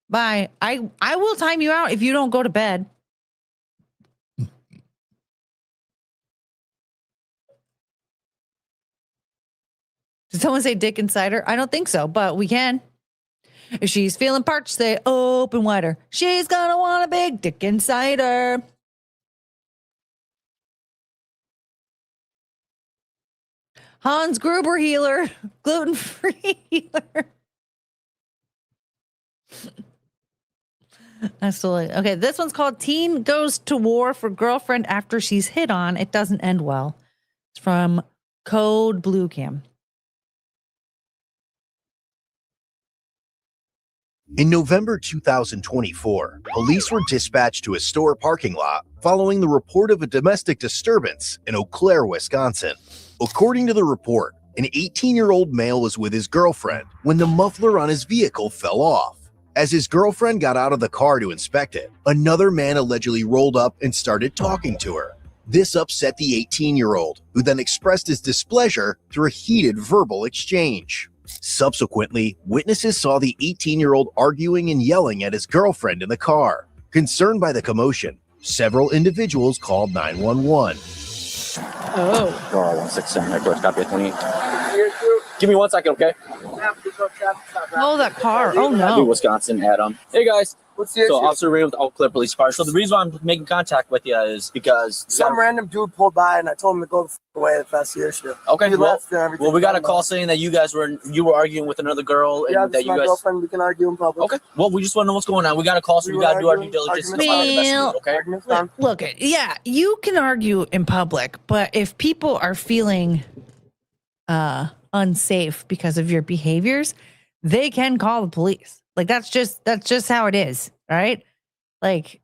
[SPEAKER 15] Bye. I will time you out if you don't go to bed. Did someone say Dick Insider? I don't think so, but we can. If she's feeling parched, say open wider. She's gonna want a big dick insider. Hans Gruber healer. Gluten-free healer. Absolutely. Okay, this one's called Teen Goes to War for Girlfriend After She's Hit On. It doesn't end well. It's from Code Blue Cam.
[SPEAKER 20] In November 2024, police were dispatched to a store parking lot following the report of a domestic disturbance in Eau Claire, Wisconsin. According to the report, an 18-year-old male was with his girlfriend when the muffler on his vehicle fell off. As his girlfriend got out of the car to inspect it, another man allegedly rolled up and started talking to her. This upset the 18-year-old, who then expressed his displeasure through a heated verbal exchange. Subsequently, witnesses saw the 18-year-old arguing and yelling at his girlfriend in the car. Concerned by the commotion, several individuals called 911.
[SPEAKER 21] Oh. 167, Network, copy at 28. Give me 1 second, okay?
[SPEAKER 15] Oh, that car. Oh, no.
[SPEAKER 21] Wisconsin, Adam. Hey, guys. What's the issue? Officer Ray with Eau Claire Police Department. So the reason why I'm making contact with you is because
[SPEAKER 22] some random dude pulled by and I told him to go the away if that's the issue.
[SPEAKER 21] Okay,
[SPEAKER 22] he left and everything.
[SPEAKER 21] Well, we got a call saying that you were arguing with another girl and
[SPEAKER 22] yeah,
[SPEAKER 21] that you
[SPEAKER 22] my
[SPEAKER 21] guys.
[SPEAKER 22] Girlfriend. We can argue in public.
[SPEAKER 21] Okay. Well, we just want to know what's going on. We got a call, so we got to do our due diligence. Okay.
[SPEAKER 15] Look, yeah, you can argue in public, but if people are feeling unsafe because of your behaviors, they can call the police. Like that's just how it is, right? Like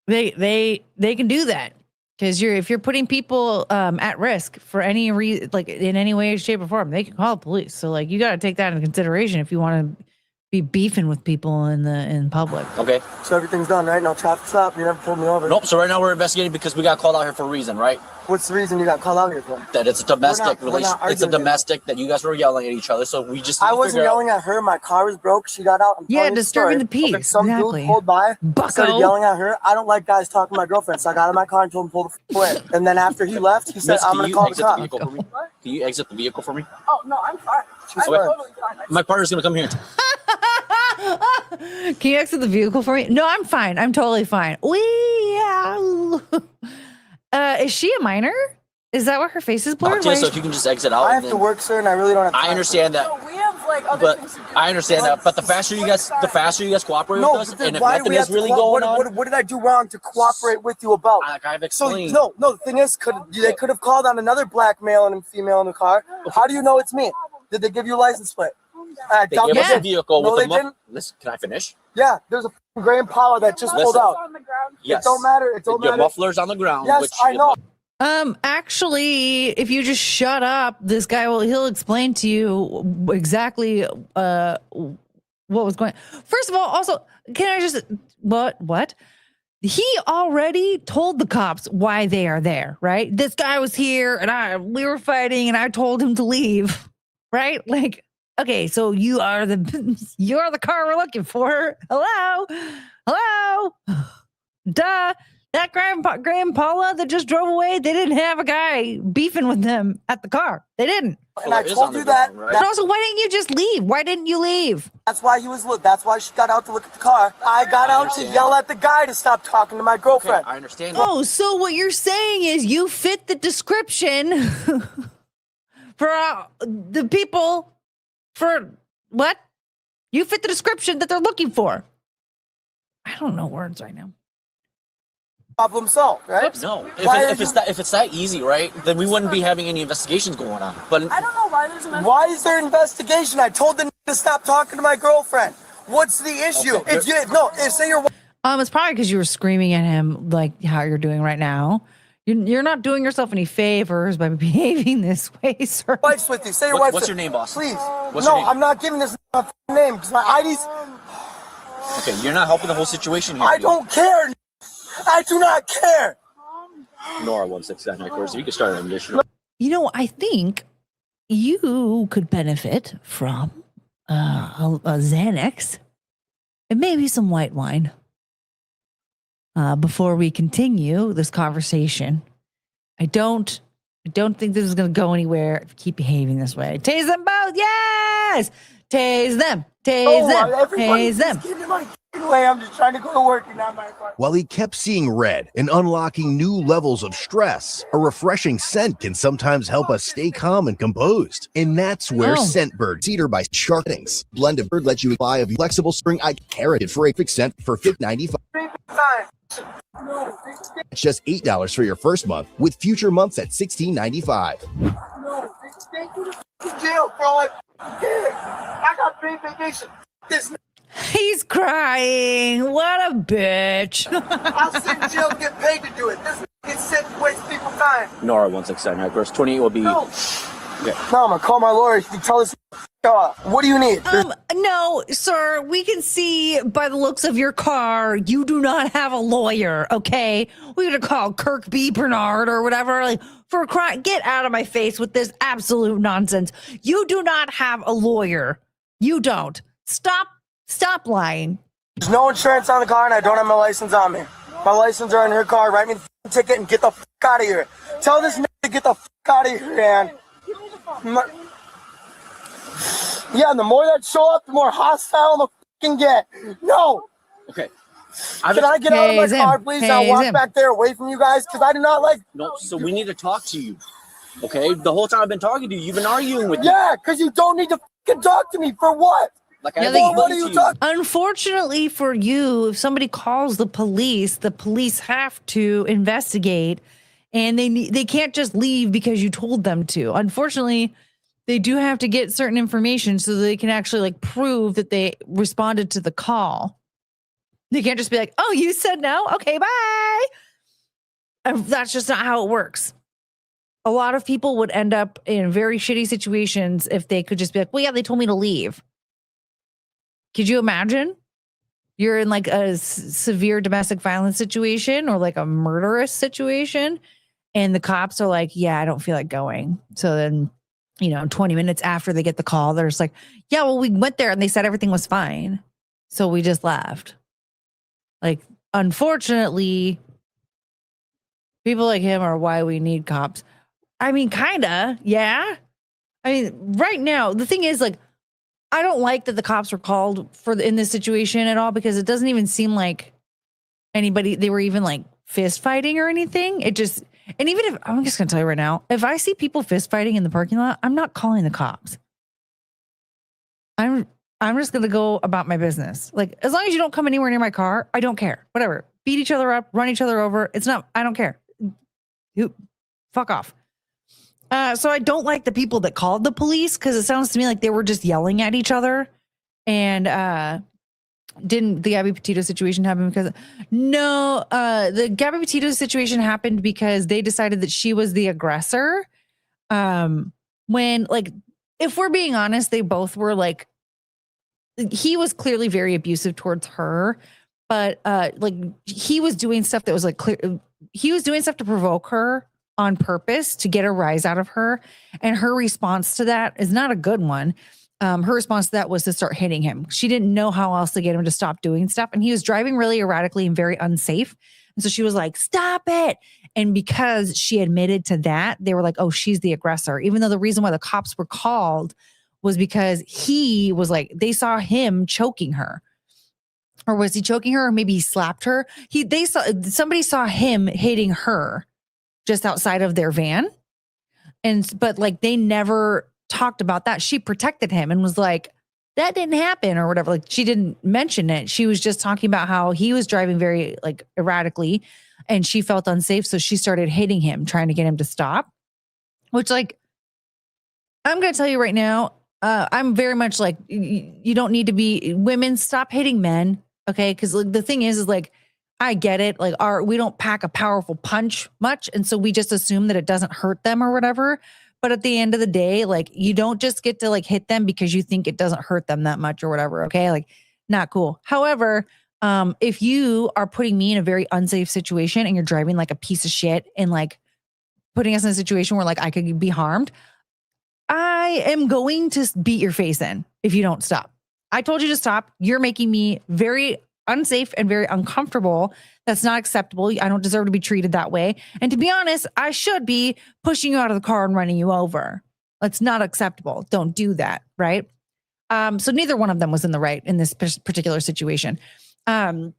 [SPEAKER 15] they can do that because if you're putting people at risk for any reason, like in any way, shape, or form, they can call the police. So like you got to take that into consideration if you want to be beefing with people in public.
[SPEAKER 21] Okay.
[SPEAKER 22] So everything's done, right? No traffic stop. You never pulled me over.
[SPEAKER 21] Nope. So right now we're investigating because we got called out here for a reason, right?
[SPEAKER 22] What's the reason you got called out here for?
[SPEAKER 21] That it's a domestic relation. It's a domestic that you guys were yelling at each other. So we just.
[SPEAKER 22] I wasn't yelling at her. My car was broke. She got out.
[SPEAKER 15] Yeah, disturbing the peace.
[SPEAKER 22] Okay, some
[SPEAKER 15] exactly.
[SPEAKER 22] dude pulled by, started yelling at her. I don't like guys talking to my girlfriend, so I got out of my car and told him to pull the away. And then after he left, he said, "I'm gonna call the cops."
[SPEAKER 21] Can you exit the vehicle for me?
[SPEAKER 22] Oh no, I'm fine.
[SPEAKER 21] I'm totally fine. My partner's gonna come here.
[SPEAKER 15] Can you exit the vehicle for me? No, I'm fine. I'm totally fine. Is she a minor? Is that what her face is blurred?
[SPEAKER 21] Okay, so if you can just exit out.
[SPEAKER 22] I have to work, sir, and I really don't have time.
[SPEAKER 21] I understand that.
[SPEAKER 22] We have like other things to do.
[SPEAKER 21] I understand that. But the faster you guys cooperate with us, and if nothing is really going on.
[SPEAKER 22] What did I do wrong to cooperate with you about?
[SPEAKER 21] I've explained.
[SPEAKER 22] So, no. The thing is, they could have called on another black male and a female in the car. How do you know it's me? Did they give you a license plate?
[SPEAKER 21] They gave us a vehicle
[SPEAKER 22] no,
[SPEAKER 21] with
[SPEAKER 22] they didn't.
[SPEAKER 21] Listen, can I finish?
[SPEAKER 22] Yeah, there's a gray Impala that just pulled out.
[SPEAKER 21] Yes.
[SPEAKER 22] It don't matter. It don't
[SPEAKER 21] Your
[SPEAKER 22] matter.
[SPEAKER 21] muffler's on the ground.
[SPEAKER 22] Yes, I know.
[SPEAKER 15] Actually, if you just shut up, this guy he'll explain to you exactly what was going. First of all, also, can I just what? He already told the cops why they are there, right? This guy was here and we were fighting and I told him to leave, right? Like, okay, so you're the car we're looking for. Hello. Duh. That Grandpa that just drove away, they didn't have a guy beefing with them at the car. They didn't.
[SPEAKER 22] And I told you that.
[SPEAKER 15] But also, why didn't you just leave? Why didn't you leave?
[SPEAKER 22] That's why that's why she got out to look at the car. I got out to yell at the guy to stop talking to my girlfriend.
[SPEAKER 21] Okay, I understand.
[SPEAKER 15] Oh, so what you're saying is you fit the description for the people for what? You fit the description that they're looking for. I don't know words right now.
[SPEAKER 22] Problem solved, right?
[SPEAKER 21] No, if it's that easy, right? Then we wouldn't be having any investigations going on. But
[SPEAKER 22] I don't know why there's why is there investigation? I told them to stop talking to my girlfriend. What's the issue?
[SPEAKER 21] Okay.
[SPEAKER 22] Say you're.
[SPEAKER 15] It's probably because you were screaming at him like how you're doing right now. You're not doing yourself any favors by behaving this way, sir.
[SPEAKER 22] Wife's with you. Say your wife's.
[SPEAKER 21] What's your name, boss?
[SPEAKER 22] Please.
[SPEAKER 21] What's your name?
[SPEAKER 22] I'm not giving this my name because my ID's.
[SPEAKER 21] Okay, you're not helping the whole situation here.
[SPEAKER 22] I don't care. I do not care.
[SPEAKER 21] Nora 169, of course. You can start an additional.
[SPEAKER 15] You know, I think you could benefit from a Xanax and maybe some white wine before we continue this conversation. I don't think this is going to go anywhere if you keep behaving this way. Tase them both. Yes. Tase them. Tase them. Tase them.
[SPEAKER 22] I'm just trying to go to work and not my car.
[SPEAKER 20] While he kept seeing red and unlocking new levels of stress, a refreshing scent can sometimes help us stay calm and composed. And that's where Scentbird Cedar by Sharpnings blend of bird lets you buy a flexible spring carroted for a fixed scent for $5.95. It's just $8 for your first month, with future months at $16.95.
[SPEAKER 22] I got paid vacation.
[SPEAKER 15] He's crying. What a bitch.
[SPEAKER 22] I'll sit in jail and get paid to do it. This gets sent to waste people's time.
[SPEAKER 21] Nora 169, of course. 28 will be.
[SPEAKER 22] No, I'm gonna call my lawyer. You tell us. What do you need?
[SPEAKER 15] No, sir. We can see by the looks of your car, you do not have a lawyer. Okay, we're gonna call Kirk B. Bernard or whatever. Like for a crime. Get out of my face with this absolute nonsense. You do not have a lawyer. You don't. Stop lying.
[SPEAKER 22] There's no insurance on the car and I don't have my license on me. My license are in her car. Write me the ticket and get the fuck out of here. Tell this nigga to get the fuck out of here, man. Yeah, and the more that show up, the more hostile the fucking get. No.
[SPEAKER 21] Okay.
[SPEAKER 22] Can I get out of my car, please? I'll walk back there away from you guys because I do not like.
[SPEAKER 21] No, so we need to talk to you. Okay? The whole time I've been talking to you, you've been arguing with me.
[SPEAKER 22] Yeah, because you don't need to fucking talk to me. For what?
[SPEAKER 21] Like
[SPEAKER 22] what are you talking?
[SPEAKER 15] Unfortunately for you, if somebody calls the police have to investigate, and they can't just leave because you told them to. Unfortunately, they do have to get certain information so they can actually like prove that they responded to the call. They can't just be like, "Oh, you said no? Okay, bye." And that's just not how it works. A lot of people would end up in very shitty situations if they could just be like, "Well, yeah, they told me to leave." Could you imagine? You're in like a severe domestic violence situation or like a murderous situation, and the cops are like, "Yeah, I don't feel like going." So then, 20 minutes after they get the call, they're just like, "Yeah, well, we went there and they said everything was fine. So we just left." Like, unfortunately, people like him are why we need cops. I mean, kinda, yeah. I mean, right now, the thing is, like, I don't like that the cops were called in this situation at all because it doesn't even seem like they were even like fist fighting or anything. And even if, I'm just going to tell you right now, if I see people fist fighting in the parking lot, I'm not calling the cops. I'm just going to go about my business. Like, as long as you don't come anywhere near my car, I don't care. Whatever. Beat each other up, run each other over. I don't care. Fuck off. So I don't like the people that called the police because it sounds to me like they were just yelling at each other. And Didn't the Gabby Petito situation happen because no, the Gabby Petito situation happened because they decided that she was the aggressor. When like, if we're being honest, they both were like, he was clearly very abusive towards her, but like he was doing stuff that was like clear. He was doing stuff to provoke her on purpose to get a rise out of her. And her response to that is not a good one. Her response to that was to start hitting him. She didn't know how else to get him to stop doing stuff. And he was driving really erratically and very unsafe. And so she was like, stop it. And because she admitted to that, they were like, oh, she's the aggressor. Even though the reason why the cops were called was because he was like, they saw him choking her. Or was he choking her? Or maybe he slapped her. Somebody saw him hitting her just outside of their van. But like they never talked about that. She protected him and was like, that didn't happen or whatever. Like she didn't mention it. She was just talking about how he was driving very like erratically and she felt unsafe. So she started hitting him, trying to get him to stop, which like, I'm going to tell you right now, I'm very much like, you don't need to be women, stop hitting men. Okay. Cause like, the thing is like, I get it. Like we don't pack a powerful punch much. And so we just assume that it doesn't hurt them or whatever. But at the end of the day, like you don't just get to like hit them because you think it doesn't hurt them that much or whatever. Okay. Like not cool. However, if you are putting me in a very unsafe situation and you're driving like a piece of shit and like putting us in a situation where like I could be harmed, I am going to beat your face in if you don't stop. I told you to stop. You're making me very unsafe and very uncomfortable. That's not acceptable. I don't deserve to be treated that way. And to be honest, I should be pushing you out of the car and running you over. That's not acceptable. Don't do that. Right. So neither one of them was in the right in this particular situation. Because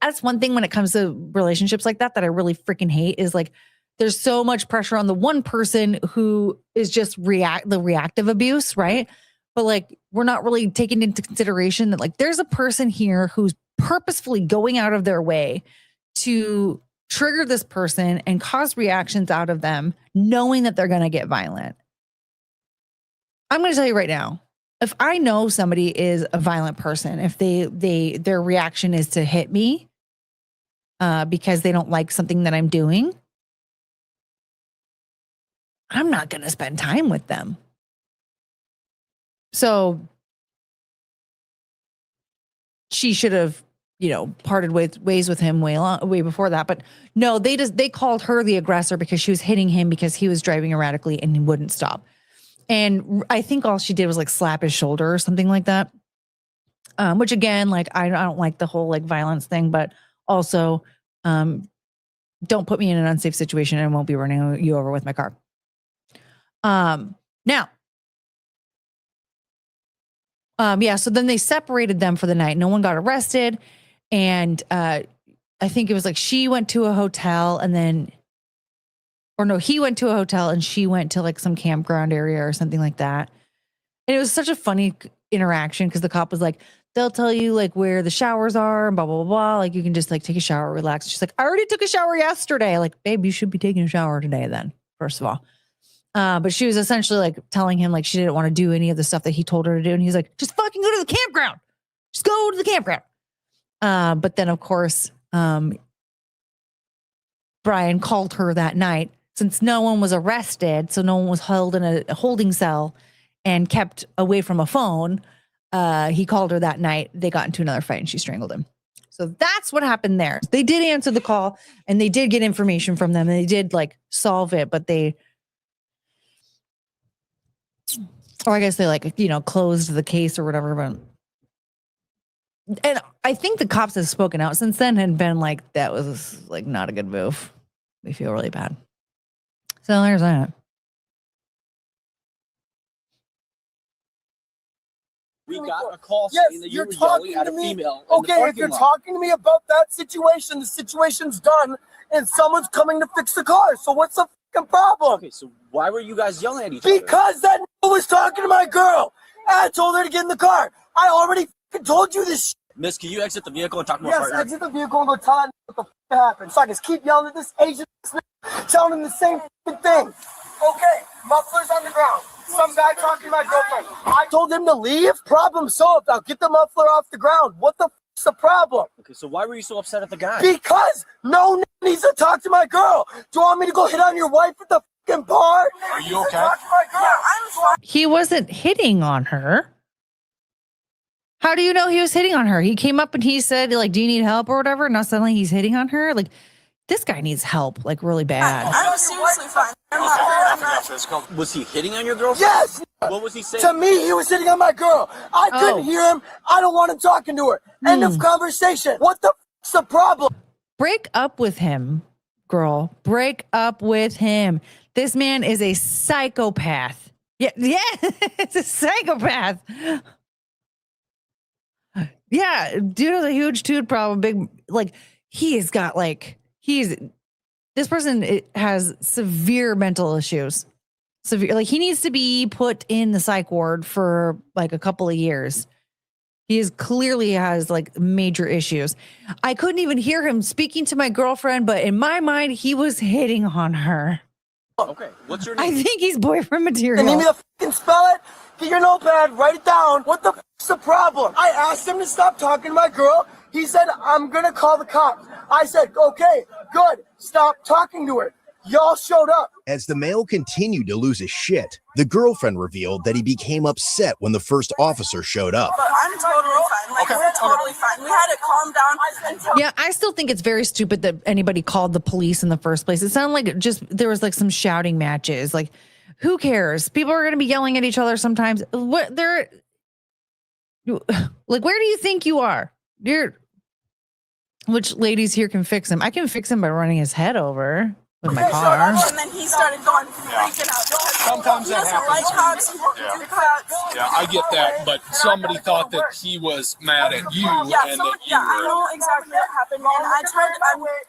[SPEAKER 15] that's one thing when it comes to relationships like that I really freaking hate is like, there's so much pressure on the one person who is just the reactive abuse. Right. But like, we're not really taking into consideration that like, there's a person here who's purposefully going out of their way to trigger this person and cause reactions out of them, knowing that they're going to get violent. I'm going to tell you right now, if I know somebody is a violent person, if their reaction is to hit me because they don't like something that I'm doing, I'm not going to spend time with them. So she should have, parted ways with him way before that. But no, they called her the aggressor because she was hitting him because he was driving erratically and he wouldn't stop. And I think all she did was like slap his shoulder or something like that. Which again, like I don't like the whole like violence thing, but also don't put me in an unsafe situation and I won't be running you over with my car. Now. So then they separated them for the night. No one got arrested. And I think it was like she went to a hotel he went to a hotel and she went to like some campground area or something like that. And it was such a funny interaction because the cop was like, they'll tell you like where the showers are and blah, blah, blah, blah. Like you can just like take a shower, relax. She's like, I already took a shower yesterday. Like, babe, you should be taking a shower today then, first of all. But she was essentially like telling him like she didn't want to do any of the stuff that he told her to do. And he's like, just fucking go to the campground. Just go to the campground. But then of course, Brian called her that night since no one was arrested. So no one was held in a holding cell and kept away from a phone. He called her that night. They got into another fight and she strangled him. So that's what happened there. They did answer the call and they did get information from them and they did like solve it, but or I guess they like, closed the case or whatever. But and I think the cops have spoken out since then and been like, that was like not a good move. We feel really bad. So there's that.
[SPEAKER 21] We got a call
[SPEAKER 22] Yes,
[SPEAKER 21] saying that
[SPEAKER 22] you're
[SPEAKER 21] you were yelling
[SPEAKER 22] talking
[SPEAKER 21] at
[SPEAKER 22] to
[SPEAKER 21] a
[SPEAKER 22] me.
[SPEAKER 21] female. in the
[SPEAKER 22] Okay, if
[SPEAKER 21] parking
[SPEAKER 22] you're
[SPEAKER 21] lot.
[SPEAKER 22] talking to me about that situation, the situation's done, and someone's coming to fix the car. So what's the fucking problem?
[SPEAKER 21] Okay, so why were you guys yelling at each other?
[SPEAKER 22] Because that was talking to my girl. I told her to get in the car. I already fucking told you this.
[SPEAKER 21] Miss, can you exit the vehicle and talk to my
[SPEAKER 22] Yes,
[SPEAKER 21] partner?
[SPEAKER 22] exit the vehicle and go tell that what the fuck happened. So I can keep yelling at this Asian, telling him the same fucking thing. Okay, muffler's on the ground. Some guy talking to my girlfriend. I told him to leave. Problem solved. I'll get the muffler off the ground. What the f***'s the problem?
[SPEAKER 21] Okay, so why were you so upset at the guy?
[SPEAKER 22] Because no n- needs to talk to my girl. Do you want me to go hit on your wife at the fucking bar?
[SPEAKER 16] Are you okay?
[SPEAKER 22] Talk to my girl. I'm fine.
[SPEAKER 15] He wasn't hitting on her. How do you know he was hitting on her? He came up and he said, like, do you need help or whatever? Now suddenly he's hitting on her. Like, this guy needs help, like, really bad.
[SPEAKER 22] I'm seriously fine. I'm not.
[SPEAKER 21] Was he hitting on your girlfriend?
[SPEAKER 22] Yes.
[SPEAKER 21] What was he saying?
[SPEAKER 22] To me, he was hitting on my girl. I couldn't hear him. I don't want him talking to her. End of conversation. What the f***'s the problem?
[SPEAKER 15] Break up with him, girl. Break up with him. This man is a psychopath. Yeah, it's a psychopath. Yeah, dude has a huge dude problem. Big, like, this person has severe mental issues. Severe, like, he needs to be put in the psych ward for like a couple of years. He clearly has like major issues. I couldn't even hear him speaking to my girlfriend, but in my mind, he was hitting on her.
[SPEAKER 21] Okay, what's your name?
[SPEAKER 15] I think he's boyfriend material.
[SPEAKER 22] You need me to fucking spell it? Get your notepad, write it down. What the f***'s the problem? I asked him to stop talking to my girl. He said, I'm gonna call the cops. I said, okay, good. Stop talking to her. Y'all showed up.
[SPEAKER 20] As the male continued to lose his shit, the girlfriend revealed that he became upset when the first officer showed up.
[SPEAKER 3] But I'm totally fine. Like, we're totally fine. We had to calm down.
[SPEAKER 15] Yeah, I still think it's very stupid that anybody called the police in the first place. It sounded like there was like some shouting matches. Like, who cares? People are going to be yelling at each other sometimes. Where do you think you are? Which ladies here can fix him? I can fix him by running his head over with my car.
[SPEAKER 3] And then he started going freaking out.
[SPEAKER 4] Sometimes
[SPEAKER 3] he
[SPEAKER 4] that
[SPEAKER 3] doesn't
[SPEAKER 4] happens.
[SPEAKER 3] like hugs. He won't do hugs.
[SPEAKER 4] Yeah, I get that, but somebody thought that he was mad at you and that you
[SPEAKER 3] I
[SPEAKER 4] were.
[SPEAKER 3] know exactly what happened, and I tried.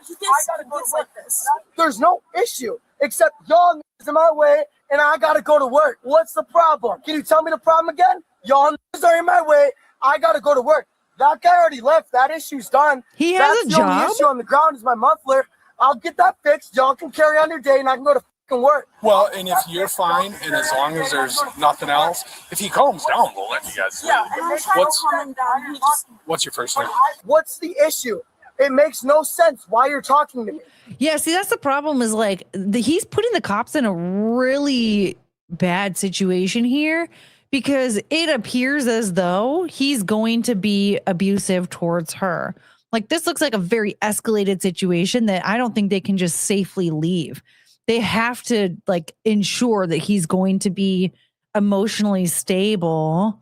[SPEAKER 3] He gets like this.
[SPEAKER 22] There's no issue except y'all niggas in my way and I gotta go to work. What's the problem? Can you tell me the problem again? Y'all niggas are in my way. I gotta go to work. That guy already left. That issue's done.
[SPEAKER 15] He has
[SPEAKER 22] That's
[SPEAKER 15] a
[SPEAKER 22] the only
[SPEAKER 15] job?
[SPEAKER 22] issue on the ground is my muffler. I'll get that fixed. Y'all can carry on your day and I can go to fucking work.
[SPEAKER 4] Well, and if you're fine, and as long as there's nothing else, if he calms down, we'll let you guys leave.
[SPEAKER 3] Yeah, and I tried to calm him down. He just
[SPEAKER 4] What's your first name?
[SPEAKER 22] What's the issue? It makes no sense why you're talking to me.
[SPEAKER 15] Yeah, see, that's the problem is like he's putting the cops in a really bad situation here because it appears as though he's going to be abusive towards her. Like, this looks like a very escalated situation that I don't think they can just safely leave. They have to like ensure that he's going to be emotionally stable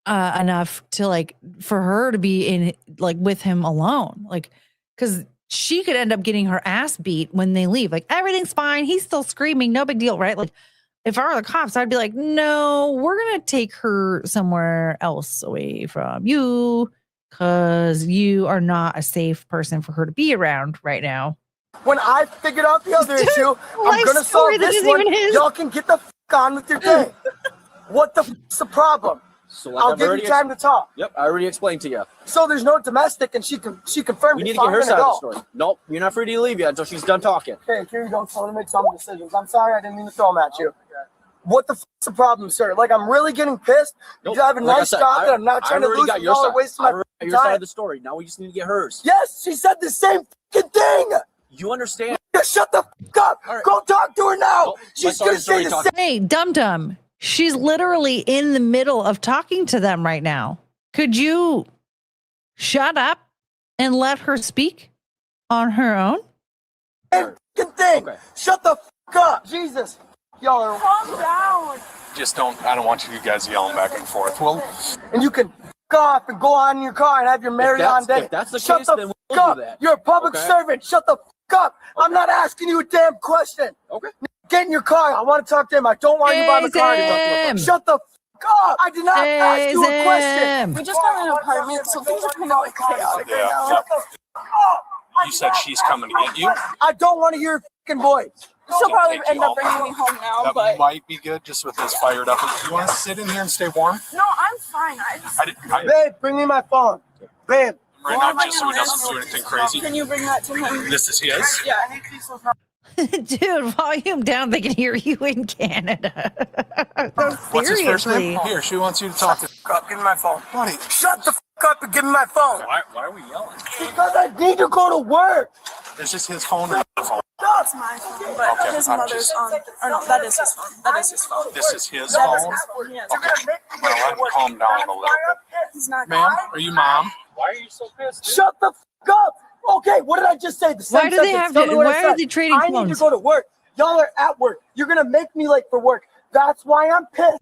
[SPEAKER 15] enough to like for her to be in like with him alone, like because she could end up getting her ass beat when they leave. Like, everything's fine, he's still screaming, no big deal, right? Like, if I were the cops, I'd be like, no, we're gonna take her somewhere else away from you because you are not a safe person for her to be around right now.
[SPEAKER 22] When I figured out the other issue, I'm gonna solve this one. Y'all can get the fuck on with your day. What the fuck's the problem?
[SPEAKER 21] So like
[SPEAKER 22] I'll
[SPEAKER 21] I've
[SPEAKER 22] give
[SPEAKER 21] already
[SPEAKER 22] you time to talk.
[SPEAKER 21] Yep, I already explained to you.
[SPEAKER 22] So there's no domestic, and she confirmed.
[SPEAKER 21] We need
[SPEAKER 22] it,
[SPEAKER 21] to
[SPEAKER 22] so
[SPEAKER 21] get
[SPEAKER 22] I'm
[SPEAKER 21] her
[SPEAKER 22] gonna
[SPEAKER 21] side of
[SPEAKER 22] go.
[SPEAKER 21] the story. Nope, you're not free to leave yet until she's done talking.
[SPEAKER 22] Okay, here you go. So I'm gonna make some decisions. I'm sorry, I didn't mean to throw them at you. What the fuck's the problem, sir? Like, I'm really getting pissed.
[SPEAKER 21] Nope.
[SPEAKER 22] You have a
[SPEAKER 21] Like I
[SPEAKER 22] nice
[SPEAKER 21] said,
[SPEAKER 22] job that I'm not trying to lose.
[SPEAKER 21] got your
[SPEAKER 22] Y'all are
[SPEAKER 21] side.
[SPEAKER 22] wasting
[SPEAKER 21] I
[SPEAKER 22] my
[SPEAKER 21] already got
[SPEAKER 22] fucking
[SPEAKER 21] your side
[SPEAKER 22] time.
[SPEAKER 21] of the story. Now we just need to get hers.
[SPEAKER 22] Yes, she said the same fucking thing.
[SPEAKER 21] You understand?
[SPEAKER 22] Shut the fuck up.
[SPEAKER 21] Right.
[SPEAKER 22] Go talk to her now.
[SPEAKER 21] Nope.
[SPEAKER 22] She's gonna say the same.
[SPEAKER 15] Hey, dum-dum, she's literally in the middle of talking to them right now. Could you shut up and let her speak on her own?
[SPEAKER 22] Same fucking thing.
[SPEAKER 21] Okay.
[SPEAKER 22] Shut the fuck up. Jesus. Y'all are.
[SPEAKER 3] calm down.
[SPEAKER 4] Just I don't want you guys yelling back and forth. Well,
[SPEAKER 22] And you can fuck off and go on in your car and have your Marriott day.
[SPEAKER 21] If that's the
[SPEAKER 22] Shut
[SPEAKER 21] case,
[SPEAKER 22] the
[SPEAKER 21] then
[SPEAKER 22] fuck
[SPEAKER 21] we'll
[SPEAKER 22] up.
[SPEAKER 21] do that.
[SPEAKER 22] You're a public
[SPEAKER 21] Okay.
[SPEAKER 22] servant. Shut the fuck up. I'm not asking you a damn question.
[SPEAKER 21] Okay.
[SPEAKER 22] Get in your car. I want to talk to him. I don't want you by the car
[SPEAKER 15] Zim.
[SPEAKER 22] anymore. Shut the fuck up. I did not ask you a question.
[SPEAKER 3] We just got an apartment, so things are kind of like chaotic right now.
[SPEAKER 22] Shut the fuck up.
[SPEAKER 4] you said she's coming to get you.
[SPEAKER 22] I don't want to hear your fucking voice.
[SPEAKER 3] She'll probably
[SPEAKER 4] Take you
[SPEAKER 3] end up
[SPEAKER 4] home.
[SPEAKER 3] bringing me home now,
[SPEAKER 4] That
[SPEAKER 3] but
[SPEAKER 4] might be good just with this fired up. You want to sit in here and stay warm?
[SPEAKER 3] no, I'm fine.
[SPEAKER 22] Babe, bring me my phone. Babe.
[SPEAKER 4] Right now, just so he doesn't do anything crazy.
[SPEAKER 3] Can you bring that to him?
[SPEAKER 4] This is his?
[SPEAKER 3] Yeah.
[SPEAKER 15] Dude, volume down. They can hear you in Canada. No,
[SPEAKER 4] What's his first
[SPEAKER 15] seriously.
[SPEAKER 4] name? Here, she wants you to talk to.
[SPEAKER 22] Up, give me my phone.
[SPEAKER 4] Buddy,
[SPEAKER 22] Shut the up and give me my phone.
[SPEAKER 4] why are we yelling?
[SPEAKER 22] Because I need to go to work.
[SPEAKER 4] Is this his phone or the phone?
[SPEAKER 3] That's my phone, but
[SPEAKER 4] Okay,
[SPEAKER 3] his
[SPEAKER 4] I'm
[SPEAKER 3] mother's
[SPEAKER 4] just-
[SPEAKER 3] on. Or no, that is his phone. That is his phone.
[SPEAKER 4] This is his
[SPEAKER 3] That is
[SPEAKER 4] phone?
[SPEAKER 3] his phone, yes.
[SPEAKER 4] Okay. Well, let him calm down a little bit.
[SPEAKER 3] He's not.
[SPEAKER 4] Ma'am, are you mom?
[SPEAKER 22] Why are you so pissed? Shut the up. Okay, what did I just say? The same
[SPEAKER 15] Why do they
[SPEAKER 22] sentence.
[SPEAKER 15] have
[SPEAKER 22] Tell
[SPEAKER 15] to-
[SPEAKER 22] me what I
[SPEAKER 15] why are
[SPEAKER 22] said.
[SPEAKER 15] they trading
[SPEAKER 22] I need to
[SPEAKER 15] phones?
[SPEAKER 22] go to work. Y'all are at work. You're gonna make me late for work. That's why I'm pissed.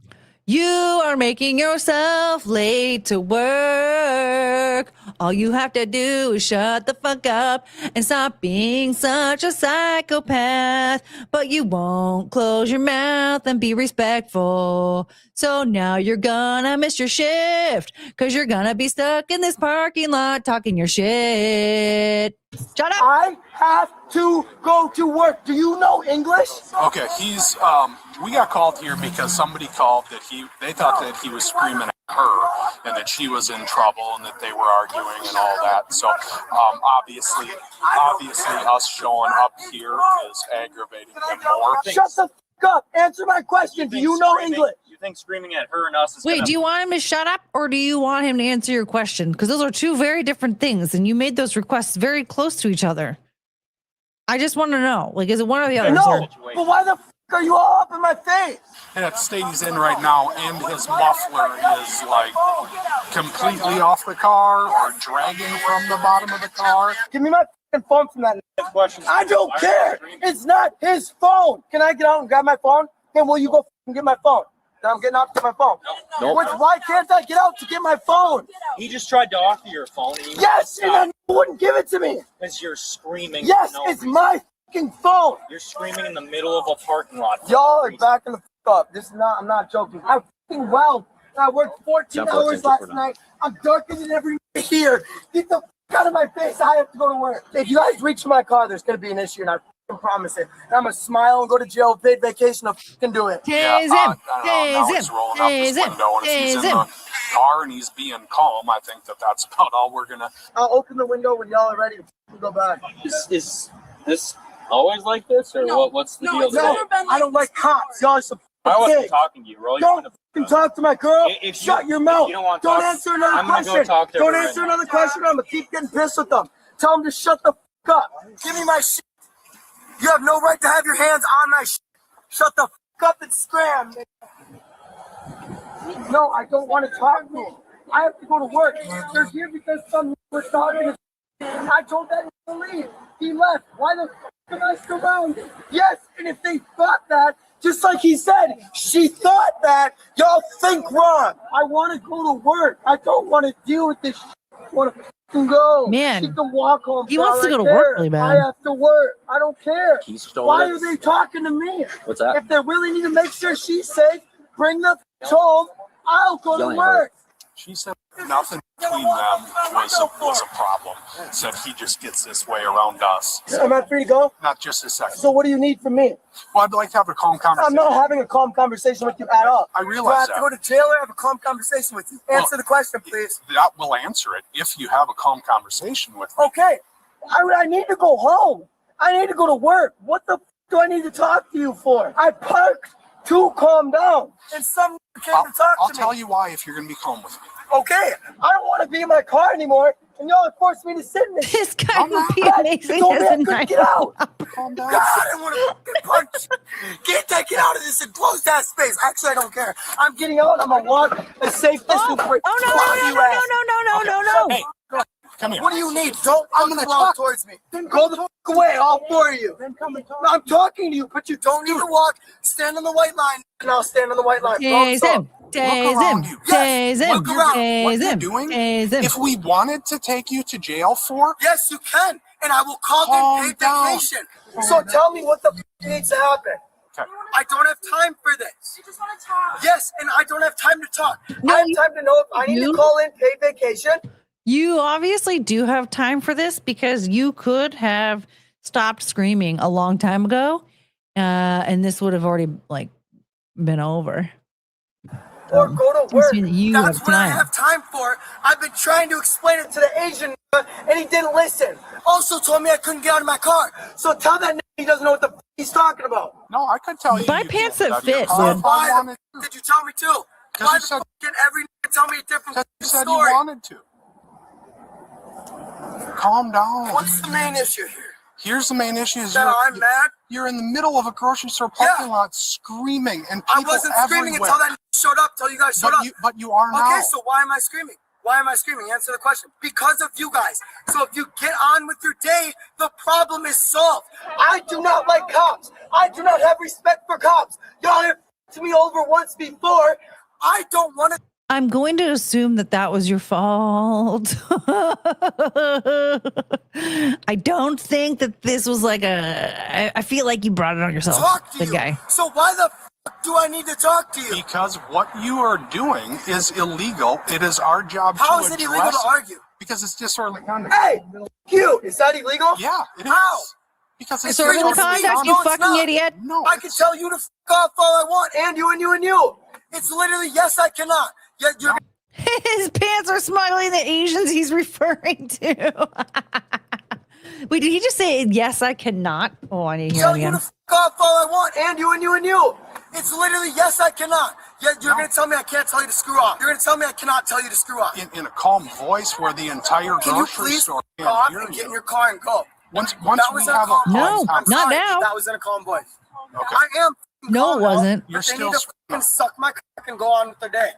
[SPEAKER 15] You are making yourself late to work. All you have to do is shut the fuck up and stop being such a psychopath. But you won't close your mouth and be respectful. So now you're gonna miss your shift because you're gonna be stuck in this parking lot talking your shit. Shut up.
[SPEAKER 22] I have to go to work. Do you know English?
[SPEAKER 4] Okay, he's we got called here because somebody called that they thought that he was screaming at her and that she was in trouble and that they were arguing and all that. So obviously us showing up here is aggravating him more.
[SPEAKER 22] Shut the up. Answer my question. Do you know English?
[SPEAKER 21] You think screaming at her and us is
[SPEAKER 15] Wait,
[SPEAKER 21] gonna...
[SPEAKER 15] do you want him to shut up or do you want him to answer your question? Because those are two very different things, and you made those requests very close to each other. I just want to know, like, is it one or the other?
[SPEAKER 22] No, but why the are you all up in my face?
[SPEAKER 4] And that state he's in right now, and his muffler is like completely off the car or dragging from the bottom of the car.
[SPEAKER 22] Give me my phone from that. I don't care. It's not his phone. Can I get out and grab my phone? Then will you go and get my phone? Then I'm getting out to get my phone.
[SPEAKER 21] No.
[SPEAKER 22] Why can't I get out to get my phone?
[SPEAKER 21] He just tried to offer your phone and you
[SPEAKER 22] Yes, and then you wouldn't give it to me.
[SPEAKER 21] because you're screaming.
[SPEAKER 22] Yes,
[SPEAKER 21] for no
[SPEAKER 22] it's
[SPEAKER 21] reason.
[SPEAKER 22] my fucking phone.
[SPEAKER 21] You're screaming in the middle of a parking lot.
[SPEAKER 22] Y'all are backing the up. This is not. I'm not joking. I fucking well. I worked 14 hours last night. I'm darker than every here. Get the out of my face. I have to go to work. If you guys reach my car, there's gonna be an issue, and I fucking promise it. And I'm gonna smile and go to jail, paid vacation. I'll fucking do it.
[SPEAKER 4] Now he's rolling up his window, and if he's in the car and he's being calm, I think that's about all we're gonna.
[SPEAKER 22] I'll open the window when y'all are ready to go back.
[SPEAKER 21] Is this always like this, or what's the deal?
[SPEAKER 22] No, I don't like cops. Y'all are some
[SPEAKER 21] I wasn't
[SPEAKER 22] pigs.
[SPEAKER 21] talking to you, bro.
[SPEAKER 22] Don't fucking talk to my girl.
[SPEAKER 21] If you-
[SPEAKER 22] Shut your mouth.
[SPEAKER 21] if you don't want to
[SPEAKER 22] Don't
[SPEAKER 21] talk,
[SPEAKER 22] answer another
[SPEAKER 21] I'm gonna
[SPEAKER 22] question.
[SPEAKER 21] go talk to
[SPEAKER 22] Don't
[SPEAKER 21] her
[SPEAKER 22] answer
[SPEAKER 21] right now.
[SPEAKER 22] another question. I'm gonna keep getting pissed with them. Tell them to shut the fuck up. Give me my shit. You have no right to have your hands on my shit. Shut the fuck up and scram. No, I don't want to talk to them. I have to go to work. They're here because some was talking to. I told that to leave. He left. Why the fuck am I surrounded? Yes, and if they thought that, just like he said, she thought that, y'all think wrong. I want to go to work. I don't want to deal with this shit. I want to fucking go.
[SPEAKER 15] Man,
[SPEAKER 22] she can walk home.
[SPEAKER 15] he wants to go to
[SPEAKER 22] there.
[SPEAKER 15] work really bad.
[SPEAKER 22] I have to work. I don't care.
[SPEAKER 21] Keystone
[SPEAKER 22] Why
[SPEAKER 21] Lights.
[SPEAKER 22] are they talking to me?
[SPEAKER 21] What's that?
[SPEAKER 22] If they really need to make sure she's safe, bring the home. I'll go to
[SPEAKER 21] Yelling at
[SPEAKER 22] work.
[SPEAKER 4] She said nothing between them was a problem. Said he just gets this way around us.
[SPEAKER 22] Am I free to go?
[SPEAKER 4] Not just a second.
[SPEAKER 22] So what do you need from me?
[SPEAKER 4] Well, I'd like to have a calm
[SPEAKER 22] I'm
[SPEAKER 4] conversation.
[SPEAKER 22] not having a calm conversation with you at all.
[SPEAKER 4] I
[SPEAKER 22] Do I
[SPEAKER 4] realize
[SPEAKER 22] have to
[SPEAKER 4] that.
[SPEAKER 22] go to jail or have a calm conversation with you? Answer the question, please.
[SPEAKER 4] That will answer it if you have a calm conversation with me.
[SPEAKER 22] Okay. I need to go home. I need to go to work. What the f- do I need to talk to you for? I parked to calm down. And some came to talk
[SPEAKER 4] I'll
[SPEAKER 22] to me.
[SPEAKER 4] tell you why if you're going to be calm with me.
[SPEAKER 22] Okay. I don't want to be in my car anymore. And y'all have forced me to sit in this.
[SPEAKER 15] This guy would be amazing
[SPEAKER 22] Told me
[SPEAKER 15] as
[SPEAKER 22] I
[SPEAKER 15] a
[SPEAKER 22] couldn't
[SPEAKER 15] night.
[SPEAKER 22] get out.
[SPEAKER 4] Calm down.
[SPEAKER 22] God, I want to fucking punch. Can't I get out of this enclosed ass space? Actually, I don't care. I'm getting out. I'm gonna walk a safe distance.
[SPEAKER 15] No.
[SPEAKER 4] Hey, come here.
[SPEAKER 22] What do you need? Don't I'm gonna walk towards me. Go the fuck away, all four of you. I'm talking to you, but you don't need to walk. Stand on the white line, and I'll stand on the white line.
[SPEAKER 15] Tase him. Tase him.
[SPEAKER 22] Yes,
[SPEAKER 15] Tase him.
[SPEAKER 22] look around.
[SPEAKER 15] Tase
[SPEAKER 4] What you're
[SPEAKER 15] him.
[SPEAKER 4] doing,
[SPEAKER 15] Tase him.
[SPEAKER 4] if we wanted to take you to jail for,
[SPEAKER 22] Yes, you can, and I will call
[SPEAKER 4] Calm
[SPEAKER 22] them paid
[SPEAKER 4] down.
[SPEAKER 22] vacation. So tell me what the f- needs to happen.
[SPEAKER 4] Okay.
[SPEAKER 22] I don't have time for this.
[SPEAKER 3] You just want to talk.
[SPEAKER 22] Yes, and I don't have time to talk.
[SPEAKER 15] No,
[SPEAKER 22] I have time to know if I need to call in paid vacation.
[SPEAKER 15] You obviously do have time for this because you could have stopped screaming a long time ago, and this would have already like been over.
[SPEAKER 22] or go to work.
[SPEAKER 15] You
[SPEAKER 22] That's
[SPEAKER 15] have
[SPEAKER 22] what I
[SPEAKER 15] time.
[SPEAKER 22] have time for. I've been trying to explain it to the Asian and he didn't listen. Also told me I couldn't get out of my car. So tell that he doesn't know what the he's talking about.
[SPEAKER 4] No, I could tell you.
[SPEAKER 15] Buy
[SPEAKER 4] you
[SPEAKER 15] pants
[SPEAKER 4] can't
[SPEAKER 15] that
[SPEAKER 4] get out of your
[SPEAKER 15] fit,
[SPEAKER 4] car
[SPEAKER 15] dude.
[SPEAKER 4] if I wanted to.
[SPEAKER 22] Did you tell me to? Why the fuck can every nigga tell me a different
[SPEAKER 4] You said
[SPEAKER 22] story?
[SPEAKER 4] you wanted to. Calm down.
[SPEAKER 22] What's the main issue here?
[SPEAKER 4] Here's the main issue: is
[SPEAKER 22] That I'm mad?
[SPEAKER 4] you're in the middle of a grocery store parking lot screaming, and
[SPEAKER 22] I
[SPEAKER 4] people
[SPEAKER 22] wasn't screaming
[SPEAKER 4] everywhere.
[SPEAKER 22] until that showed up, till you guys showed up.
[SPEAKER 4] But you are now.
[SPEAKER 22] Okay, so why am I screaming? Why am I screaming? Answer the question. Because of you guys. So if you get on with your day, the problem is solved. I do not like cops. I do not have respect for cops. Y'all have to me over once before. I don't want to.
[SPEAKER 15] I'm going to assume that was your fault. I don't think that this was like I feel like you brought it on yourself.
[SPEAKER 22] Talk to
[SPEAKER 15] Big
[SPEAKER 22] you.
[SPEAKER 15] guy.
[SPEAKER 22] So why the do I need to talk to you?
[SPEAKER 4] Because what you are doing is illegal. It is our job to
[SPEAKER 22] How is it illegal to argue?
[SPEAKER 4] Because it's disorderly conduct.
[SPEAKER 22] Hey, you. Is that illegal?
[SPEAKER 4] Yeah, it is.
[SPEAKER 22] How?
[SPEAKER 4] Because it's
[SPEAKER 15] Disorderly
[SPEAKER 4] disorderly
[SPEAKER 15] conduct, you fucking idiot.
[SPEAKER 4] No,
[SPEAKER 22] I can tell you to fuck off all I want, and you and you and you. It's literally yes, I cannot. Yet you're.
[SPEAKER 15] His pants are smiling the Asians he's referring to. Wait, did he just say yes, I cannot? Oh, I need to hear
[SPEAKER 22] Tell
[SPEAKER 15] it
[SPEAKER 22] you
[SPEAKER 15] again.
[SPEAKER 22] to fuck off all I want, and you and you and you. It's literally yes, I cannot. Yet you're gonna tell me I can't tell you to screw off. You're gonna tell me I cannot tell you to screw off.
[SPEAKER 4] in a calm voice where the entire
[SPEAKER 22] Can you
[SPEAKER 4] grocery
[SPEAKER 22] please
[SPEAKER 4] store
[SPEAKER 22] go off
[SPEAKER 4] can't
[SPEAKER 22] and
[SPEAKER 4] hear
[SPEAKER 22] get in
[SPEAKER 4] you.
[SPEAKER 22] your car and go?
[SPEAKER 4] Once
[SPEAKER 22] That
[SPEAKER 4] we
[SPEAKER 22] was in a
[SPEAKER 4] have
[SPEAKER 22] calm
[SPEAKER 4] a
[SPEAKER 15] No,
[SPEAKER 22] voice. I'm
[SPEAKER 15] not
[SPEAKER 22] sorry,
[SPEAKER 15] now.
[SPEAKER 22] That was in a calm voice.
[SPEAKER 4] Okay.
[SPEAKER 22] I am.
[SPEAKER 15] No,
[SPEAKER 22] calm
[SPEAKER 15] it
[SPEAKER 22] now,
[SPEAKER 15] wasn't.
[SPEAKER 22] but
[SPEAKER 4] You're
[SPEAKER 22] they
[SPEAKER 4] still
[SPEAKER 22] need to fucking suck my cock and go on with their day.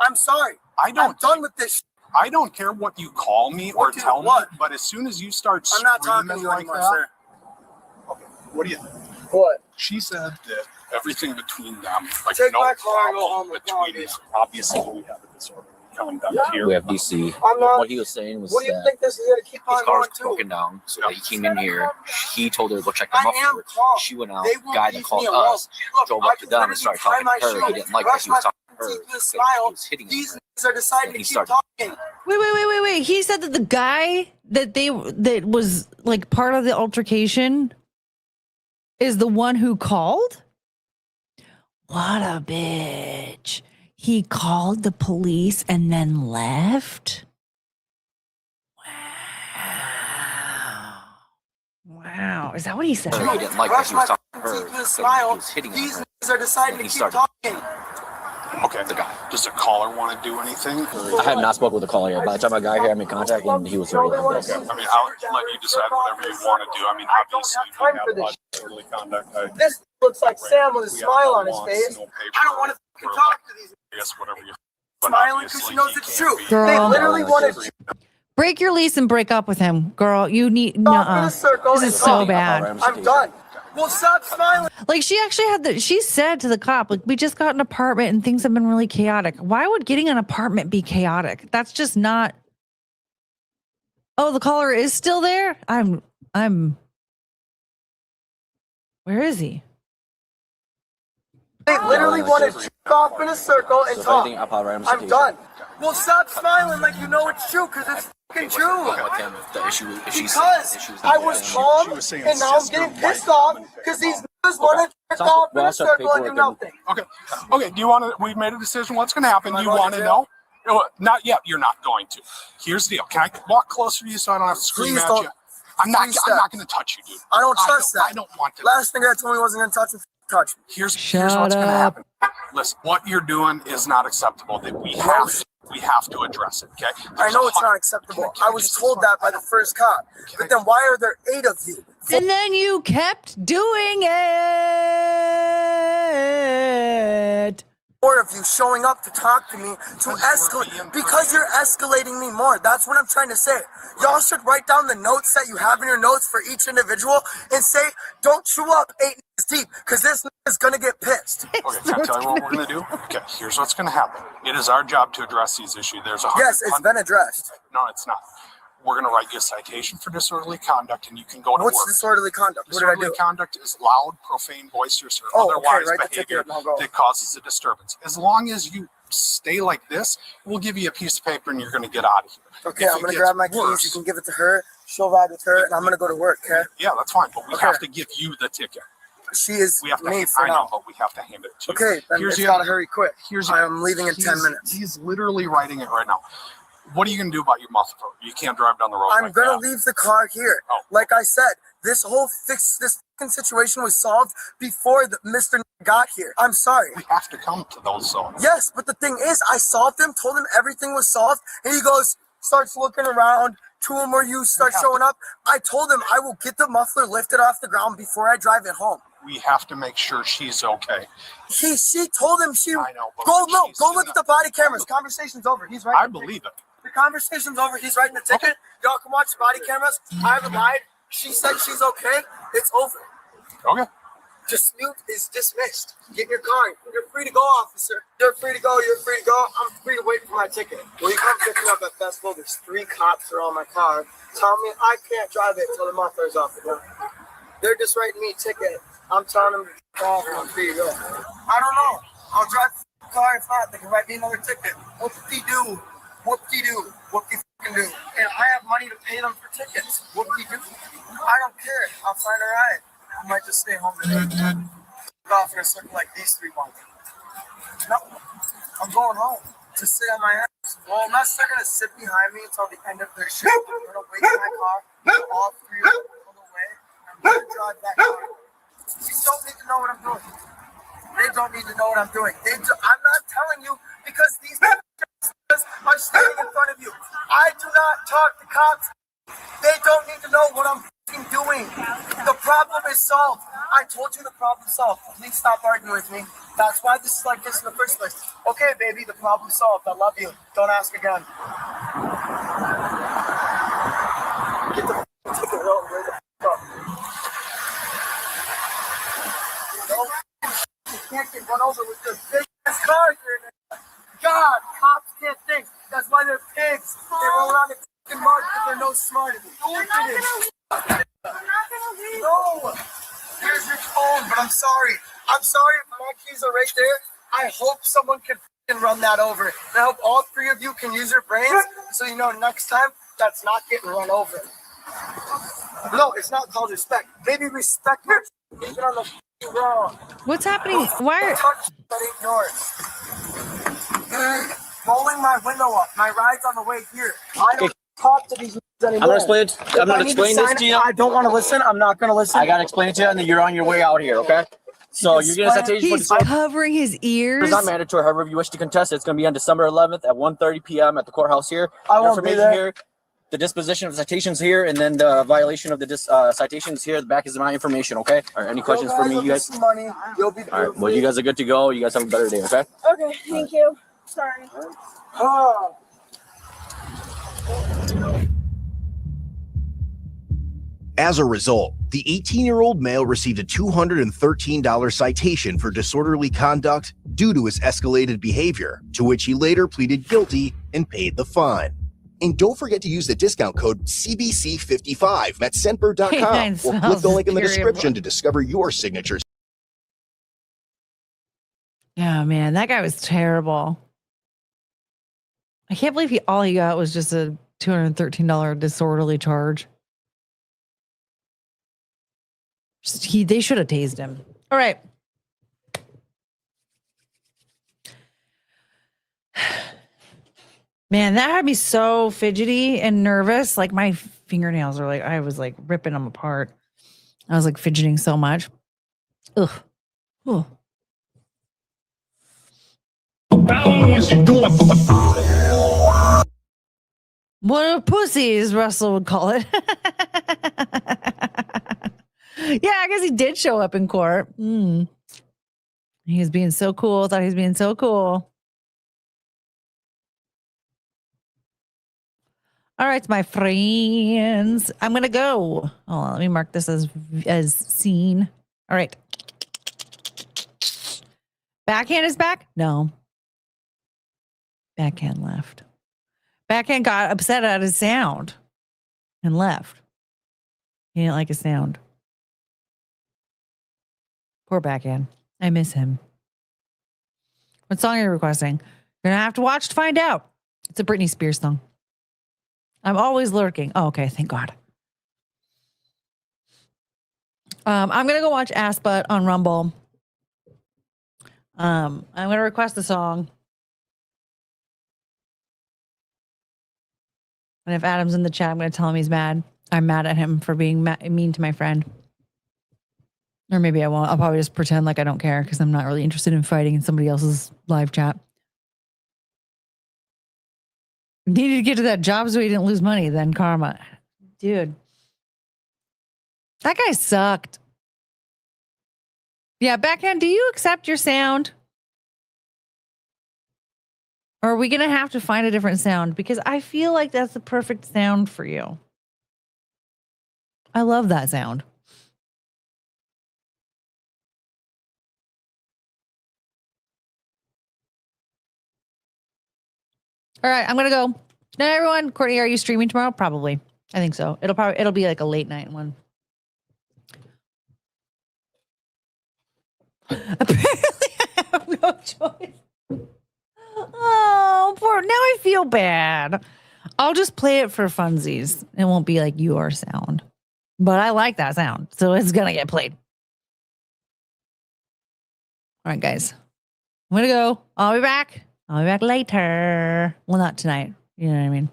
[SPEAKER 22] I'm sorry. I'm done with this.
[SPEAKER 4] I don't care what you call me or
[SPEAKER 22] do you
[SPEAKER 4] tell me,
[SPEAKER 22] want?
[SPEAKER 4] but as soon as you start
[SPEAKER 22] I'm not talking
[SPEAKER 4] screaming
[SPEAKER 22] to you
[SPEAKER 4] like
[SPEAKER 22] anymore,
[SPEAKER 4] that,
[SPEAKER 22] sir.
[SPEAKER 4] what do you think?
[SPEAKER 22] What?
[SPEAKER 4] She said that everything between them, like
[SPEAKER 22] Take
[SPEAKER 4] no
[SPEAKER 22] my car and go
[SPEAKER 4] problem
[SPEAKER 22] home with
[SPEAKER 4] between
[SPEAKER 22] me.
[SPEAKER 4] them. Obviously, we have a disorderly conduct here.
[SPEAKER 5] We have DC.
[SPEAKER 22] I'm not.
[SPEAKER 5] What he was saying was
[SPEAKER 22] What do you
[SPEAKER 5] that
[SPEAKER 22] think this is gonna keep
[SPEAKER 5] his
[SPEAKER 22] on
[SPEAKER 5] car
[SPEAKER 22] going
[SPEAKER 5] was
[SPEAKER 22] to?
[SPEAKER 5] broken down, so he came in here. He told her to go check the
[SPEAKER 22] I am
[SPEAKER 5] muffler.
[SPEAKER 22] calm.
[SPEAKER 5] She went out.
[SPEAKER 22] They
[SPEAKER 5] The
[SPEAKER 22] won't
[SPEAKER 5] guy
[SPEAKER 22] leave
[SPEAKER 5] that called
[SPEAKER 22] me alone.
[SPEAKER 5] us
[SPEAKER 22] Look,
[SPEAKER 5] drove
[SPEAKER 22] I
[SPEAKER 5] up to
[SPEAKER 22] can
[SPEAKER 5] them and
[SPEAKER 22] literally
[SPEAKER 5] started
[SPEAKER 22] tie
[SPEAKER 5] talking
[SPEAKER 22] my
[SPEAKER 5] to her. He
[SPEAKER 22] shoe,
[SPEAKER 5] didn't like
[SPEAKER 22] brush
[SPEAKER 5] that he was
[SPEAKER 22] my
[SPEAKER 5] talking to her.
[SPEAKER 22] teeth with a
[SPEAKER 5] because
[SPEAKER 22] smile.
[SPEAKER 5] He was hitting
[SPEAKER 22] These
[SPEAKER 5] her.
[SPEAKER 22] niggas are deciding
[SPEAKER 5] So
[SPEAKER 22] to
[SPEAKER 5] he
[SPEAKER 22] keep
[SPEAKER 5] started.
[SPEAKER 22] talking.
[SPEAKER 15] Wait. He said that the guy that was like part of the altercation is the one who called? What a bitch. He called the police and then left? Wow. Is that what he said?
[SPEAKER 5] He didn't like that
[SPEAKER 22] Brush
[SPEAKER 5] he was
[SPEAKER 22] my
[SPEAKER 5] talking to her.
[SPEAKER 22] teeth with a
[SPEAKER 5] because
[SPEAKER 22] smile.
[SPEAKER 5] He was hitting
[SPEAKER 22] These
[SPEAKER 5] her.
[SPEAKER 22] niggas are deciding
[SPEAKER 5] And
[SPEAKER 22] to
[SPEAKER 5] he
[SPEAKER 22] keep
[SPEAKER 5] started.
[SPEAKER 22] talking.
[SPEAKER 4] Okay, the guy. Does the caller want to do anything?
[SPEAKER 5] I have not spoken with the caller yet. By the time I got here, I made contact and he was already on this.
[SPEAKER 4] Okay. I mean, I'll let you decide whatever you want to do. I mean, obviously, we have disorderly conduct.
[SPEAKER 22] This looks like Sam with a
[SPEAKER 4] We
[SPEAKER 22] smile
[SPEAKER 4] have
[SPEAKER 22] on his
[SPEAKER 4] no
[SPEAKER 22] face.
[SPEAKER 4] wants, no
[SPEAKER 22] I don't want to fucking talk to these
[SPEAKER 4] I guess whatever you. But
[SPEAKER 22] smiling because she
[SPEAKER 4] obviously,
[SPEAKER 22] knows
[SPEAKER 4] he
[SPEAKER 22] it's
[SPEAKER 4] can't
[SPEAKER 22] true.
[SPEAKER 4] be-
[SPEAKER 22] They
[SPEAKER 15] Girl.
[SPEAKER 22] literally want to
[SPEAKER 15] Break your lease and break up with him, girl. You need
[SPEAKER 22] stop in
[SPEAKER 15] nuh-uh.
[SPEAKER 22] a circle
[SPEAKER 15] This
[SPEAKER 22] and
[SPEAKER 15] is so
[SPEAKER 22] talk.
[SPEAKER 15] bad.
[SPEAKER 22] I'm done. Well, stop smiling.
[SPEAKER 15] Like she actually had she said to the cop, like, we just got an apartment and things have been really chaotic. Why would getting an apartment be chaotic? That's just not. Oh, the caller is still there? I'm where is he?
[SPEAKER 22] They literally want to check off in a circle and
[SPEAKER 5] So if
[SPEAKER 22] talk.
[SPEAKER 5] anything, I'll probably write him a
[SPEAKER 22] I'm
[SPEAKER 5] citation.
[SPEAKER 22] done. Well, stop smiling like you know it's true because it's fucking true.
[SPEAKER 5] With him, the issue, if she's
[SPEAKER 22] Because
[SPEAKER 5] issues
[SPEAKER 22] I was calm and now I'm getting pissed off because these niggas want to check off in a circle and do nothing.
[SPEAKER 4] Okay. Okay. Do you want to? We've made a decision. What's going to happen? Do you want to know? No, not yet. You're not going to. Here's the deal. Can I walk closer to you so I don't have to scream
[SPEAKER 22] Please
[SPEAKER 4] at
[SPEAKER 22] don't.
[SPEAKER 4] you? I'm not
[SPEAKER 22] Please
[SPEAKER 4] going
[SPEAKER 22] stop.
[SPEAKER 4] to touch you, dude.
[SPEAKER 22] I don't trust that.
[SPEAKER 4] I don't want to.
[SPEAKER 22] Last thing I told me wasn't going to touch me. Touch me.
[SPEAKER 4] Here's
[SPEAKER 15] Shut
[SPEAKER 4] what's going to
[SPEAKER 15] up.
[SPEAKER 4] happen. Listen, what you're doing is not acceptable. That we have to address it. Okay.
[SPEAKER 22] I know it's not acceptable. I was told that by the first cop. But then why are there 8 of you?
[SPEAKER 15] And then you kept doing it.
[SPEAKER 22] 4 of you showing up to talk to me to escalate because you're escalating me more. That's what I'm trying to say. Y'all should write down the notes that you have in your notes for each individual and say, don't chew up 8 niggas deep because this is going to get pissed.
[SPEAKER 4] Okay, can I tell you what we're going to do? Okay, here's what's going to happen. It is our job to address these issues. There's a
[SPEAKER 22] Yes, it's been addressed.
[SPEAKER 4] No, it's not. We're going to write you a citation for disorderly conduct, and you can go to
[SPEAKER 22] What's
[SPEAKER 4] work.
[SPEAKER 22] disorderly conduct? What did I
[SPEAKER 4] Disorderly
[SPEAKER 22] do?
[SPEAKER 4] conduct is loud, profane, boisterous, or
[SPEAKER 22] Oh, okay,
[SPEAKER 4] otherwise
[SPEAKER 22] write the ticket
[SPEAKER 4] behavior
[SPEAKER 22] and I'll go.
[SPEAKER 4] that causes a disturbance. As long as you stay like this, we'll give you a piece of paper and you're going to get out of here.
[SPEAKER 22] Okay,
[SPEAKER 4] If
[SPEAKER 22] I'm
[SPEAKER 4] it
[SPEAKER 22] going to
[SPEAKER 4] gets
[SPEAKER 22] grab my keys.
[SPEAKER 4] worse-
[SPEAKER 22] You can give it to her. She'll ride with her, and I'm going to go to work, okay?
[SPEAKER 4] Yeah, that's fine, but we
[SPEAKER 22] Okay.
[SPEAKER 4] have to give you the ticket.
[SPEAKER 22] She is
[SPEAKER 4] We have to.
[SPEAKER 22] made for
[SPEAKER 4] I know,
[SPEAKER 22] now.
[SPEAKER 4] but we have to hand it to.
[SPEAKER 22] Okay, then
[SPEAKER 4] Here's
[SPEAKER 22] it's
[SPEAKER 4] the
[SPEAKER 22] gotta
[SPEAKER 4] other-
[SPEAKER 22] hurry quick. I'm leaving in 10 minutes.
[SPEAKER 4] He's literally writing it right now. What are you gonna do about your muffler? You can't drive down the road.
[SPEAKER 22] I'm
[SPEAKER 4] like
[SPEAKER 22] gonna
[SPEAKER 4] that.
[SPEAKER 22] leave the car here.
[SPEAKER 4] Oh.
[SPEAKER 22] Like I said, this fucking situation was solved before Mr. got here. I'm sorry.
[SPEAKER 4] We have to come to those zones.
[SPEAKER 22] Yes, but the thing is, I solved him, told him everything was solved, and he goes, starts looking around. 2 more you start showing up. I told him I will get the muffler lifted off the ground before I drive it home.
[SPEAKER 4] We have to make sure she's okay.
[SPEAKER 22] She told him she.
[SPEAKER 4] I know, but
[SPEAKER 22] Go
[SPEAKER 4] she's
[SPEAKER 22] look at the body cameras. Conversation's over. He's right.
[SPEAKER 4] I believe it.
[SPEAKER 22] The conversation's over. He's writing the ticket. Y'all can watch the body cameras. I haven't lied. She said she's okay. It's over.
[SPEAKER 4] Okay.
[SPEAKER 22] Dispute is dismissed. Get in your car. You're free to go, officer. You're free to go. You're free to go. I'm free to wait for my ticket. Will you come pick me up at Festival? There's 3 cops around my car. Tell me I can't drive it until the muffler's off the ground. They're just writing me a ticket. I'm telling them to go off and I'm free to go. I don't know. I'll drive the car. If not, they can write me another ticket. Whoop-de-doo. Whoop-de-doo. Whoop-de-fucking-do. And I have money to pay them for tickets. Whoop-de-doo. I don't care. I'll find a ride. I might just stay home today. Off in a circle like these 3 months. No, I'm going home to sit on my ass. Well, unless they're gonna sit behind me until the end of their shift, I'm gonna wait in my car. All 3 of them pull away. I'm gonna drive that car. You don't need to know what I'm doing. They don't need to know what I'm doing. I'm not telling you because these are standing in front of you. I do not talk to cops. They don't need to know what I'm doing. The problem is solved. I told you the problem's solved. Please stop arguing with me. That's why this is like this in the first place. Okay, baby, the problem's solved. I love you. Don't ask again. Get the ticket out and the up. You can't get run over with this big ass car here. God, cops can't think. That's why they're pigs. They roll around in fucking mud because they're no smarter. No. Here's your phone, but I'm sorry. I'm sorry if my keys are right there. I hope someone can run that over. And I hope all 3 of you can use your brains so you know next time that's not getting run over. No, it's not called respect. Maybe respect your keep it on the ground.
[SPEAKER 15] What's happening? Why are
[SPEAKER 22] Touch that ain't yours. Rolling my window up. My ride's on the way here. I don't talk to these anymore.
[SPEAKER 21] I'm gonna explain this to you.
[SPEAKER 22] I don't want to listen. I'm not gonna listen.
[SPEAKER 21] I gotta explain it to you, and then you're on your way out here, okay? So you're getting a citation for
[SPEAKER 15] he's covering his ears?
[SPEAKER 21] It's not mandatory. However, if you wish to contest it, it's going to be on December 11th at 1:30 p.m. at the courthouse here.
[SPEAKER 22] I won't be there.
[SPEAKER 21] Here, the disposition of the citations here, and then the violation of the citations here. The back is my information, okay? All right, any questions for me, you guys?
[SPEAKER 22] Money. You'll be
[SPEAKER 21] all right, well, you guys are good to go. You guys have a better day, okay?
[SPEAKER 3] Okay, thank you. Sorry.
[SPEAKER 22] Oh.
[SPEAKER 20] As a result, the 18-year-old male received a $213 citation for disorderly conduct due to his escalated behavior, to which he later pleaded guilty and paid the fine. And don't forget to use the discount code CBC55 at Scentbird.com or click the link in the description to discover your signatures.
[SPEAKER 15] Yeah, man, that guy was terrible. I can't believe all he got was just a $213 disorderly charge. They should have tased him. All right. Man, that had me so fidgety and nervous. Like my fingernails are I was ripping them apart. I was fidgeting so much. Ugh. Ugh. What a pussy, as Russell would call it. Yeah, I guess he did show up in court. He was being so cool. Thought he was being so cool. All right, my friends. I'm going to go. Oh, let me mark this as seen. All right. Backhand is back? No. Backhand left. Backhand got upset at his sound and left. He didn't like his sound. Poor Backhand. I miss him. What song are you requesting? You're going to have to watch to find out. It's a Britney Spears song. I'm always lurking. Oh, okay. Thank God. I'm gonna go watch Ass Butt on Rumble. I'm gonna request a song. And if Adam's in the chat, I'm gonna tell him he's mad. I'm mad at him for being mean to my friend. Or maybe I won't. I'll probably just pretend like I don't care because I'm not really interested in fighting in somebody else's live chat. Needed to get to that job so he didn't lose money. Then karma. Dude. That guy sucked. Yeah, Backhand, do you accept your sound? Or are we going to have to find a different sound? Because I feel like that's the perfect sound for you. I love that sound. All right, I'm going to go. Now, everyone, Courtney, are you streaming tomorrow? Probably. I think so. It'll be like a late night one. Apparently, I have no choice. Oh, poor. Now I feel bad. I'll just play it for funsies. It won't be like your sound. But I like that sound, so it's going to get played. All right, guys. I'm going to go. I'll be back. I'll be back later. Well, not tonight. You know what I mean?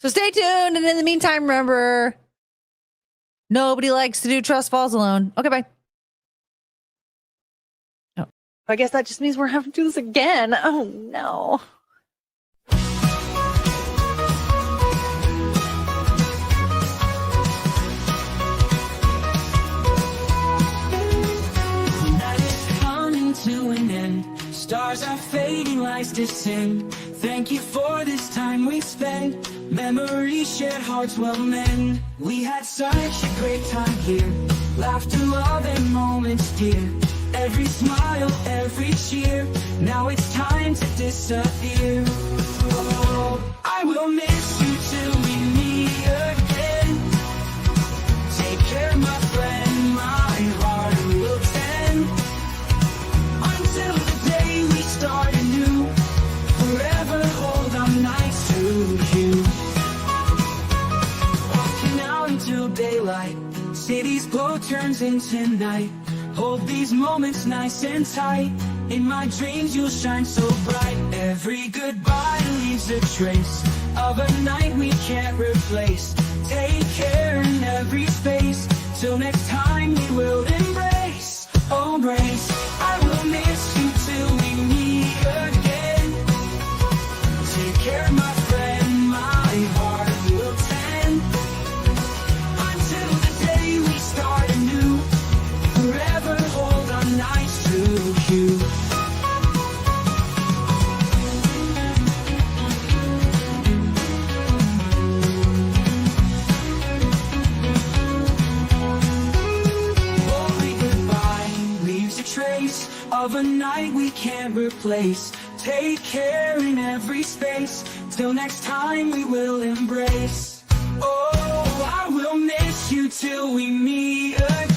[SPEAKER 15] So stay tuned. And in the meantime, remember, nobody likes to do Trust Falls Alone. Okay, bye. Oh, I guess that just means we're having to do this again. Oh, no.
[SPEAKER 6] To an end, stars are fading, lights descend. Thank you for this time we spent. Memories shared, hearts will mend. We had such a great time here. Laughter, love, and moments dear. Every smile, every cheer. Now it's time to disappear. Oh, I will miss you till we meet again. Take care, my friend, my heart will tend. Until the day we start anew, forever hold on nights to you. Walking out until daylight, city's glow turns into night. Hold these moments nice and tight. In my dreams you'll shine so bright. Every goodbye leaves a trace of a night we can't replace. Take care in every space. Till next time we will embrace. Oh, embrace. I will miss you till we meet again. Take care, my friend, my heart will tend. Until the day we start anew, forever hold on nights to you. Holy goodbye leaves a trace of a night we can't replace. Take care in every space. Till next time we will embrace. Oh, I will miss you till we meet again.